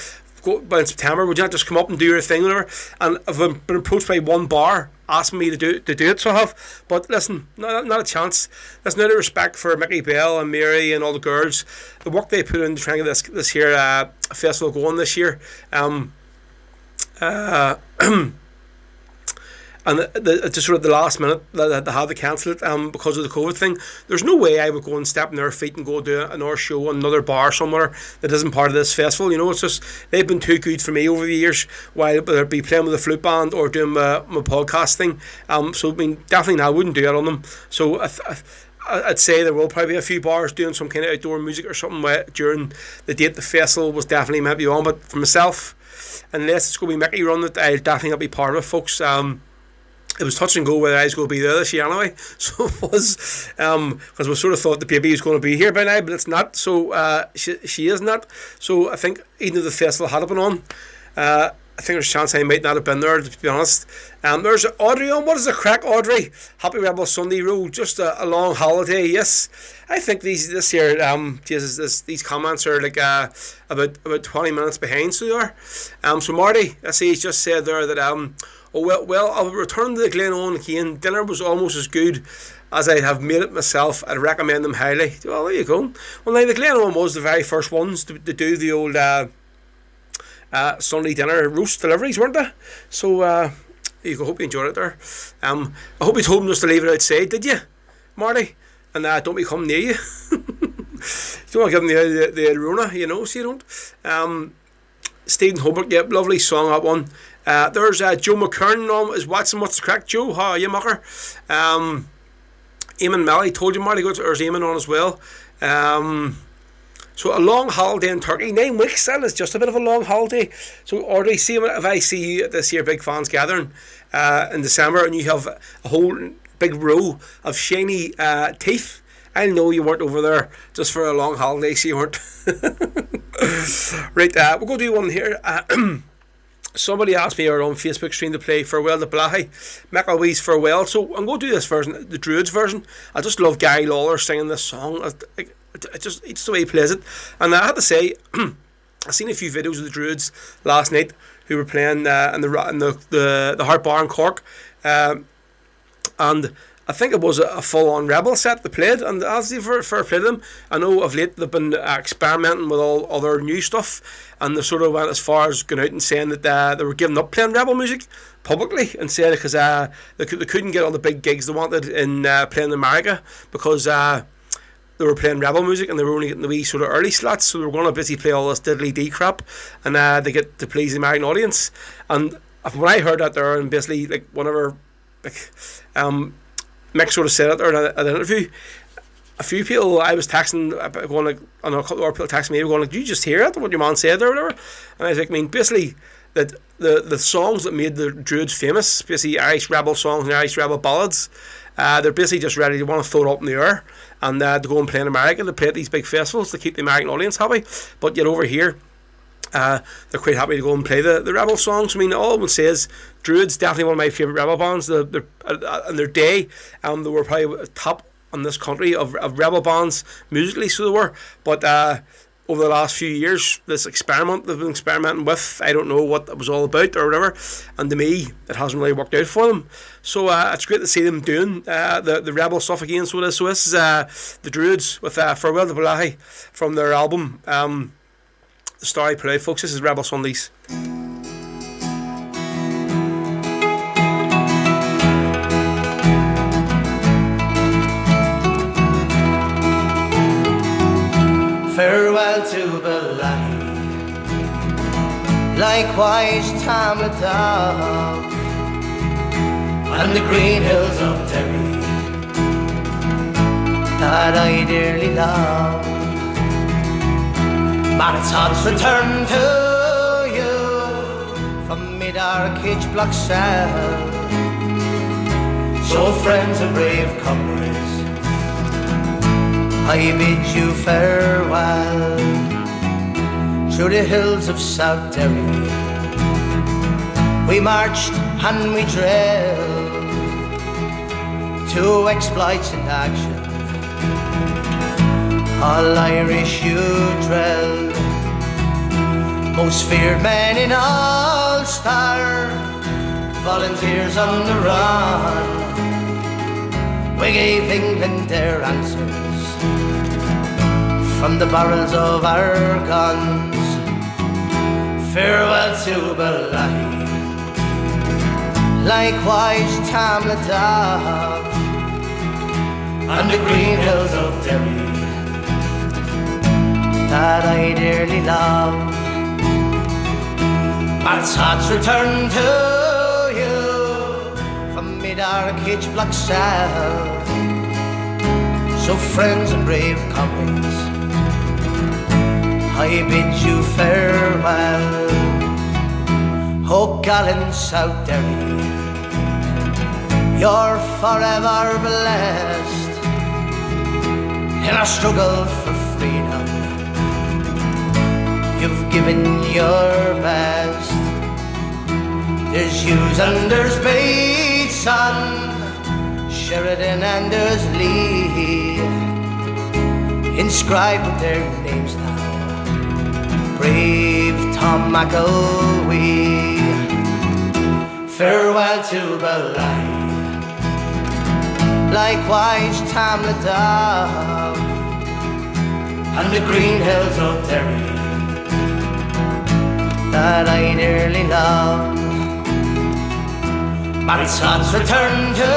By in September, would you not just come up and do your thing, whatever? And I've been approached by one bar asking me to do it, so I have. But listen, not a chance. That's out of respect for Mickey Bell and Mary and all the girls. The work they put in to try and get this here festival going this year. And just sort of the last minute that they had to cancel it because of the COVID thing. There's no way I would go and step in their feet and go do another show on another bar somewhere that isn't part of this festival. You know, it's just they've been too good for me over the years, while whether it be playing with a flute band or doing my podcast thing. So I mean, definitely I wouldn't do it on them. So I'd say there will probably be a few bars doing some kind of outdoor music or something during the date the festival was definitely meant to be on. But for myself, unless it's going to be Mickey run it, I'll definitely not be part of it, folks. It was touch and go whether I was going to be there this year anyway. So it was, because we sort of thought the baby was going to be here by now, but it's not. So she is not. So I think even though the festival had been on, I think there's a chance I might not have been there, to be honest. There's Audrey on. What is the crack, Audrey? Happy Rebel Sunday Road. Just a long holiday. Yes, I think this year, these comments are like about 20 minutes behind. So they are. So Marty, I see he's just said there that well, I'll return to the Glen again. Dinner was almost as good as I have made it myself. I'd recommend them highly. Well, there you go. Well, now the Glen was the very first ones to do the old Sunday dinner roast deliveries, weren't they? So you go. Hope you enjoyed it there. I hope you told them just to leave it outside, did you, Marty? And don't be coming near you. You don't want to give them the Rona, so you don't. Stephen Hobart, yep, lovely song, that one. There's Joe McKern is watching. What's the crack, Joe? How are you, mucker? Eamon Melly, told you, Marty, there's Eamon on as well. So a long holiday in Turkey, 9 weeks. That is just a bit of a long holiday. So Audrey, see if I see you at this year big fans gathering in December, and you have a whole big row of shiny teeth, I know you weren't over there just for a long holiday. So you weren't. Right, we're going to do one here. Somebody asked me on Facebook stream to play Farewell to Blahy, McAwee's Farewell. So I'm going to do this version, the Druids version. I just love Gary Lawler singing this song. It's the way he plays it. And I had to say, I seen a few videos of the Druids last night who were playing in the Heart Bar in Cork, and I think it was a full-on Rebel set they played, and as they fair play to them, I know of late they've been experimenting with all other new stuff, and they sort of went as far as going out and saying that they were giving up playing Rebel music publicly, and said because they couldn't get all the big gigs they wanted in playing in America because they were playing Rebel music and they were only getting the wee sort of early slots, so they were going to basically play all this diddly-dee crap, and they get to please the American audience. And when I heard that there, and basically like whenever Mick sort of said it there in an interview, a few people I was texting going like, I know a couple of people texting me going like, "Did you just hear it? What your man said there or whatever?" And I was like, I mean, basically that the songs that made the Druids famous, basically Irish Rebel songs and Irish Rebel ballads, they're basically just ready to want to throw it up in the air and to go and play in America. They play at these big festivals to keep the American audience happy, but yet over here they're quite happy to go and play the Rebel songs. I mean, all I would say is Druids definitely one of my favourite Rebel bands. They're in their day, they were probably top in this country of Rebel bands musically, so they were. But over the last few years, this experiment they've been experimenting with, I don't know what it was all about or whatever, and to me, it hasn't really worked out for them. So it's great to see them doing the Rebel stuff again. So this is the Druids with Farewell to Blahy from their album The Starry Parade, folks. This is Rebel Sundays. Farewell to Blahy, likewise Tamladov, and the green hills of Derry that I dearly love. But it's odds return to you from me dark cage block cell. So friends and brave comrades, I bid you farewell. Through the hills of South Derry we marched and we drilled to exploits and action. All Irish you drilled, most feared men in Ulster, volunteers on the run. We gave England their answers from the barrels of our guns. Farewell to Blahy, likewise Tamladov, and the green hills of Derry that I dearly love. Man's hearts return to you from me dark cage block cell. So friends and brave comrades, I bid you farewell. Oh gallant South Derry, you're forever blessed in our struggle for freedom. You've given your best. There's yous and there's Bateson, Sheridan and there's Lee, inscribed with their names now. Brave Tom McElwee, farewell to Blythe. Likewise Tamladove and the green hills of Derry that I dearly love. My sons return to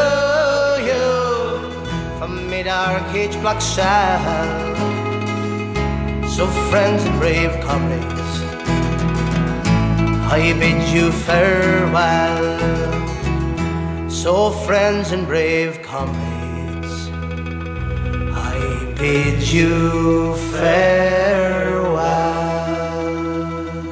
you from mid-dark age black cell. So friends and brave comrades, I bid you farewell. So friends and brave comrades, I bid you farewell.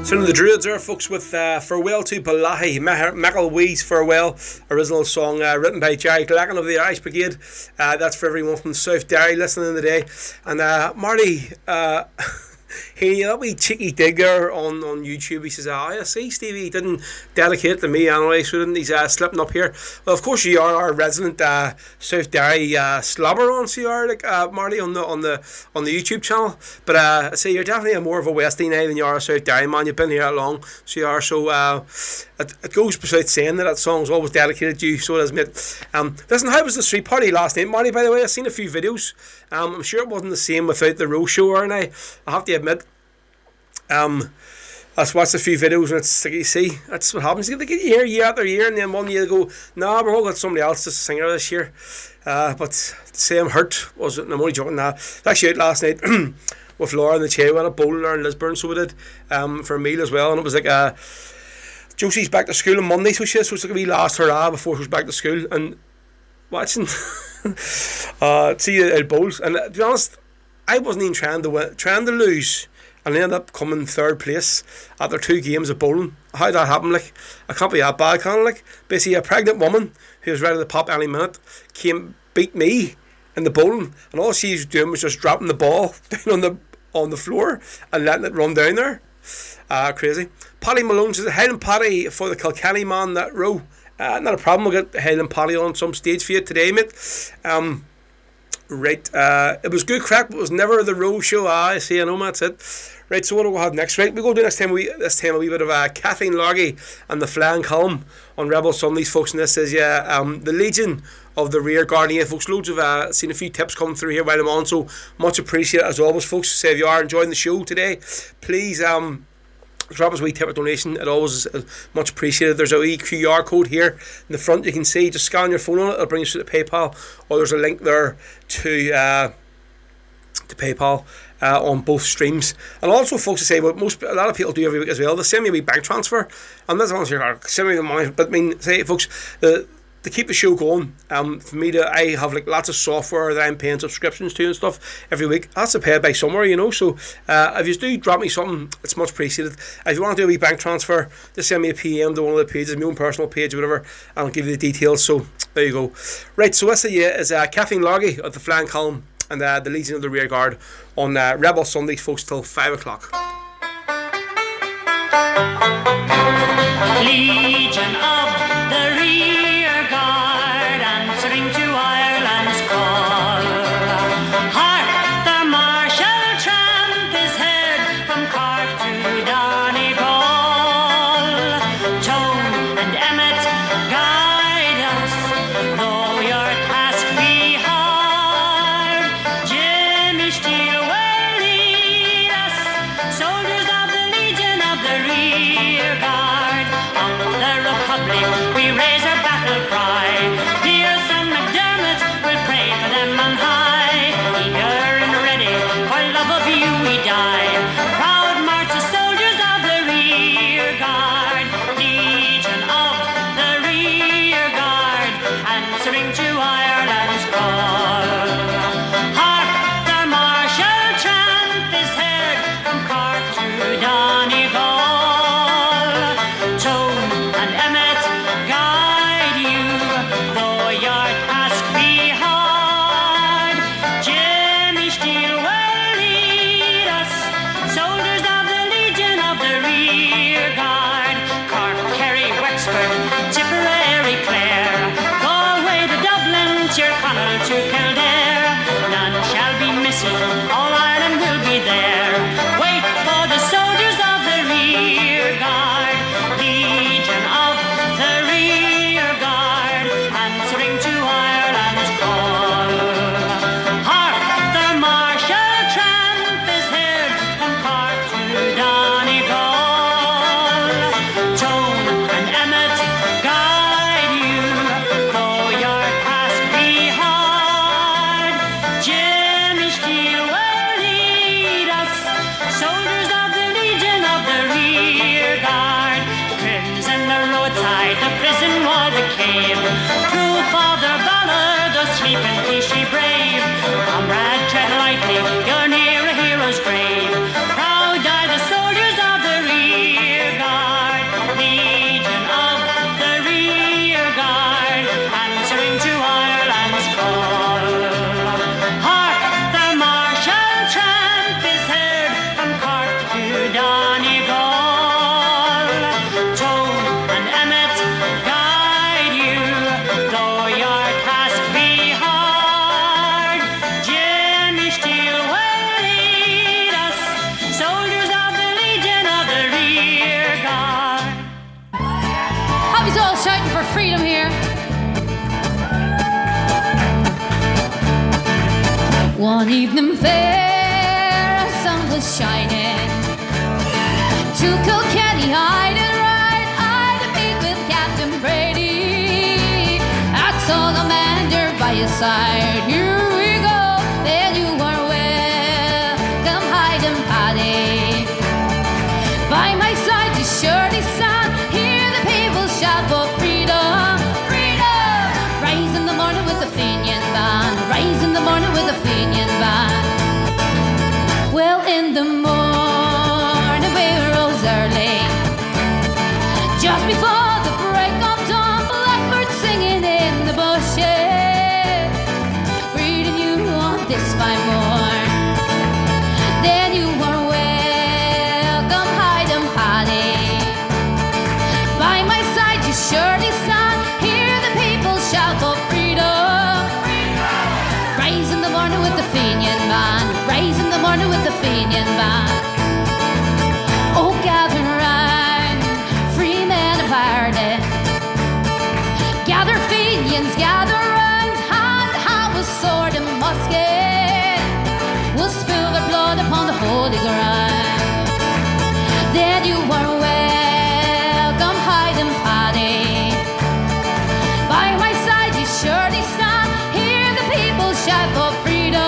Sound of the Druids there, folks, with Farewell to Balahi, McElwee's Farewell, original song written by Jerry Glacken of the Irish Brigade. That's for everyone from South Derry listening today. And Marty, he that wee cheeky dig there on YouTube, he says, I see Stevie didn't dedicate to me anyway, so didn't he's slipping up here. Well, of course you are our resident South Derry slobber on, so you are, like Marty, on the YouTube channel. But I say you're definitely more of a Westie now than you are a South Derry man. You've been here that long, so you are. So it goes without saying that song's always dedicated to you, so it is, mate. Listen, how was the street party last night, Marty, by the way? I've seen a few videos. I'm sure it wasn't the same without the row show, or I have to admit. I've watched a few videos and it's like, you see, that's what happens. They get you here year after year, and then one year they go, nah, we're all got somebody else as a singer this year. But to say I'm hurt, wasn't, I'm only joking. Actually out last night with Laura and the Che, we had a bowl there in Lisburn, so we did, for a meal as well, and it was like Josie's back to school on Monday, so she is, so it's like a wee last hurrah before she was back to school, and watching see the bowls, and to be honest, I wasn't even trying to lose, and they ended up coming third place after 2 games of bowling. How'd that happen? Like, I can't be that bad, can I? Like, basically a pregnant woman who was ready to pop any minute beat me in the bowling, and all she was doing was just dropping the ball down on the floor and letting it run down there. Crazy. Paddy Malone says, Highland Paddy for the Kilkenny man that row. Not a problem, we'll get Highland Paddy on some stage for you today, mate. Right, it was good crack, but it was never the row show. I see, I know, that's it. Right, so what do we have next? Right, we go do this time a wee bit of Kathleen Largy and the Flying Column on Rebel Sundays, folks. And this is the Legion of the Rear Guard. Yeah, folks, loads of seen a few tips coming through here while I'm on, so much appreciated as always, folks. So if you are enjoying the show today, please drop us a wee tip or donation. It always is much appreciated. There's a wee QR code here in the front, you can see. Just scan your phone on it, it'll bring you to PayPal, or there's a link there to PayPal on both streams. And also, folks, to say what a lot of people do every week as well, they send me a wee bank transfer, and that's honestly, send me the money. But I mean, say, folks, to keep the show going, for me I have like lots of software that I'm paying subscriptions to and stuff every week. That's to pay by somewhere, you know. So if you do drop me something, it's much appreciated. If you want to do a wee bank transfer, just send me a PM to one of the pages, my own personal page or whatever, and I'll give you the details. So there you go. Right, so this is Kathleen Largy of the Flying Column and the Legion of the Rear Guard on Rebel Sundays, folks, till 5 o'clock. Legion of the Rear Guard, answering to Ireland's call. Hark, the martial tramp is heard from Cork to Donegal. Tone and Emmet guide us, though your task be hard. Jimmy Steele will lead us, soldiers of the Legion of the Rear Guard. On the Republic we raise our the roadside, the prison wall, the cave. True Father Ballard does sleep in peace, ye brave. Comrade, tread lightly, you're near a hero's grave. Proud die the soldiers of the rear guard, Legion of the rear guard, answering to Ireland's call. Hark, the martial tramp is heard from Cork to Donegal. Tone and Emmet guide you, though your task be hard. Jimmy Steele will lead us, soldiers of the Legion of the rear guard. Hobby's all shouting for freedom here. One evening fair, the sun was shining. To Kilkenny, I'd ride, I'd meet with Captain Brady. I saw the commander by his side. Here we go, then you are welcome, Hyde and Paddy. By my side, you surely stand. Hear the people shout for freedom, freedom. Rise in the morning with the Fenian band. Rise in the morning with the Fenian band. Well, in the morning we rose early, just before the break of dawn. Blackbirds singing in the bushes, greeting you on this fine morn. Then you are welcome, Hyde and Paddy. By my side you surely stand. Hear the people shout for freedom, freedom. Rise in the morning with the Fenian band. Rise in the morning with the Fenian band. Oh, gather round, free men of Ireland. Gather Fenians, gather round. Hand to hand with sword and musket. We'll spill their blood upon the holy ground. Then you are welcome, Hyde and Paddy. By my side you surely stand. Hear the people shout for freedom.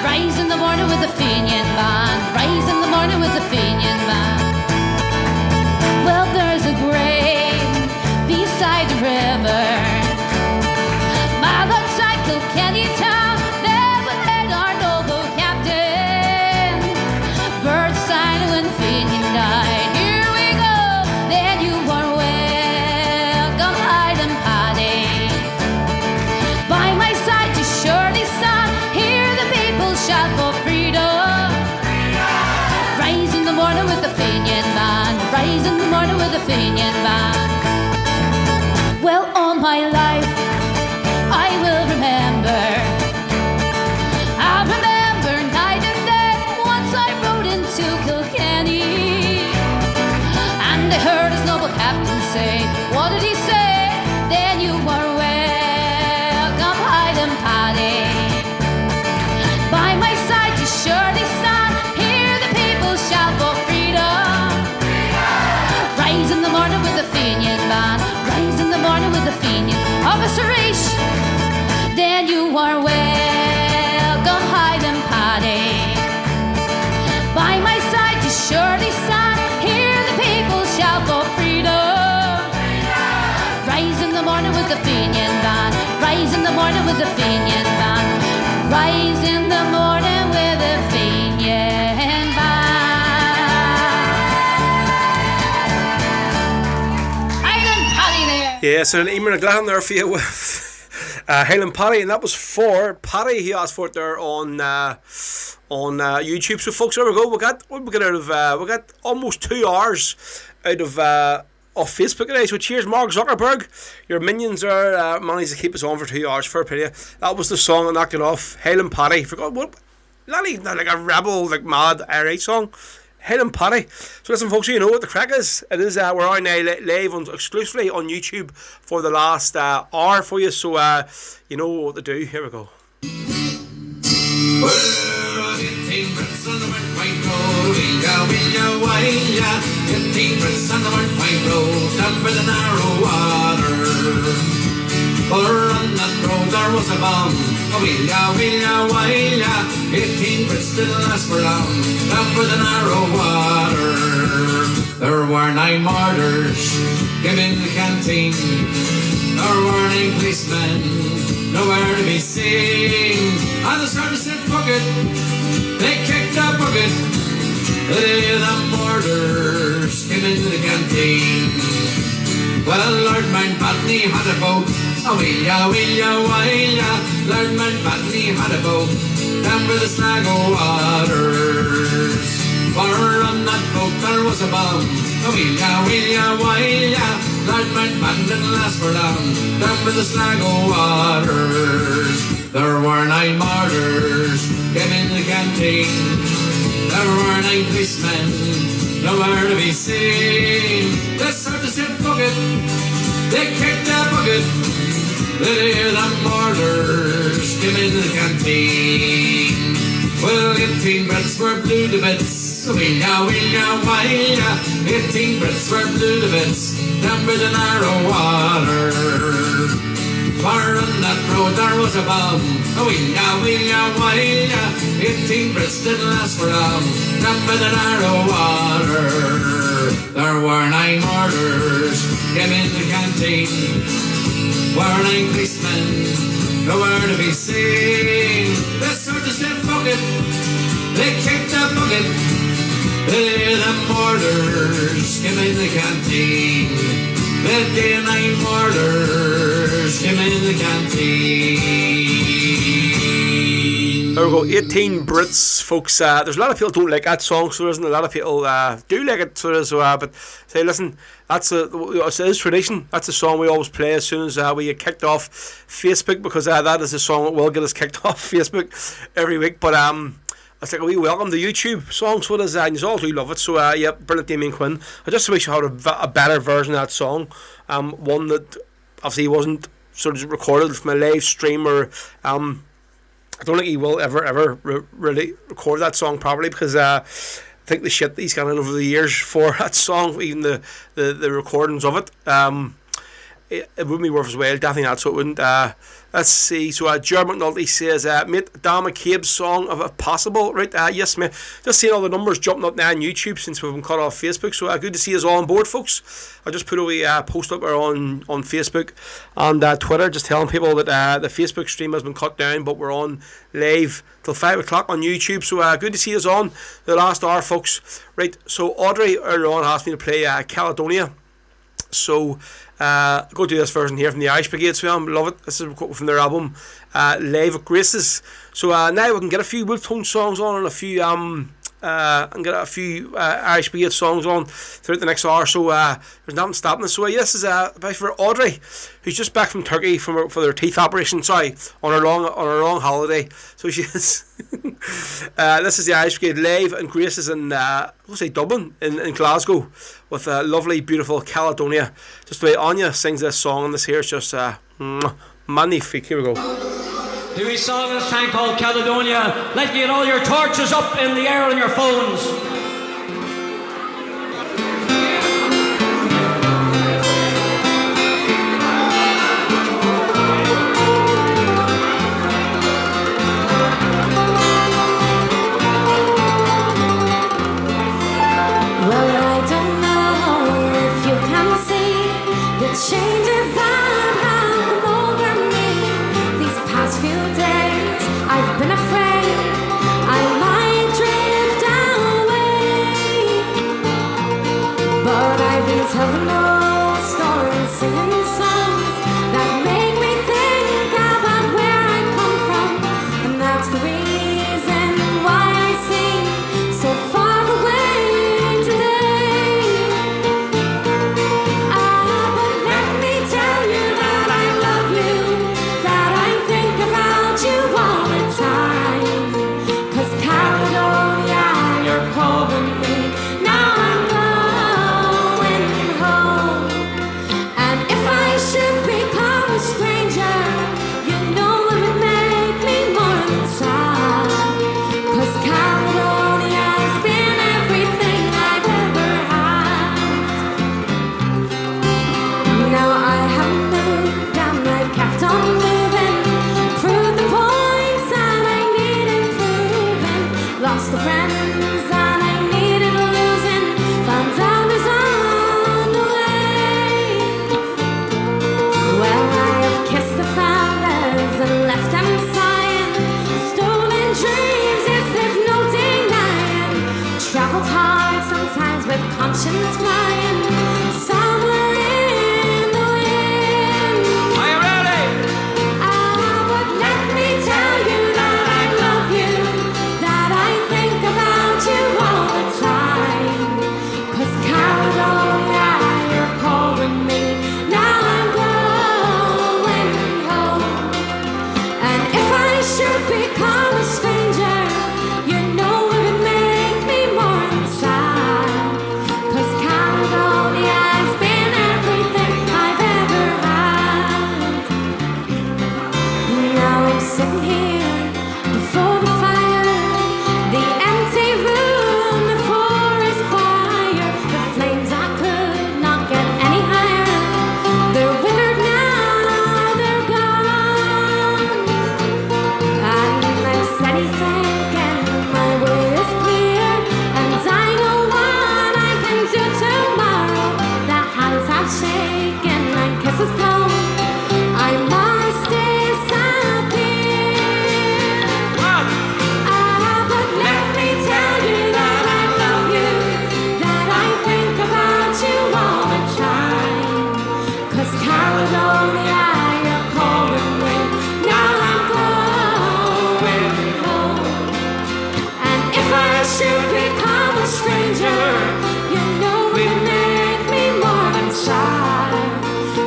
Rise in the morning with the Fenian band. Rise in the morning with the Fenian band. Well, there's a grave beside the river, by the outside Kilkenny town. There we laid our noble captain. Birds sang when Fenian died. Here we go, then you are welcome, Hyde and Paddy. By my side you surely stand. Hear the people shout for freedom. Rise in the morning with the Fenian band. Rise in the morning with the Fenian band. Well, all my life I will remember. I remember night and day. Once I rode into Kilkenny, and I heard his noble captain say, what did he say? Then you are welcome, Hyde and Paddy. By my side you surely stand. Hear the people shout for freedom. Rise in the morning with the Fenian band. Rise in the morning with the Fenian. Officer Reach, then you are welcome, Hyde and Paddy. By my side you surely stand. Hear the people shout for freedom. Rise in the morning with the Fenian band. Rise in the morning with the Fenian band. Rise in the morning with the Fenian band. Hyde and Paddy there. Yeah, so an Emer Glan there for you with Highland Paddy, and that was for Paddy. He asked for it there on YouTube. So folks, there we go. We got almost 2 hours out of Facebook today. So cheers, Mark Zuckerberg. Your minions are managed to keep us on for 2 hours. Fair play to you. That was the song that knocked it off. Highland Paddy. Forgot what? Not even like a rebel, like mad IRA song. Highland Paddy. So listen, folks, you know what the crack is. It is we're on now live exclusively on YouTube for the last hour for you. So you know what to do. Here we go. Well, 15 Brits on the white road, wee-ya, 15 Brits on the white road, down by the narrow water. For on that road there was a bomb, wee-ya, 18 Brits didn't last for long, down by the narrow water. There were 9 murders given the canteen. There were 9 policemen, nowhere to be seen. And the sergeant said, fuck it, they kicked the bucket. The day of the murders came into the canteen. Well, Lord Mountbatten had a boat, a wee-ya, wee-ya, wee-ya. Lord Mountbatten had a boat down by the Glasgow waters. For on that boat there was a bomb, a wee-ya, wee-ya, wee-ya. Lord Mountbatten didn't last for long down by the Glasgow waters. There were 9 murders came in the canteen. There were 9 policemen, nowhere to be seen. The sergeant said, fuck it, they kicked the bucket. The day the murders came into the canteen. Well, 18 Brits were blue to bits, wee-ya, wee-ya, wee-ya. 18 Brits were blue to bits down by the narrow water. Far on that road there was a bomb, a wee-ya, wee-ya, wee-ya. 18 Brits didn't last for long down by the narrow water. There were 9 murders came in the canteen. Were 9 policemen, nowhere to be seen. The sergeant said, fuck it, they kicked the bucket. The day the murders came in the canteen. The day 9 murders came in the canteen. There we go, 18 Brits, folks. There's a lot of people don't like that song, so there isn't a lot of people do like it, but say, listen, it is tradition. That's a song we always play as soon as we get kicked off Facebook, because that is a song that will get us kicked off Facebook every week. But it's like a wee welcome to YouTube songs with us, and you all do love it. So yeah, brilliant, Damien Quinn. I just wish I had a better version of that song, one that obviously wasn't sort of recorded from a live stream, or I don't think he will ever really record that song properly, because I think the shit that he's gotten over the years for that song, even the recordings of it, it wouldn't be worth his while, definitely not, so it wouldn't. Let's see, so Gerard McNulty says, mate, Dan McCabe's song, if possible, right, yes mate, just seeing all the numbers jumping up now on YouTube since we've been cut off Facebook, so good to see us all on board, folks. I just put a wee post up there on Facebook and Twitter, just telling people that the Facebook stream has been cut down, but we're on live till 5 o'clock on YouTube, so good to see us on the last hour, folks. Right, so Audrey earlier on asked me to play Caledonia, so go do this version here from the Irish Brigade, so I love it. This is from their album Live at Graces. So now we can get a few Wolf Tone songs on, and a few Irish Brigade songs on throughout the next hour, so there's nothing stopping us. So this is for Audrey, who's just back from Turkey for their teeth operation, on her long holiday, so she's this is the Irish Brigade Live and Graces in Dublin in Glasgow, with lovely beautiful Caledonia. Just the way Anya sings this song, and this here is just magnifique. Here we go. Do we song this time called Caledonia? Let's get all your torches up in the air on your phones. Well, I don't know if you can see the changes that have come over me these past few days. I've been afraid I might drift away, but I've been telling old stories, singing songs that make me think about where I come from, and that's the reason why I sing so far away today. But let me tell you that I love you, that I think about you all the time. 'Cause Caledonia, you're calling me, now I'm going home. And if I should become a awful tired sometimes with conscience flying somewhere in the wind. Are you ready? But let me tell you that I love you, that I think about you all the time. 'Cause Caledonia, you're calling me, now I'm going home. And if I should become a stranger, you know it would make me more inside. 'Cause Caledonia has been everything I've ever had. Now I'm sitting here before the fire, the empty room, the forest choir, the flames I could not get any higher. They're withered now, they're gone. And I'm steady thinking my way is clear, and I know what I can do tomorrow. The hands have shaken and kisses blown, I must disappear. But let me tell you that I love you, that I think about you all the time. 'Cause Caledonia, you're calling me, now I'm going home. And if I should become a stranger, you know it would make me more inside.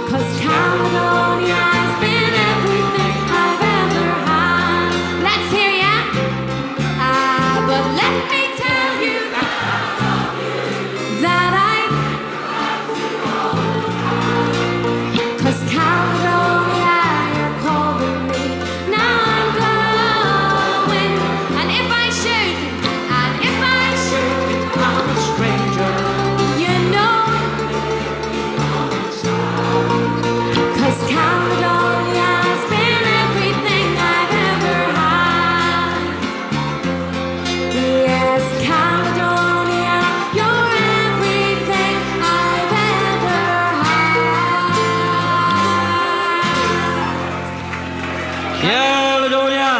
'Cause Caledonia has been everything I've ever had. Let's hear ya. But let me tell you that I 'cause Caledonia, you're calling me, now I'm going. And if I should become a stranger, you know, 'cause Caledonia has been everything I've ever had. Yes, Caledonia, you're everything I've ever had. Caledonia.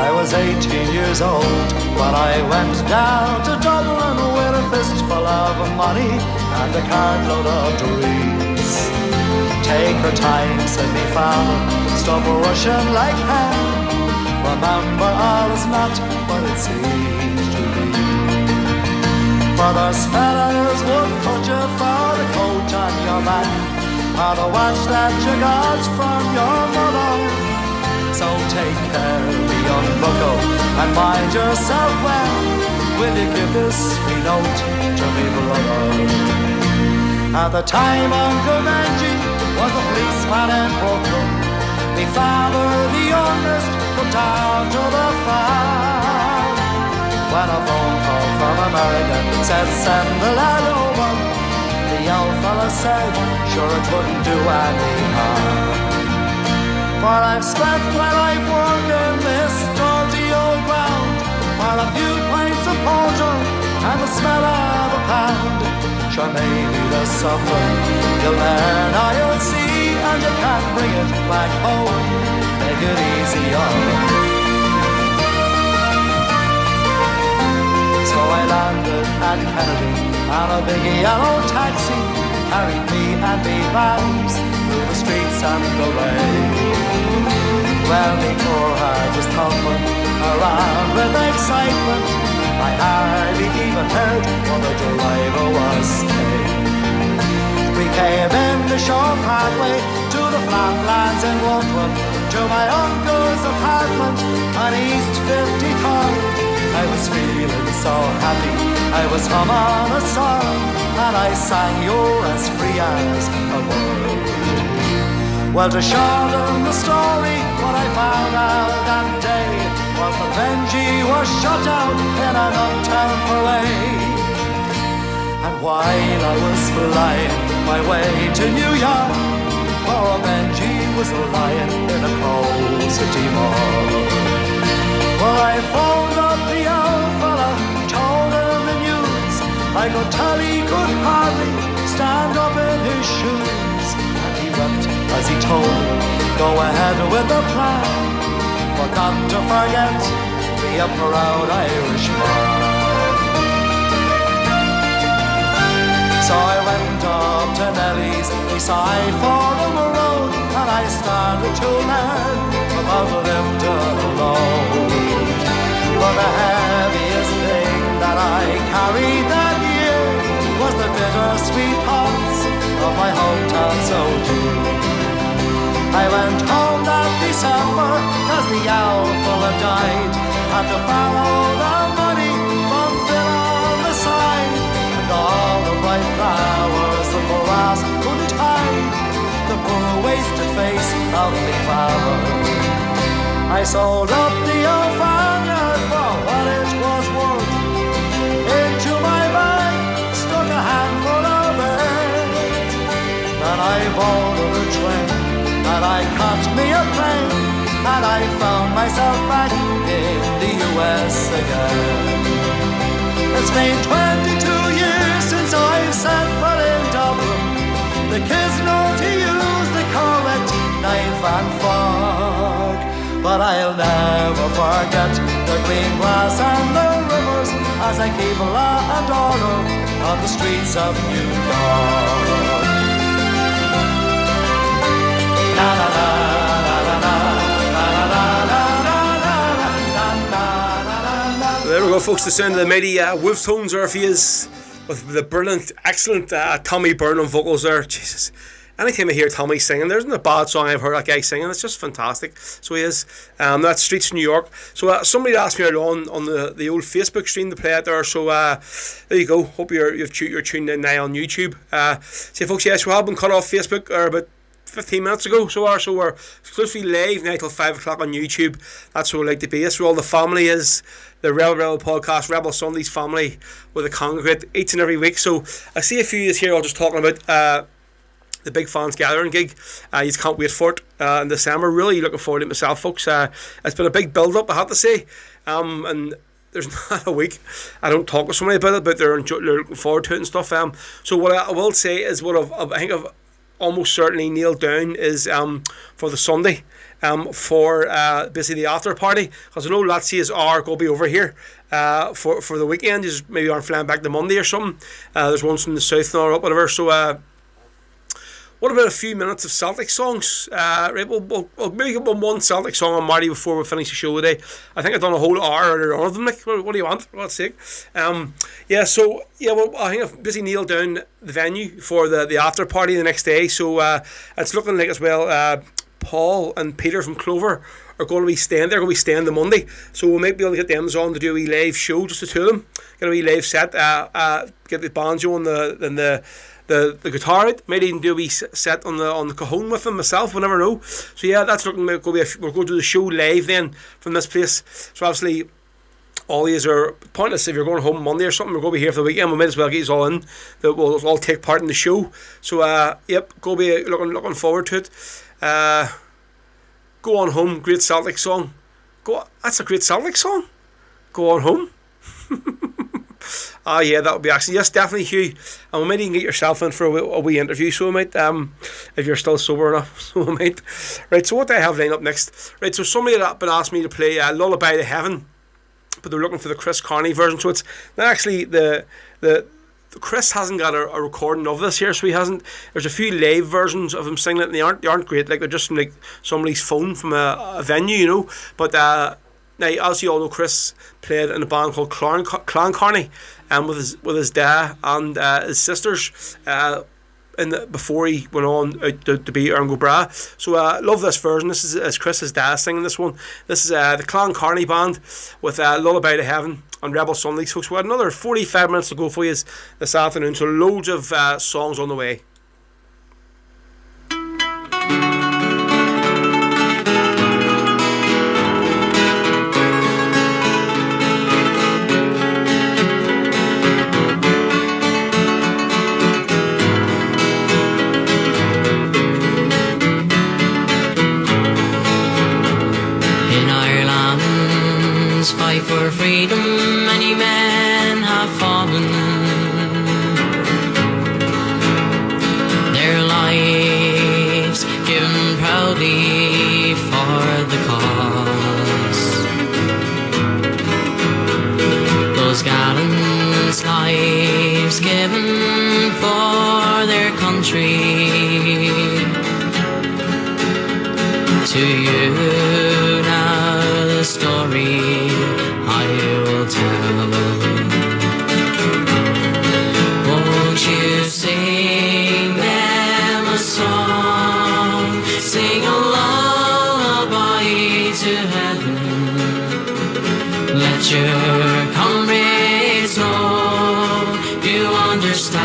I was 18 years old when I went down to Dublin with a fistful of money and a cartload of dreams. Take your time, said me father, stop rushing like hell. Remember, all is not what it seems to be. For those fellas would put you for the coat on your back, or the watch that you got from your mother. So take care, me young bucko, and mind yourself well. Will you give this wee note to me brother? At the time Uncle Benji was a policeman in Brooklyn. Me father, the youngest, put down to the farm. When a phone call from America said send the lad over, the old fella said sure it wouldn't do any harm. For I've spent my life working this dirty old ground, for a few pints of porter and the smell of a pound. Sure maybe there's something you'll learn or you'll see, and you can bring it back home, make it easy on me. So I landed at Kennedy on a big yellow taxi, carried me and me bags through the streets and the rain. Well, me poor heart was thumping around with excitement. I hardly even heard what the driver was saying. We came in the short pathway to the flatlands in Woodland, to my uncle's apartment on East 53rd. I was feeling so happy, I was humming a song, and I sang You're as free as a bird. Well, to shorten the story, what I found out that day was that Benji was shot down in an uptown parade. And while I was flying my way to New York, poor Benji was lying in a cold city morgue. Well, I phoned up the old fella, told him the news. I could tell he could hardly stand up in his shoes, and he wept go ahead with the plan, but not to forget, be a proud Irishman. So I went up to Nelly's beside Forum Road, and I started to learn about lifting a load. But the heaviest thing that I carried that year was the bittersweet thoughts of my hometown so dear. I went home that December as the owl full died, had to borrow the money from Phil on the side, and all the bright flowers the morass couldn't hide the poor wasted face of me father. I sold up the old farmyard for what it was worth. Into my bag stuck a handful of earth, and I boarded a train, and I caught me a plane, and I found myself back in the US again. It's been 22 years since I've set foot in Dublin. The kids know to use the correct knife and fork, but I'll never forget the green grass and the rivers as I keep law and order on the streets of New York. La la la la la la la la la. There we go, folks. The sound of the mighty Wolf Tones there for you, with the brilliant, excellent Tommy Burnham vocals there. Jesus. Anytime I hear Tommy singing, there isn't a bad song I've heard that guy singing. It's just fantastic. So he is. That's Streets New York. So somebody asked me earlier on the old Facebook stream to play it there. So there you go. Hope you're tuned in now on YouTube. See, folks, yes, we have been cut off Facebook about 15 minutes ago. So we're exclusively live now till 5 o'clock on YouTube. That's where we like to be. That's where all the family is. The Rebel podcast, Rebel Sundays family, with a congregate each and every week. So I see a few of you here all just talking about the big fans gathering gig. You can't wait for it in December. Really looking forward to it myself, folks. It's been a big build up, I have to say, and there's not a week I don't talk with somebody about it, but they're looking forward to it and stuff. So what I will say is what I think I've almost certainly nailed down is for the Sunday, for basically the after party, because I know Latsias are going to be over here for the weekend. Just maybe aren't flying back to Monday or something. There's ones from the south and all up, whatever. So what about a few minutes of Celtic songs? Right, we'll maybe get one Celtic song on Marty before we finish the show today. I think I've done a whole hour or of them. Like, what do you want? For God's sake. Well, I think I've busy nailed down the venue for the after party the next day. So it's looking like as well. Paul and Peter from Clover are going to be staying. They're going to be staying the Monday, so we might be able to get them on to do a wee live show, just the two of them. Get a wee live set. Get the banjo and the guitar out. Might even do a wee set on the cajon with them myself. We never know. So yeah, that's looking like we're going to do the show live then from this place. So obviously, all these are pointless if you're going home Monday or something. We're going to be here for the weekend. We might as well get you all in. That we'll all take part in the show. So go be looking forward to it. Go on home. Great Celtic song. That's a great Celtic song. Go on home. Yeah, that would be actually, yes, definitely, Hugh. And we might even get yourself in for a wee interview, so we might, if you're still sober enough, so we might. Right, so what do I have lined up next? Right, so somebody had been asked me to play Lullaby to Heaven, but they're looking for the Chris Carney version, so it's not actually the Chris hasn't got a recording of this here, so he hasn't. There's a few live versions of him singing it, and they aren't great. Like, they're just from like somebody's phone from a venue, you know. But now, as you all know, Chris played in a band called Clan Carney, with his dad and his sisters. Before he went on out to be Aaron Bra. So love this version. This is Chris's dad singing this one. This is the Clan Carney band with Lullaby to Heaven on Rebel Sundays, folks. We had another 45 minutes to go for you this afternoon, so loads of songs on the way. Fight for freedom, many men have fallen. Their lives given proudly lives given for their country. To you now the story I will tell. Won't you sing them a song, sing a lullaby to heaven? Let your comrades know you understand.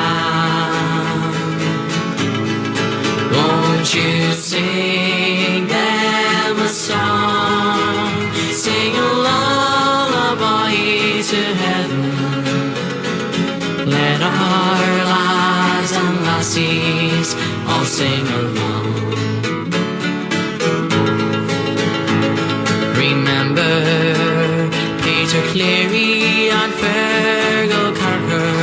Won't you sing them a song, sing a lullaby to heaven? Let our lads and lassies all sing along. Remember Peter Cleary and Fergal Carker.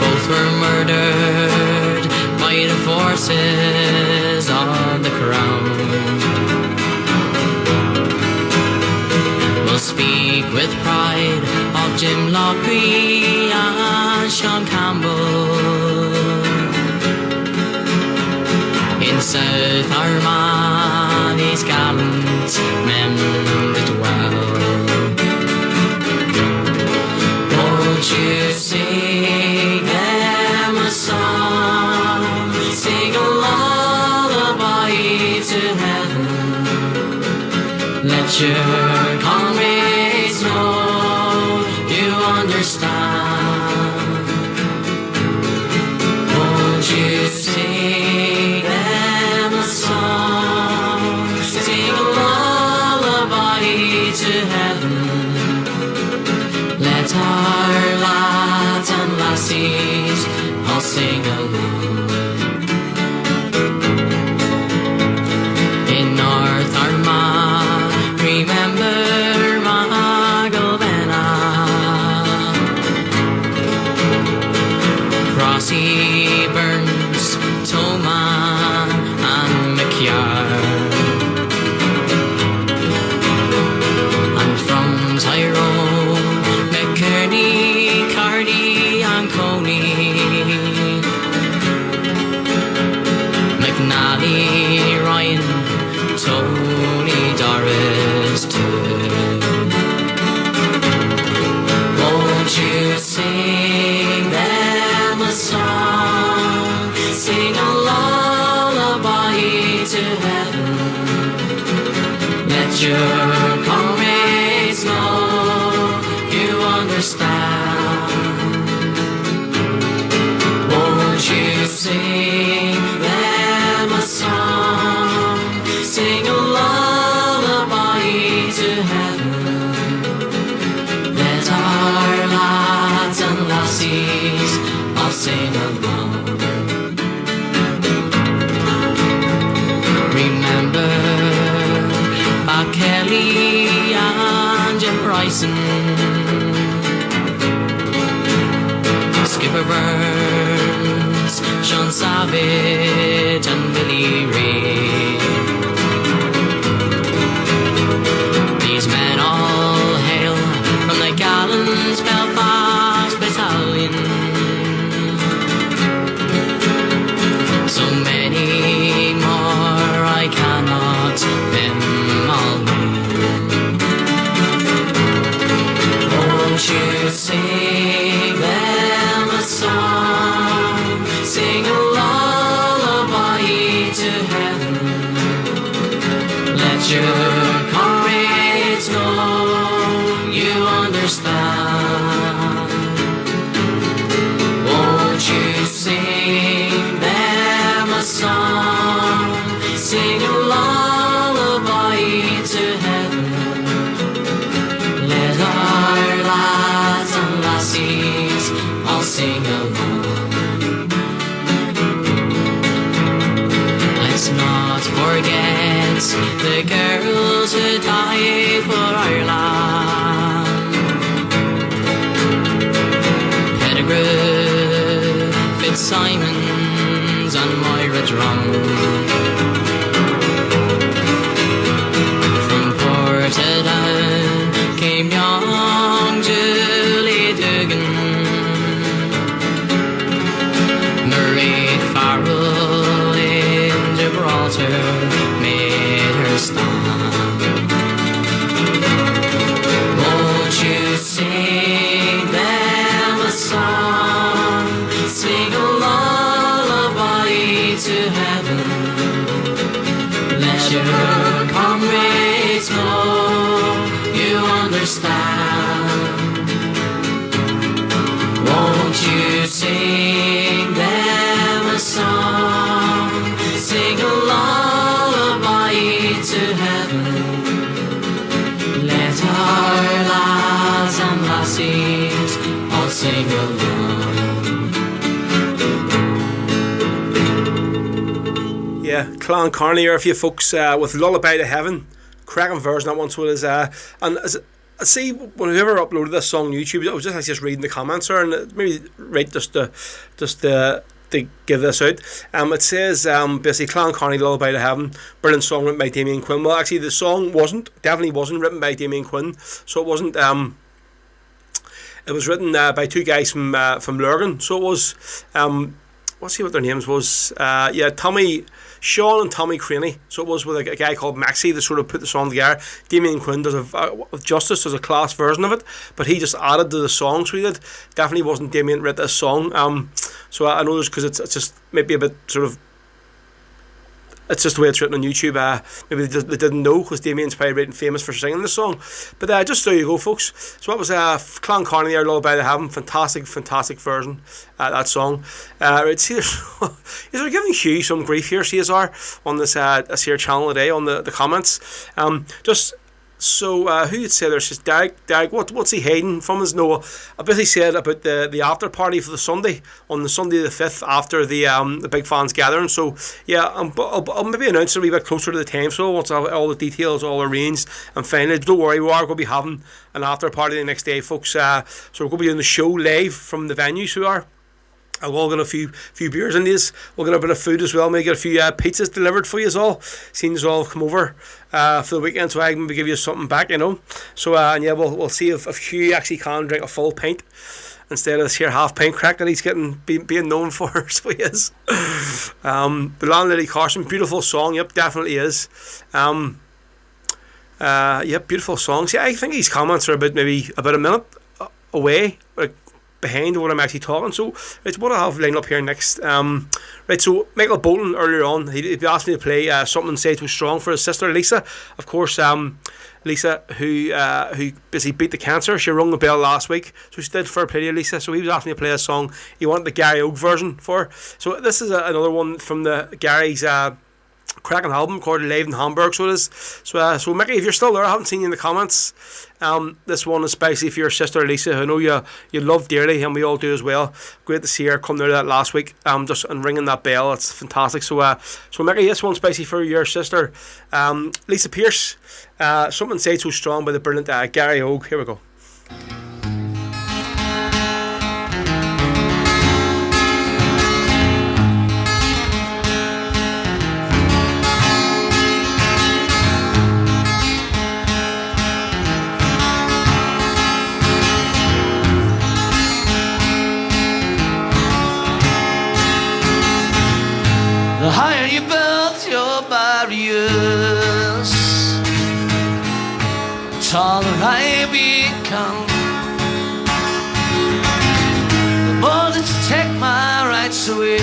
Both were murdered by the forces of the Crown. We'll speak with pride of Jim Loughrey and Sean Campbell. In South Armagh, gallant men did well. Won't you sing them a song, sing a lullaby to heaven? Let your comrades know you understand. Won't you sing them a song, sing a lullaby to heaven? Let our lads and lassies all sing along. In North Armagh, remember Magalvena, Crossy, Burns, Toma and McYar. And from Tyrone, McKerney, Cardy and Coney, McNally, Ryan, Tony, Doris too. Won't you sing them a song, sing a lullaby to heaven? Let your comrades know you understand. Won't you sing them a song, sing a lullaby to heaven? Let our lads and lassies all sing along. Remember Kelly and Jim Bryson, Skipper Burns, Sean Savage and Billy Ray. These men all hail from the gallant Belfast Battalion. So many more I cannot them all name. Won't you sing them a song, sing a lullaby to heaven? Let your comrades know you understand. Won't you sing them a song, sing a lullaby to heaven? Let our lads and lassies all sing along. Let's not forget the girls who died for our land. Pettigrew, Fitzsimons and Moira Drum. From Portadown came young Julie altar made her stand. Won't you sing them a song, sing a lullaby to heaven? Let your comrades know you understand. Won't you sing them a song, sing a lullaby to heaven? Let our lads and lassies all sing along. Yeah, Clan Carney here for you folks with Lullaby to Heaven. Cracking version that one, so it is. And as I see, whenever I uploaded this song on YouTube, I was just reading the comments there, and maybe right just to give this out. It says basically Clan Carney Lullaby to Heaven, brilliant song written by Damien Quinn. Well, actually, the song definitely wasn't written by Damien Quinn, so it wasn't. It was written by two guys from Lurgan. So it was. Let's see what their names was. Sean and Tommy Craney. So it was with a guy called Maxie that sort of put the song together. Damien Quinn does with Justice does a class version of it, but he just added to the song, so he did. Definitely wasn't Damien wrote this song. So I know this because it's just maybe a bit sort of. It's just the way it's written on YouTube. Maybe they didn't know because Damien's probably right and famous for singing this song. But just there you go, folks. So that was Clan Carney there, Lullaby to Heaven. Fantastic version. That song. Right, see, is they're giving Hugh some grief here, CSR, on this here channel today on the comments. So who you'd say there's just Derek, what's he hiding from us? No, I basically said about the after party for the Sunday, on the Sunday the 5th after the big fans gathering. So yeah, I'll maybe announce it a wee bit closer to the time, so once I have all the details all arranged and finally, don't worry, we are going to be having an after party the next day, folks. So we're going to be doing the show live from the venue, so we are. I've all got a few beers in these. We'll get a bit of food as well. Maybe get a few pizzas delivered for you all. Seeing you all come over for the weekend, so I can maybe give you something back, you know. So and yeah, we'll see if Hugh actually can drink a full pint instead of this here half pint crack that he's being known for. So he is. The Landlady Carson, beautiful song. Yep, definitely is. Yep, beautiful song. See, I think his comments are maybe about a minute away, like, behind what I'm actually talking. So it's what I have lined up here next. Right, so Michael Bolton earlier on, he asked me to play Something Say Too Strong for his sister Lisa. Of course, Lisa, who basically beat the cancer. She rung the bell last week, so she did fair play to Lisa. So he was asking me to play a song. He wanted the Gary Oak version for her. So this is another one from the Gary's cracking album called Live in Hamburg, so it is. So Mickey, if you're still there, I haven't seen you in the comments. This one is especially for your sister Lisa, who I know you love dearly, and we all do as well. Great to see her come there that last week, just and ringing that bell. It's fantastic. So Mickey, this one's especially for your sister, Lisa Pierce. Something Say Too Strong by the brilliant Gary Oak. Here we go. The higher you build your barriers, the taller I become. The more that you take my rights away,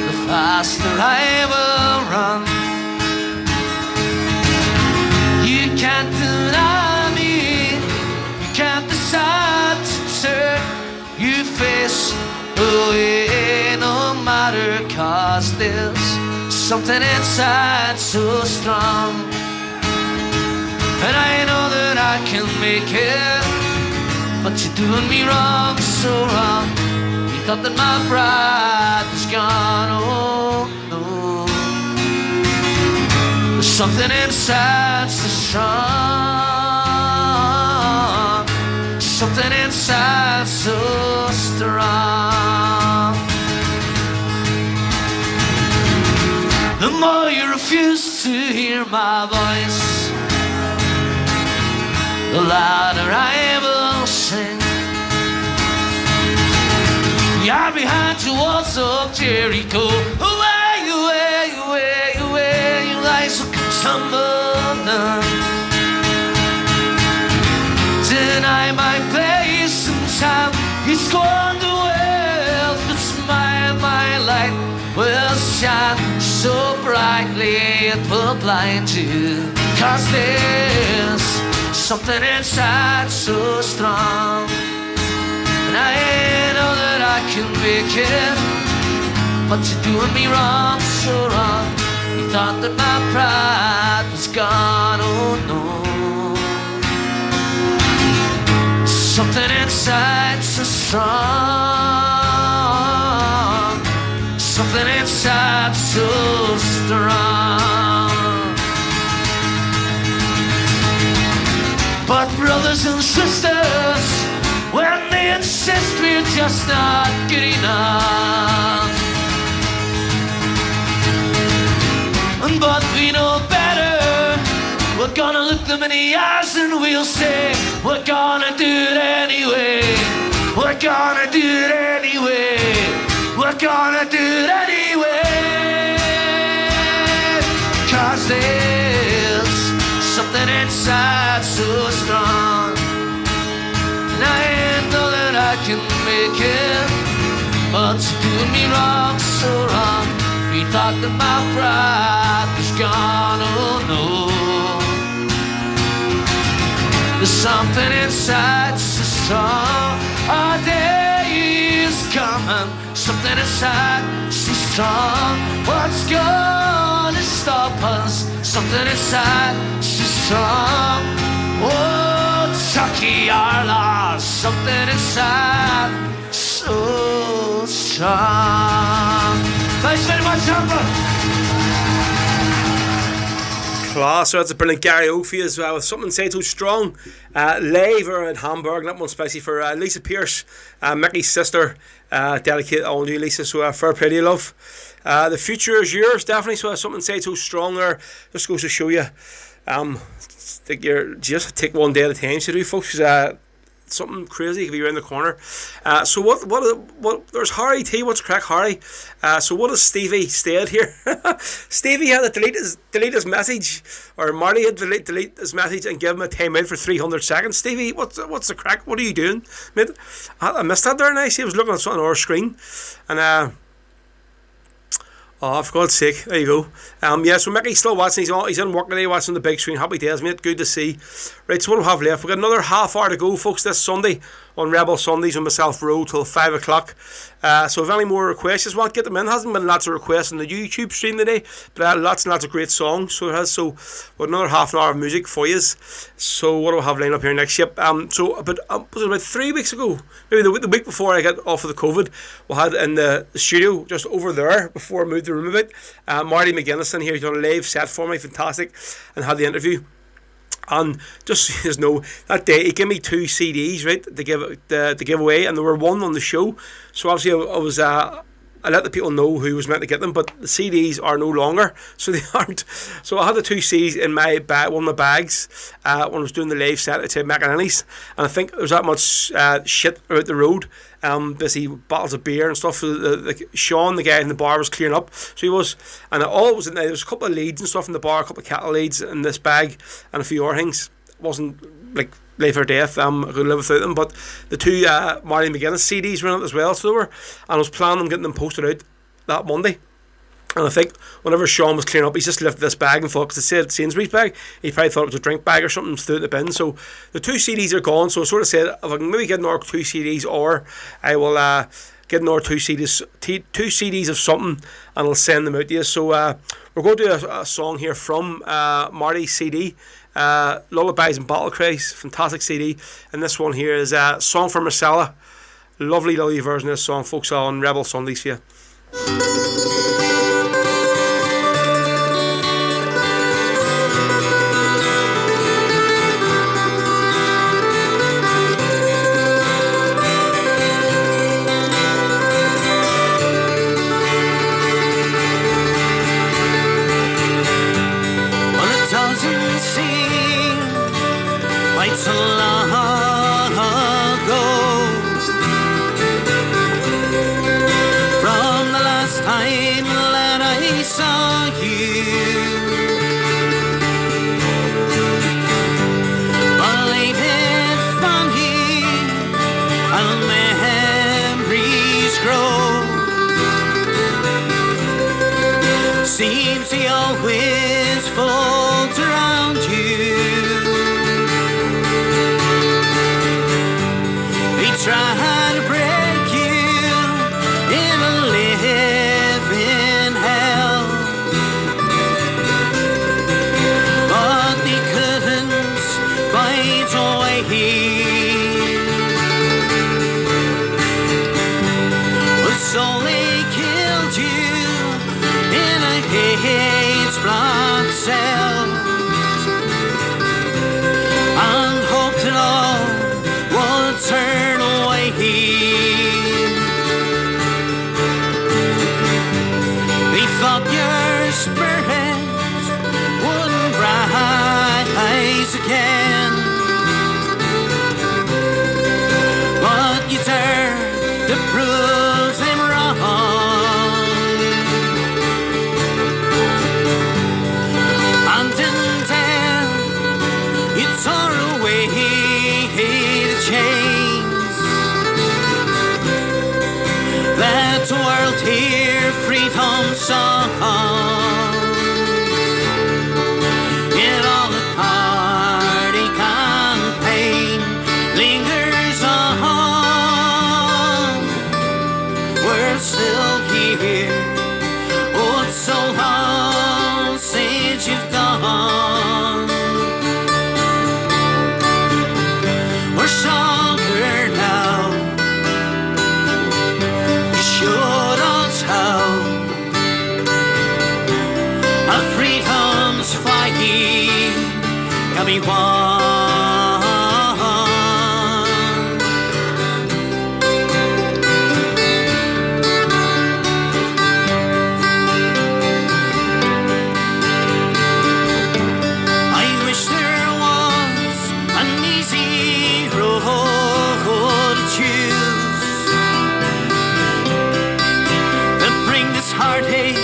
the faster I will run. You can't deny me, you can't decide to turn your face away, no matter, 'cause there's something inside so strong, and I know that I can make it, but you're doing me wrong, so wrong. You thought that my pride was gone, oh no. There's something inside so strong, something inside so strong. The more you refuse to hear my voice, the louder I will sing. We are behind the walls of Jericho, away tumble down. Deny my place and time. You squander wealth, but smile, my light will shine so brightly it will blind you. 'Cause there's something inside so strong, and I know that I can make it, but you're doing me wrong, so wrong. You thought that my pride was gone, oh no. Something inside so strong, something inside so strong. But brothers and sisters, when they insist we're just not good enough, but we know better, we're gonna look them in the eyes and we'll say, we're gonna do it anyway. We're gonna do it anyway. We're gonna do it anyway. 'Cause there's something inside so strong, and I know that I can make it, but you're doing me wrong, so wrong. You thought that my pride was gone, oh no. There's something inside so strong. Our day is coming. Something inside so strong. What's gonna stop us? Something inside so strong. Oh, Chucky, our loss. Something inside so strong. Thanks very much, Amber. Class, so that's a brilliant Gary Ophie as well with Something Say Too Strong. Live in Hamburg, that one's especially for Lisa Pierce, Mickey's sister, dedicated all to you, Lisa, so fair play to you, love. The future is yours, definitely, so Something Say Too Strong there just goes to show you that you're just take one day at a time, so do folks. Something crazy could be around the corner. So what there's Harry T. What's crack, Harry? So what has Stevie stayed here? Stevie had to delete his message, or Marty had to delete his message and give him a timeout for 300 seconds. Stevie, what's the crack? What are you doing, mate? I missed that there. Nice. He was looking at something on our screen, and oh, for God's sake, there you go. Yeah, so Mickey's still watching. He's in work today watching the big screen. Happy days, mate. Good to see. Right, so what do we have left? We've got another half hour to go, folks, this Sunday on Rebel Sundays with myself, Row, till 5 o'clock. So if any more requests, just want to get them in. Hasn't been lots of requests on the YouTube stream today, but lots and lots of great songs. So it has. So we've another half an hour of music for you. So what do we have lined up here next? Yep. So was it about 3 weeks ago, maybe the week before I got off of the COVID, we had in the studio just over there before I moved the room a bit. Marty McGuinness in here. He's done a live set for me, fantastic, and had the interview. And just so you know, that day he gave me 2 CDs, right, to give away, and there were one on the show. So obviously I let the people know who was meant to get them, but the CDs are no longer, so they aren't. So I had the 2 CDs in my bag, one of my bags, when I was doing the live set at McAnally's, and I think there was that much shit out the road. Busy bottles of beer and stuff. So Sean, the guy in the bar, was clearing up. So he was, and it all was in there. There was a couple of leads and stuff in the bar, a couple of cattle leads in this bag, and a few other things. It wasn't like life or death. I could live without them. But the 2 Marty McGuinness CDs were in it as well. So they were, and I was planning on getting them posted out that Monday. And I think whenever Sean was clearing up, he just lifted this bag and thought, because it said Sainsbury's bag, he probably thought it was a drink bag or something, and threw it in the bin. So the 2 CDs are gone. So I sort of said, if I can maybe get another 2 CDs, or I will get another 2 CDs of something, and I'll send them out to you. So we're going to do a song here from Marty's CD, Lullabies and Battle Cries, fantastic CD. And this one here is a song for Marcella. Lovely version of this song, folks, on Rebel Sundays for you. So long ago, from the last time that I saw you, seems he always folds around you. He tried to break you in a living hell, but they couldn't fight away. So they killed you in a Hades block cell and hoped it all would turn away. They thought your spirit wouldn't rise again, but you dared to prove them wrong. And in death you tore away the chains that world hear freedom song. Yet all the heartache and pain lingers on. We're still here. Oh, it's so long since you've gone. We're stronger now. You showed us how. Our freedom's fighting can be won. Heartache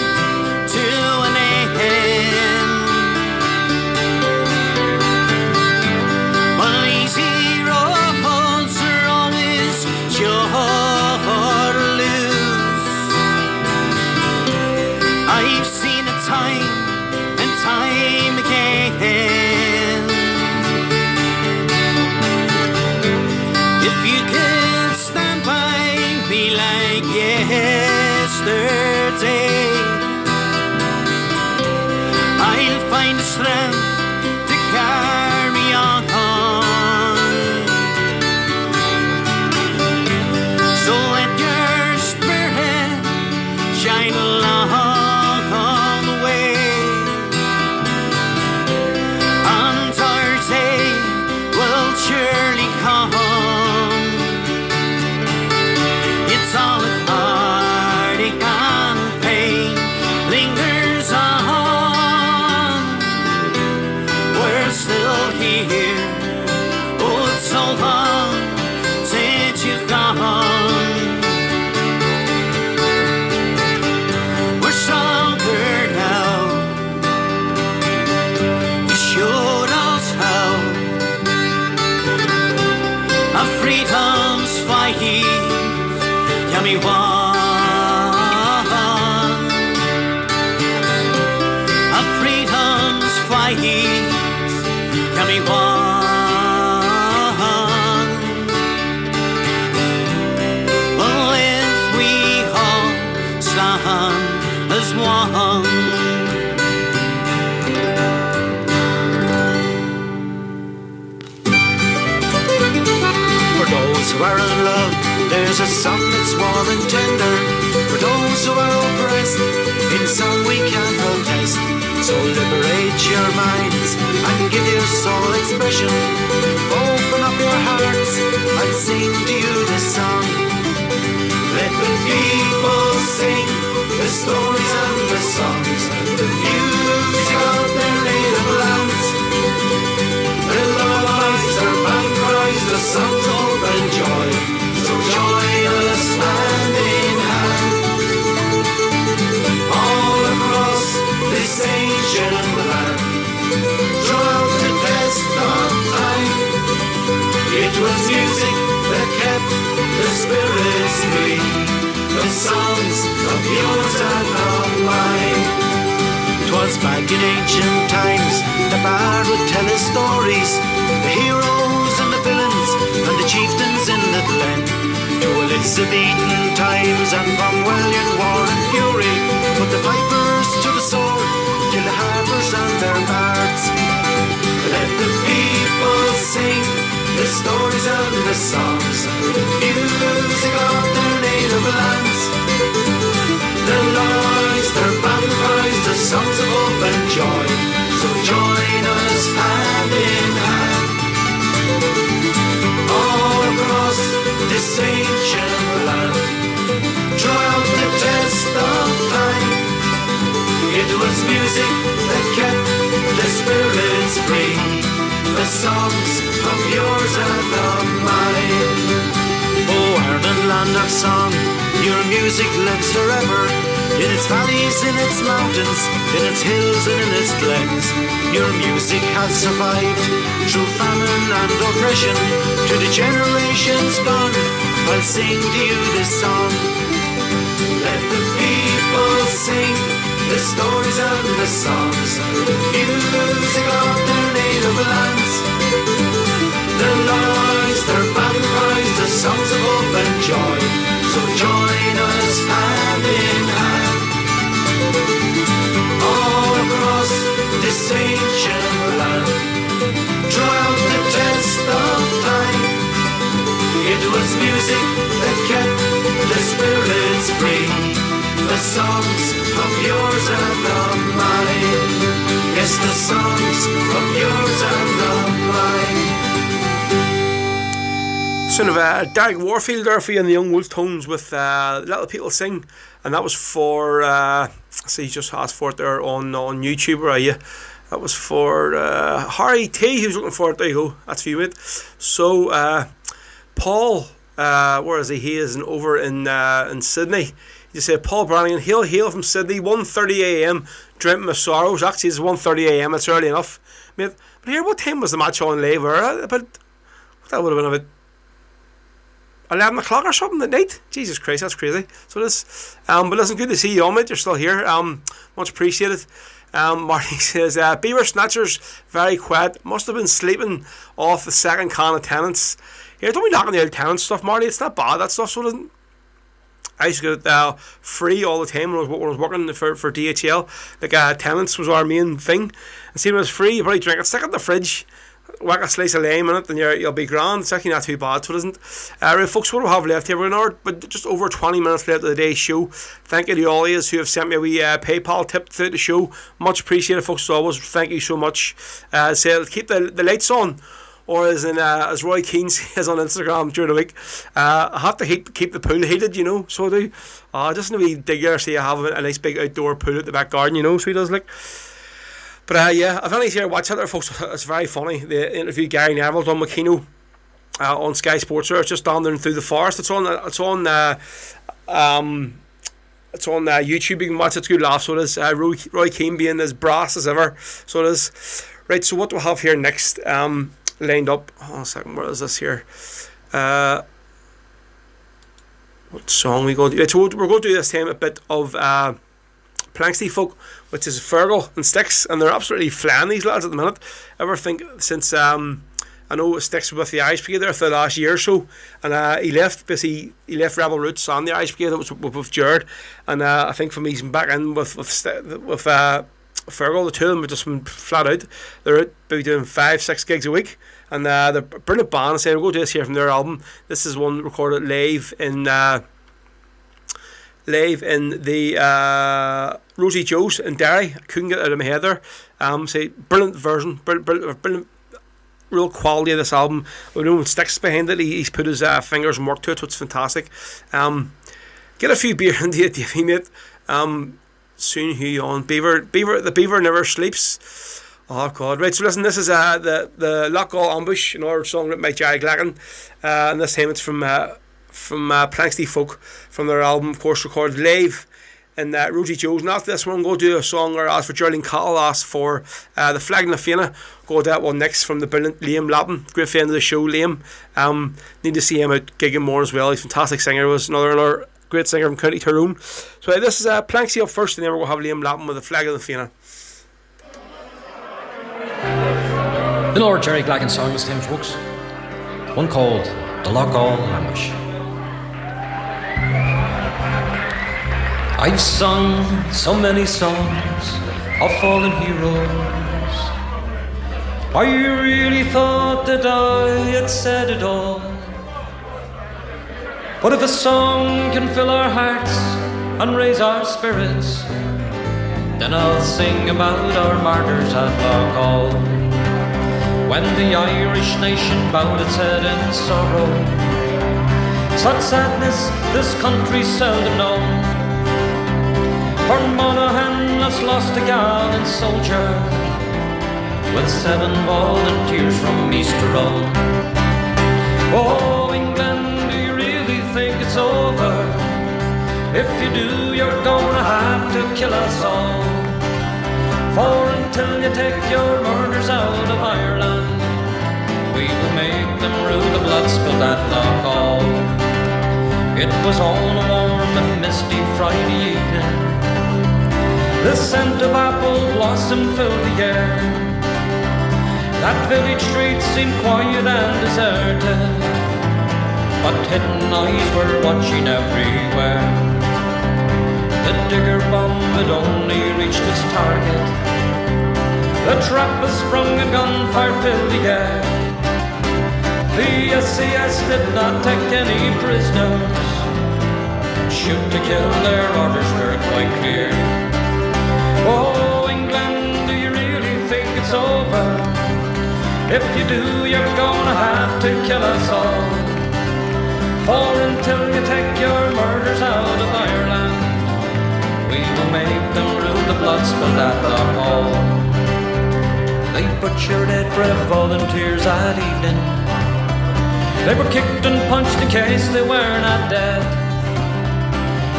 to an end. Well, easy roads are always sure to lose. I've seen it time and time again. If you could stand by me like yesterday, I'll find the strength to carry on. So let your spirit shine along the way, and our day will surely come. It's all a heartache and pain lingers on. We're still here. Oh, it's so long since you've gone. We're stronger now. You showed us how. Our freedom's fighting can be won. Our freedom's fighting can be won. Well, if we all stand as one. For those who are in love, there's a song that's warm and tender. For those who are oppressed, in song we can protest. So liberate your minds and give your soul expression. Open up your hearts and sing to you this song. Let the people sing the stories and the songs, the music of their native lands. Their lullabies, their band cries, the songs hope and joy. So join us hand in hand, all across this ancient land. Throughout the test of time, it was music that kept the spirits free. The songs of yours and of mine. 'Twas back in ancient times, the bard would tell his stories, the heroes and the villains, and the chieftains in the glen. To Elizabethan times, and Cromwellian war and fury, put the pipers to the sword, till the harpers and their bards. Let the people sing the stories and the songs, music of their native lands. Their lies, their battle cries, their songs of hope and joy. So join us hand in hand, all across this ancient land. Draw out the test of time. It was music that kept the spirits free, the songs of yours and of mine. Oh, Ireland, land of song, your music lives forever, in its valleys, in its mountains, in its hills and in its glens. Your music has survived through famine and oppression, to the generations gone. I'll sing to you this song. Let the people sing the stories and the songs, music of their native lands. Their lies, their battle cries, their songs of hope and joy. So join us hand in hand, all across this ancient land. Draw out the test of time. It was music that kept the spirits free, the songs of yours and of mine. Yes, the songs of yours and of mine. Sort of Derek Warfield there for you and the Young Wolf Tones with Little People Sing, and that was for see, just asked for it there on YouTube, where are you? That was for Harry T, who's looking for it. There you go, that's for you, mate. So Paul, where is he? He is over in Sydney. You say Paul Brannigan, hail from Sydney, 1:30 a.m. Dreamt my sorrows. Actually, it's 1:30 a.m. It's early enough, mate. But here, what time was the match on live? But that would have been about 11 o'clock or something at night. Jesus Christ, that's crazy. So it is. But listen, good to see you all, mate. You're still here. Much appreciated. Marty says, Beaver Snatchers, very quiet. Must have been sleeping off the second can of Tenants. Here, don't be knocking the old Tenants stuff, Marty. It's not bad, that stuff. So it isn't. I used to get it free all the time when I was working for DHL. Like Tenants was our main thing. And see, when it was free, you probably drink it, stick it in the fridge, whack a slice of lime in it, and you'll be grand. It's actually not too bad, so it isn't. Right, folks, what do we have left here? We're an hour, but just over 20 minutes left of the day's show. Thank you to all of you who have sent me a wee PayPal tip throughout the show. Much appreciated, folks, as always. Thank you so much. Say, keep the lights on. Or as Roy Keane says on Instagram during the week, I have to keep the pool heated, you know, so I do. Just in a wee digger, so you have a nice big outdoor pool at the back garden, you know, so he does like. But yeah, I've only here watch it there, folks. It's very funny. The interview Gary Neville done with Keno on Sky Sports. It's just down there and through the forest. It's on YouTube. You can watch it. It's good laugh. So it is. Roy Keane being as brass as ever. So it is. Right. So what do we have here next? Lined up. Hold on a second. Where is this here? What song we going to do? So we're going to do this time a bit of Planksty folk, which is Fergal and Sticks, and they're absolutely flying, these lads, at the minute. Ever think since I know Sticks was with the Irish Brigade there for the last year or so, and he left Rebel Roots on the Irish Brigade. That was with Jared, and I think from he's been back in with Fergal. The two of them have just been flat out. They're out doing 5-6 gigs a week, and they're a brilliant band. So we'll go do this here from their album. This is one recorded live in the Rosie Joe's in Derry. I couldn't get it out of my head there. Say brilliant version, brilliant real quality of this album. We know when Sticks behind it, he's put his fingers and work to it, so it's fantastic. Get a few beer into it, Davey, mate. Soon who you on the Beaver never sleeps. Oh God, right, so listen, this is the Lockall Ambush, another song written by Jerry Glacken, and this time it's from Planksty Folk, from their album, of course, recorded live in Rosie Joe's. And after this one, I'm going to do a song or ask for Geraldine Cottle, asked for the Flag and the Fianna. Go to that one next from the brilliant Liam Lappin, great fan of the show, Liam. Need to see him out gigging more as well. He's a fantastic singer, was another great singer from County Tyrone. So this is Planksty up first, and then we're going to have Liam Lappin with the Flag and the Fianna. Lord Jerry Glacken song this time, folks. One called The Lockall Ambush. I've sung so many songs of fallen heroes. I really thought that I had said it all. But if a song can fill our hearts and raise our spirits, then I'll sing about our martyrs at Lockall. When the Irish nation bowed its head in sorrow, such sadness this country's seldom known. For Monaghan has lost a gallant soldier, with 7 volunteers from East Tyrone. Oh, England, do you really think it's over? If you do, you're gonna have to kill us all. For until you take your murders out of Ireland, we will make them rue the blood spilled at Lockall. It was on a warm and misty Friday evening. The scent of apple blossom filled the air. That village street seemed quiet and deserted, but hidden eyes were watching everywhere. The digger bomb had only reached its target. The trap was sprung and gunfire filled the air. The SAS did not take any prisoners. Shoot to kill, their orders were quite clear. Oh, England, do you really think it's over? If you do, you're gonna have to kill us all. For until you take your murders out of Ireland, we will make them rue the blood spilled at Lockall. They butchered dead brave volunteers that evening. They were kicked and punched in case they were not dead.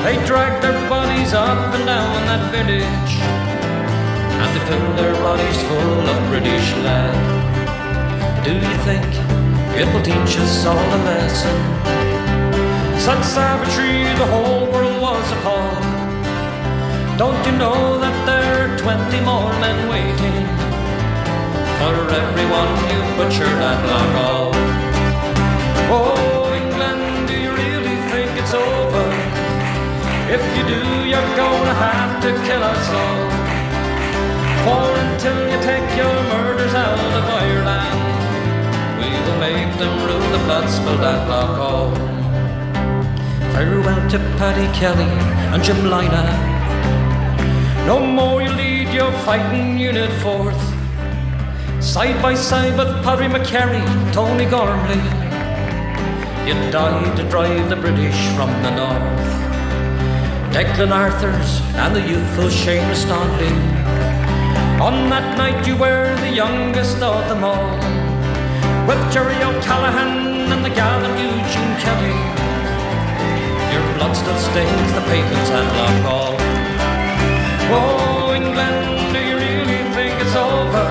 They dragged their bodies up and down that village, and they filled their bodies full of British lead. Do you think it will teach us all a lesson? Such savagery, the whole world was appalled. Don't you know that there are 20 more men waiting for everyone you butchered at Lockall? Oh, England, do you really think it's over? If you do, you're gonna have to kill us all. For until you take your murders out of Ireland, we will make them rue the blood spilled at Lockall. Farewell to Paddy Kelly and Jim Lina. No more you lead your fighting unit forth, side by side with Paddy McCarry, Tony Gormley. You died to drive the British from the north. Declan Arthurs and the youthful Seamus Stanley. On that night you were the youngest of them all, with Jerry O'Callaghan and the gallant Eugene Kelly. Your blood still stains the pavements at Lockall. Oh, England, do you really think it's over?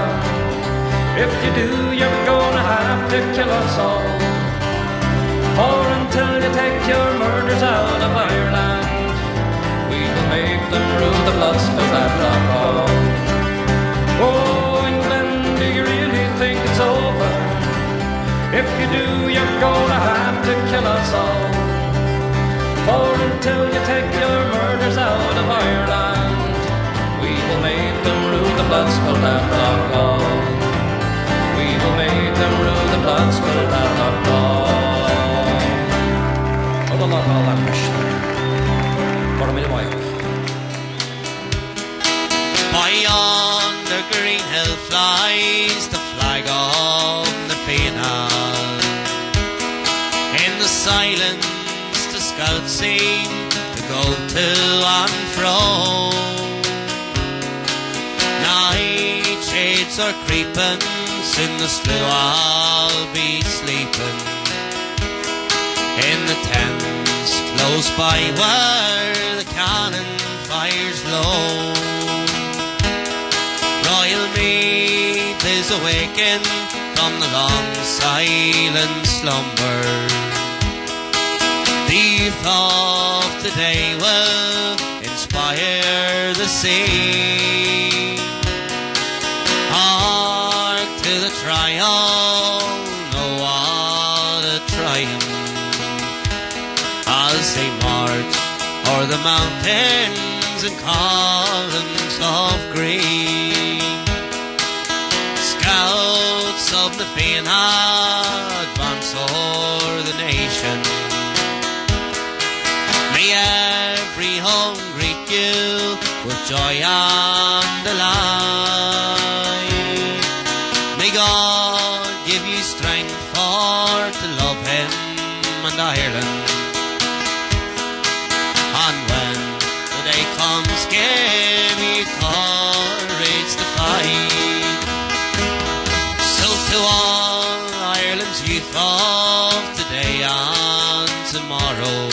If you do, you're gonna have to kill us all. For until you take your murders out of Ireland, we will make them rue the blood spilled at Lockall. Oh, England, do you really think it's over? If you do, you're gonna have to kill us all. For until you take your murders out of Ireland, we will make them rue the blood spilled at Lockall. We will make them rue the blood spilled at Lockall. Oh, the Lockall ambush there. For a minute, while. By yonder green hill flies the flag of the Fianna. In the silence the scouts seem to go to and fro. Night shades are creeping, soon the slough I'll be sleeping. In the tents close by where the cannon fires low, Royal Meath is awakened from the long silent slumber. The thought of today will inspire the sea. Hark to the triumph the mountains and columns of green. Scouts of the Fianna advance o'er the nation. May every home greet you with joy and delight. May God give you strength for to love Him and Ireland. And when the day comes, give you courage to fight. So to all Ireland's youth of today and tomorrow,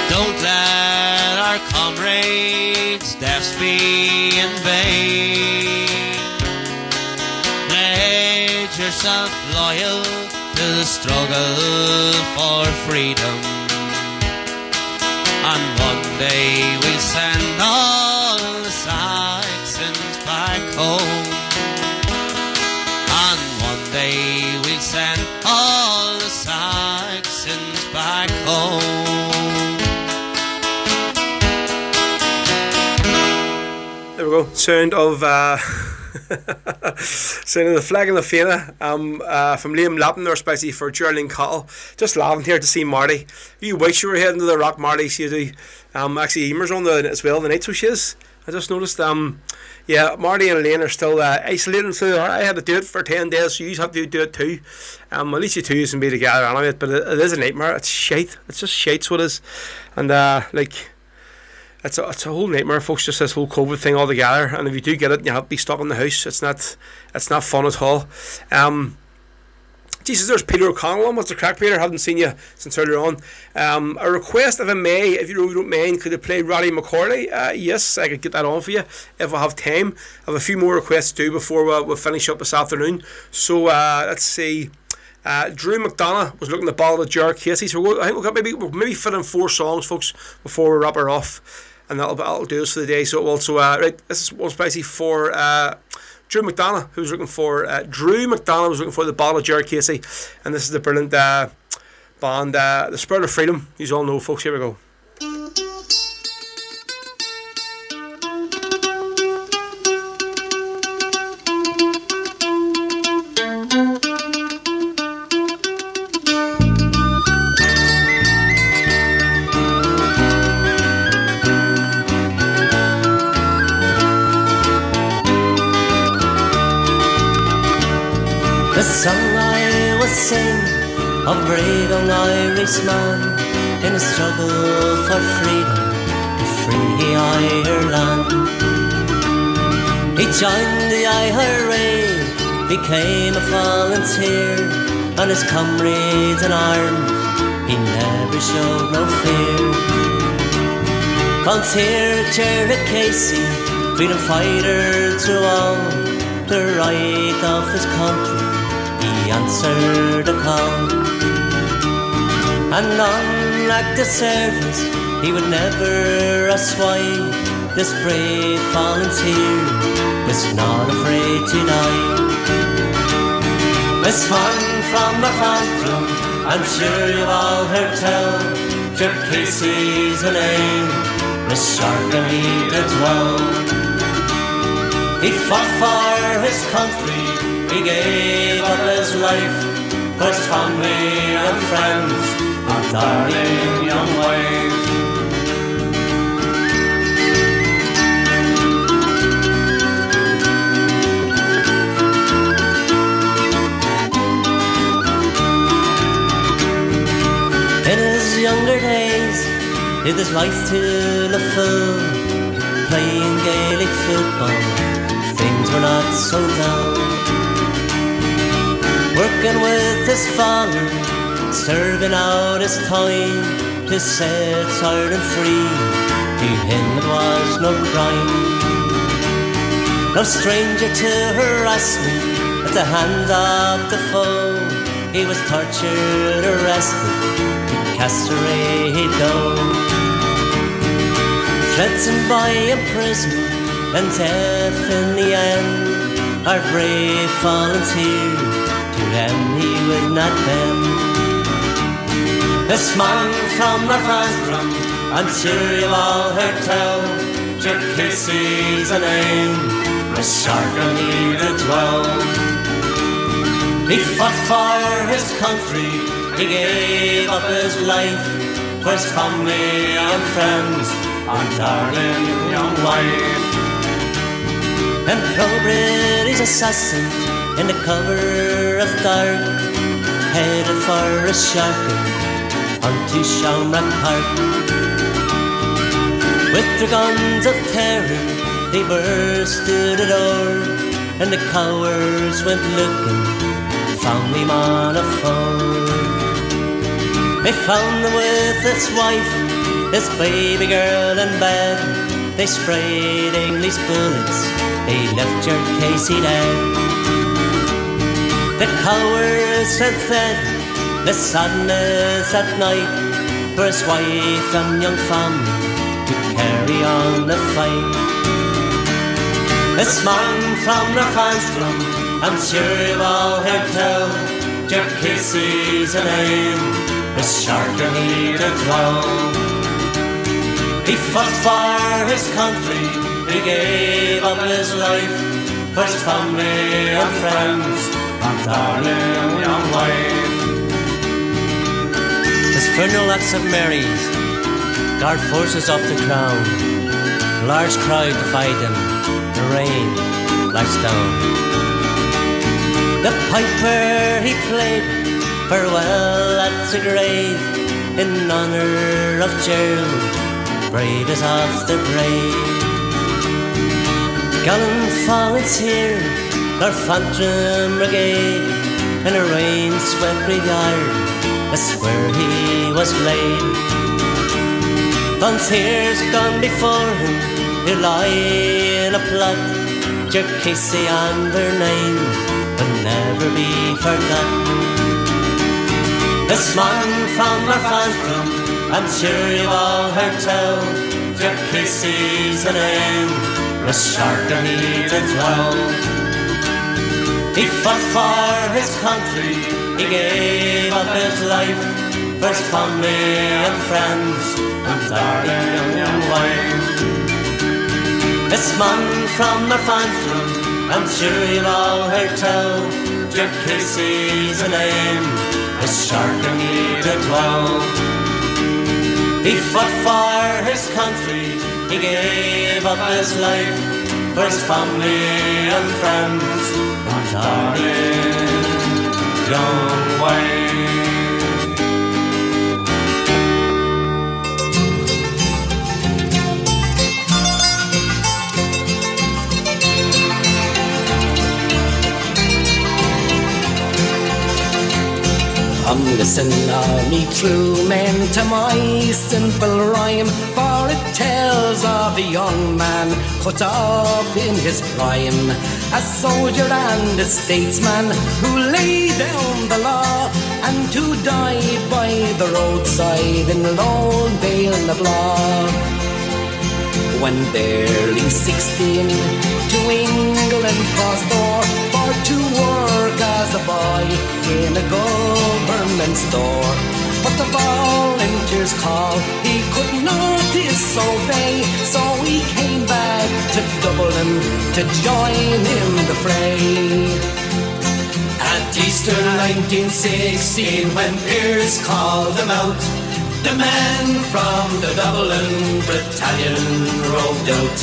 don't let our comrades' deaths be in vain. Pledge yourself loyal to the struggle for freedom, and one day we'll send all the Saxons back home. And one day we'll send all the Saxons back home. There we go. Sound of sound of the flag and the Fianna from Liam Lappin there, especially for Geraldine Cottle. Just laughing here to see Marty. You wish you were heading to the Rock, Marty. She do. Actually Emer's on the as well the night, so she is. I just noticed yeah, Marty and Elaine are still isolating, so I had to do it for 10 days, so you have to do it too. At least you two can be together anyway, but it is a nightmare. It's shite. It's just shite, so it is. And like, it's a whole nightmare, folks, just this whole COVID thing altogether. And if you do get it, you have to be stuck in the house. It's not fun at all. Jesus, there's Peter O'Connell on. What's the crack, Peter? Haven't seen you since earlier on. A request, if I may, if you don't mind, could you play Roddy McCorley? Yes, I could get that on for you if I have time. I have a few more requests to do before we'll finish up this afternoon. So let's see. Drew McDonough was looking to bottle the Jar Casey. So I think we'll maybe fit in 4 songs, folks, before we wrap her off, and that'll do us for the day. So also, right, this was basically for Drew McDonough, who was looking for the bottle of Jar Casey, and this is the brilliant band, The Spirit of Freedom. You all know, folks. Here we go. The song I will sing of brave young Irishman in a struggle for freedom to free Ireland. He joined the IRA, became a volunteer, and his comrades in arms, he never showed no fear. Volunteer Jar Casey, freedom fighter to all, the right of his country, he answered a call. And on active service, he would never ask why. This brave volunteer was not afraid to die. This one from Northampton, I'm sure you've all heard tell. Jar Casey's a name, the shark and he did well. He fought for his country, he gave up his life for his family and friends and darling young wife. In his younger days, lived his life to the full, playing Gaelic football. Things were not so dull. Working with his father, serving out his time to set Ireland free. To him it was no crime, no stranger to harassment at the hand of the foe. He was tortured, arrested, to Castlereagh he'd go. Threatened by imprisonment and death in the end, our brave volunteer, to them he would not bend. This man from Northampton, I'm sure you've all heard tell, Jack Casey's a name, a shark and he did well. He fought for his country, he gave up his life, for his family and friends, and darling young wife. And British assassin in the cover of dark, headed for a shark onto Shamrock Park. With their guns of terror, they burst through the door, and the cowards went looking, found him on a ford. They found him with his wife, his baby girl in bed. They sprayed English bullets, they left your Casey dead. The cowards had fled, the sadness at night, for his wife and young family to carry on the fight. This man from Northampton, I'm sure you've all heard tell, Jack Casey's a name, the shark and he did well. He fought for his country, he gave up his life, for his family and friends, and darling young wife. His funeral at St Mary's, guard forces of the crown, large crowd defied him, the rain lashed down. The piper he played farewell at the grave, in honour of Gerald, brave as of the brave. Gallant volunteer, Northampton Brigade, in a rain-swept graveyard, that's where he was laid. Volunteers gone before him, who lie in a plot, Jack Casey and their names will never be forgotten. This man from Northampton, I'm sure you've all heard tell, Jack Casey's a name, a shark and he did well. He fought for his country, he gave up his life, for his family and friends, and darling young wife. This man from Northampton, I'm sure you've all heard tell, Jack Casey's a name, a shark and he did well. He fought for his country, he gave up his life, for his family and friends, and darling young wife. Come listen all me true men to my simple rhyme, for it tells of a young man cut off in his prime, a soldier and a statesman who laid down the law, and who died by the roadside in Lone Vale na Blah. When barely 16, to England crossed o'er, for to work as a boy in a government store. But the volunteers call he could not disobey, so he came back to Dublin to join in the fray. At Easter 1916, when Pearse called him out, the men from the Dublin Battalion roved out.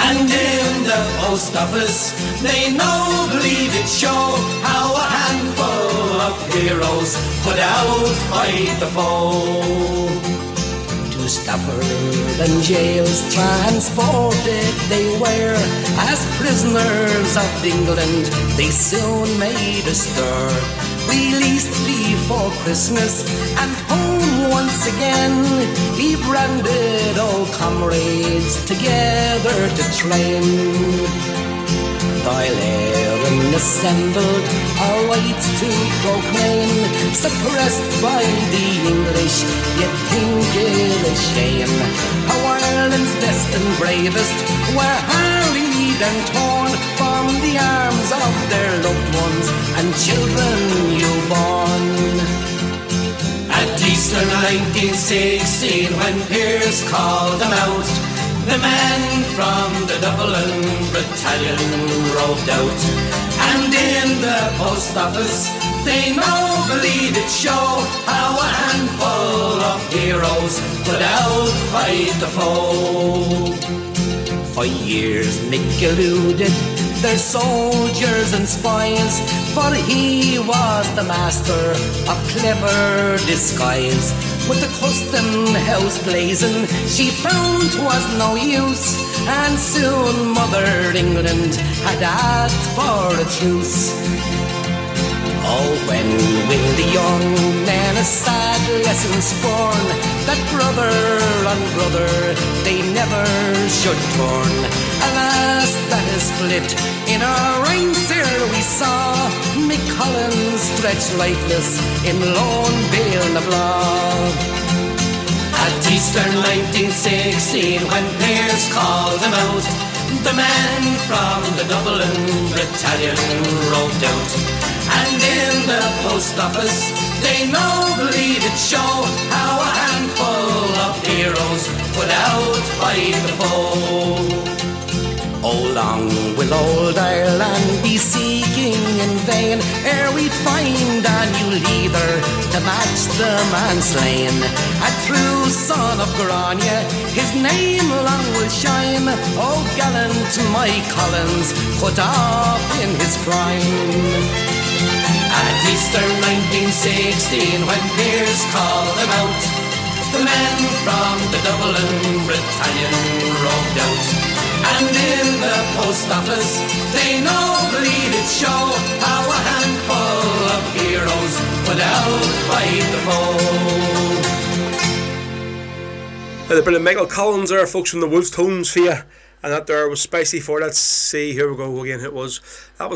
And in the post office they nobly did show how a handful of heroes could outfight the foe. To Stafford and jails transported they were, as prisoners of England they soon made a stir. Released before Christmas and home once again, he branded old comrades together to train. While Erin assembled our rights to proclaim, suppressed by the English, yet think it a shame how Ireland's best and bravest were harried and torn from the arms of their loved ones and children newborn. At Easter 1916, when Pierce called them out, the men from the Dublin battalion roved out. And in the post office, they nobly did show how a handful of heroes could outfight the foe. For years Mick eluded their soldiers and spies, for he was the master of clever disguise. With the custom house blazing, she found 'twas no use, and soon Mother England had asked for a truce. Oh, when will the young men a sad lesson scorn, that brother on brother they never should turn? Alas, that is split in our ranks here we saw Mick Collins stretched lifeless in lone Bale na Blah. At Easter 1916, when Pierce called them out, the men from the Dublin battalion roved out. And in the post office, they nobly did show how a handful of heroes could outfight the foe. Oh, long will old Ireland be seeking in vain ere we find a new leader to match the man slain. A true son of Grania, his name long will shine. Oh, gallant Mike Collins, put off in his prime. At Easter 1916, when Pierce called them out, the men from the Dublin battalion roved out. And in the post office, they nobly did show how a handful of heroes would outfight the foe. The brilliant Michael Collins there, folks, from the Wolves Tones for you. And that there was spicy for, let's see, here we go again, that was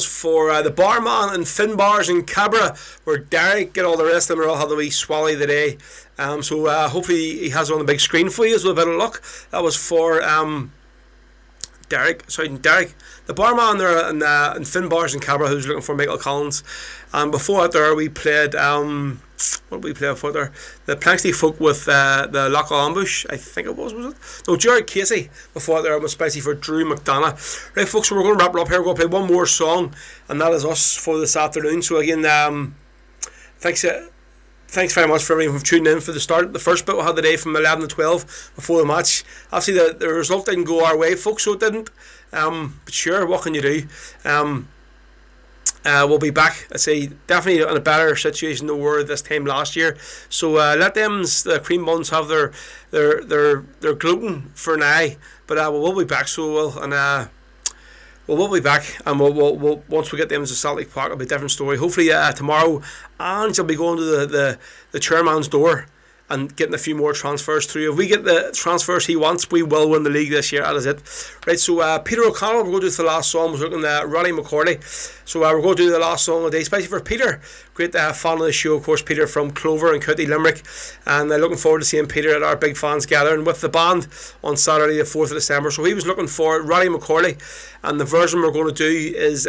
for the Barman and Finn Bars in Cabra, where Derek get all the rest of them, all have the wee swally the day. So hopefully he has it on the big screen for you, with a bit of luck. That was for Derek, the Barman there, and Finn Bars in Cabra, who's looking for Michael Collins. And before that there we played what did we play before there? The Planksty Folk with the Lockall Ambush, I think it was it? No, Jared Casey before that there was spicy for Drew McDonough. Right, folks, so we're going to wrap it up here. We're going to play one more song, and that is us for this afternoon. So again, thanks very much for everyone for tuning in for the start. The first bit we had today from 11 to 12 before the match. Obviously the result didn't go our way, folks, so it didn't. But sure, what can you do? We'll be back, I'd say, definitely in a better situation than we were this time last year. So let them, the cream buns, have their gluten for now. But we'll be back, so we'll be back, and we'll once we get them to Salt Lake Park, it'll be a different story. Hopefully tomorrow, Ange will be going to the chairman's door and getting a few more transfers through. If we get the transfers he wants, we will win the league this year. That is it. Right, so Peter O'Connell, we're going to do the last song. We're looking at Ronnie McCorley. So we're going to do the last song of the day, especially for Peter. Great fan of the show, of course, Peter from Clover and County Limerick. And looking forward to seeing Peter at our big fans gathering with the band on Saturday the 4th of December. So he was looking for Ronnie McCorley, and the version we're going to do is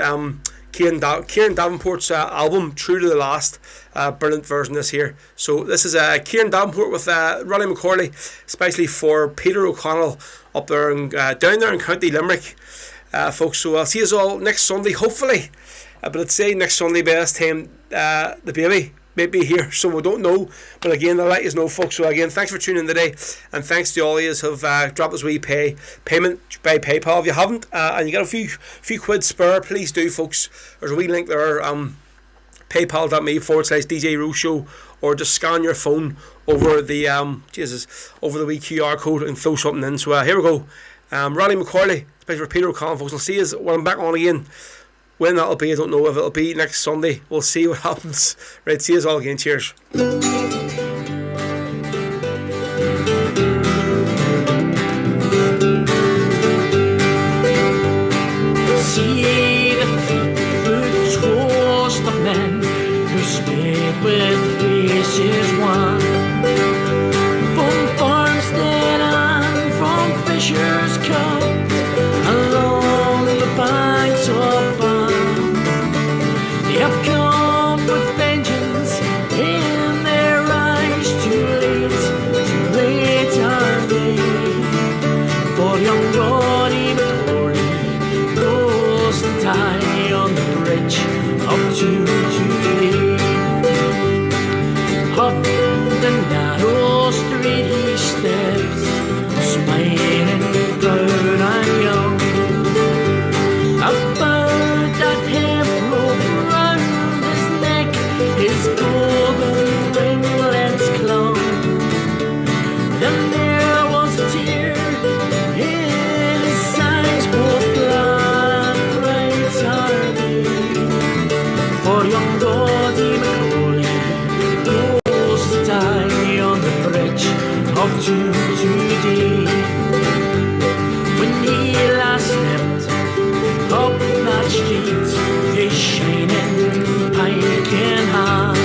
Kieran Davenport's album True to the Last. Brilliant version this here. So this is Kieran Davenport with Ronnie McCorley, especially for Peter O'Connell up there and down there in County Limerick, folks. So I'll see you all next Sunday, hopefully. But I'd say next Sunday by this time the baby may be here, so we don't know. But again, I'll let you know, folks. So again, thanks for tuning in today, and thanks to all of you who have dropped us wee payment by PayPal. If you haven't, and you got a few quid spare, please do, folks. There's a wee link there, paypal.me/DJ Rose Show, or just scan your phone over the over the wee QR code and throw something in. So here we go. Ronnie McCorley, especially for Peter O'Connell, folks. I'll see you when I'm back on again. When that'll be, I don't know. If it'll be next Sunday, we'll see what happens. Right, see you all again. Cheers. See the foot towards the men who sped with faces wan, from Farmstead and from Fisher's Cup, along the banks of Bann. They have come with vengeance in their For young Ronnie McCorley goes to die on the bridge up to today. Up the narrow street he steps, smiling, proud and young. About that hemp rope round his neck, his golden ringlets clung. Then there was a tear in his eyes, both glad and bright are they. For young Doddy McCauley goes to die on the bridge up to today. When he last stepped up that street, his shining pike in hand,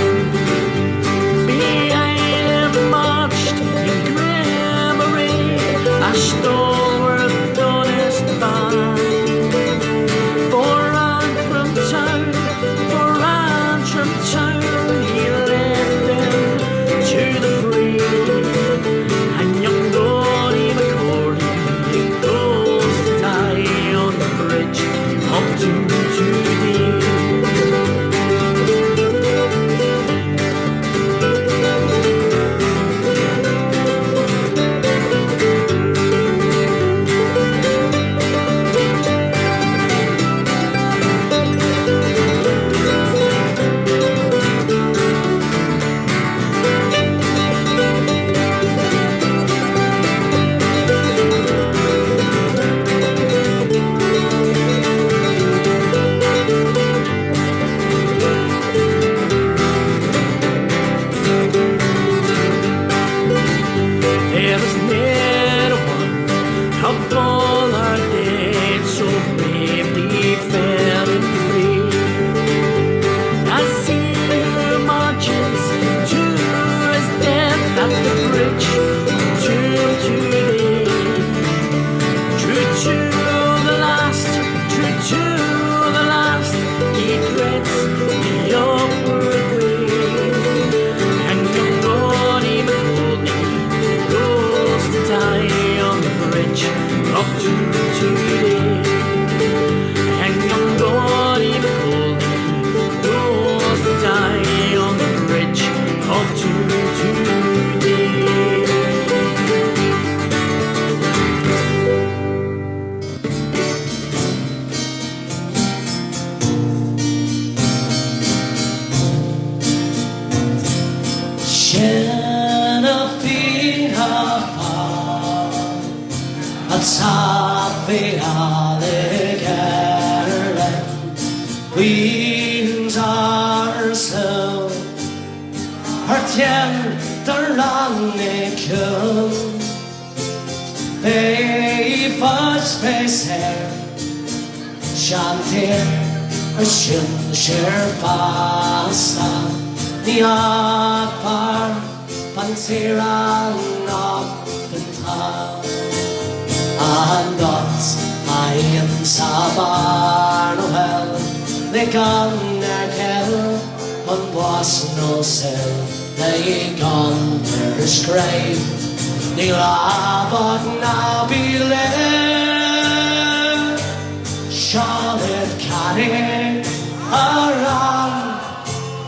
behind him marched in grim array a stalwart honest band. For Antrim town he led them to the free, and young Doddy McCauley goes to die on the bridge up to today. There was ne'er one of all our dead so bravely fell and free, as he marches to his death at the bridge to today. True to the last, he treads the upward way, and young Doddy McCauley goes to die on the bridge up to today. And young Doddy McCauley goes to die on the bridge up to today. Genevieve atop the alligator winds are so her tender lanniken they fudge face hair chanter a shin pasta the bar pantiran of the town and dots I am sabar well they gone their kettle on boss no sell they gone their scrape they labot now be left Charlotte carrying around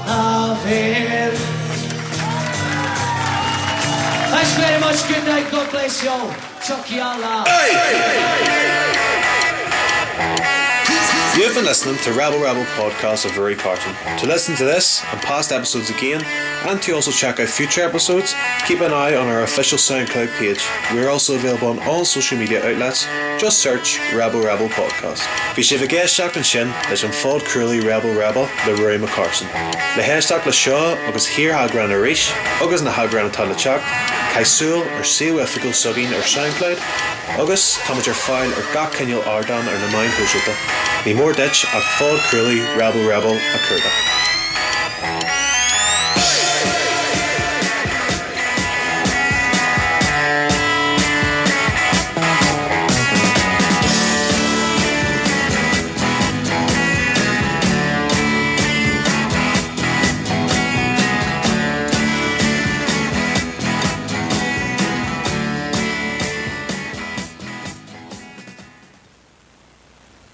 the veil. Thanks very much, good night, God bless you all. Chucky Allah. You've been listening to Rebel Podcast of Rory Carson. To listen to this and past episodes again, and to also check out future episodes, keep an eye on our official SoundCloud page. We are also available on all social media outlets. Just search Rebel Podcast. Bhí sé bhgéisteach an sin leis an fád cruúlaí Rebel le Rory McCarson. Le héisteach le seo agus hir hagran a ríis, agus na hagran atá le teach, caisúil ar siúificail sugin ar SoundCloud, agus táid ar fáil ar gach cineal ardan ar na main póisiúta. Ní mór dit ach fád cruúlaí Rebel a curda.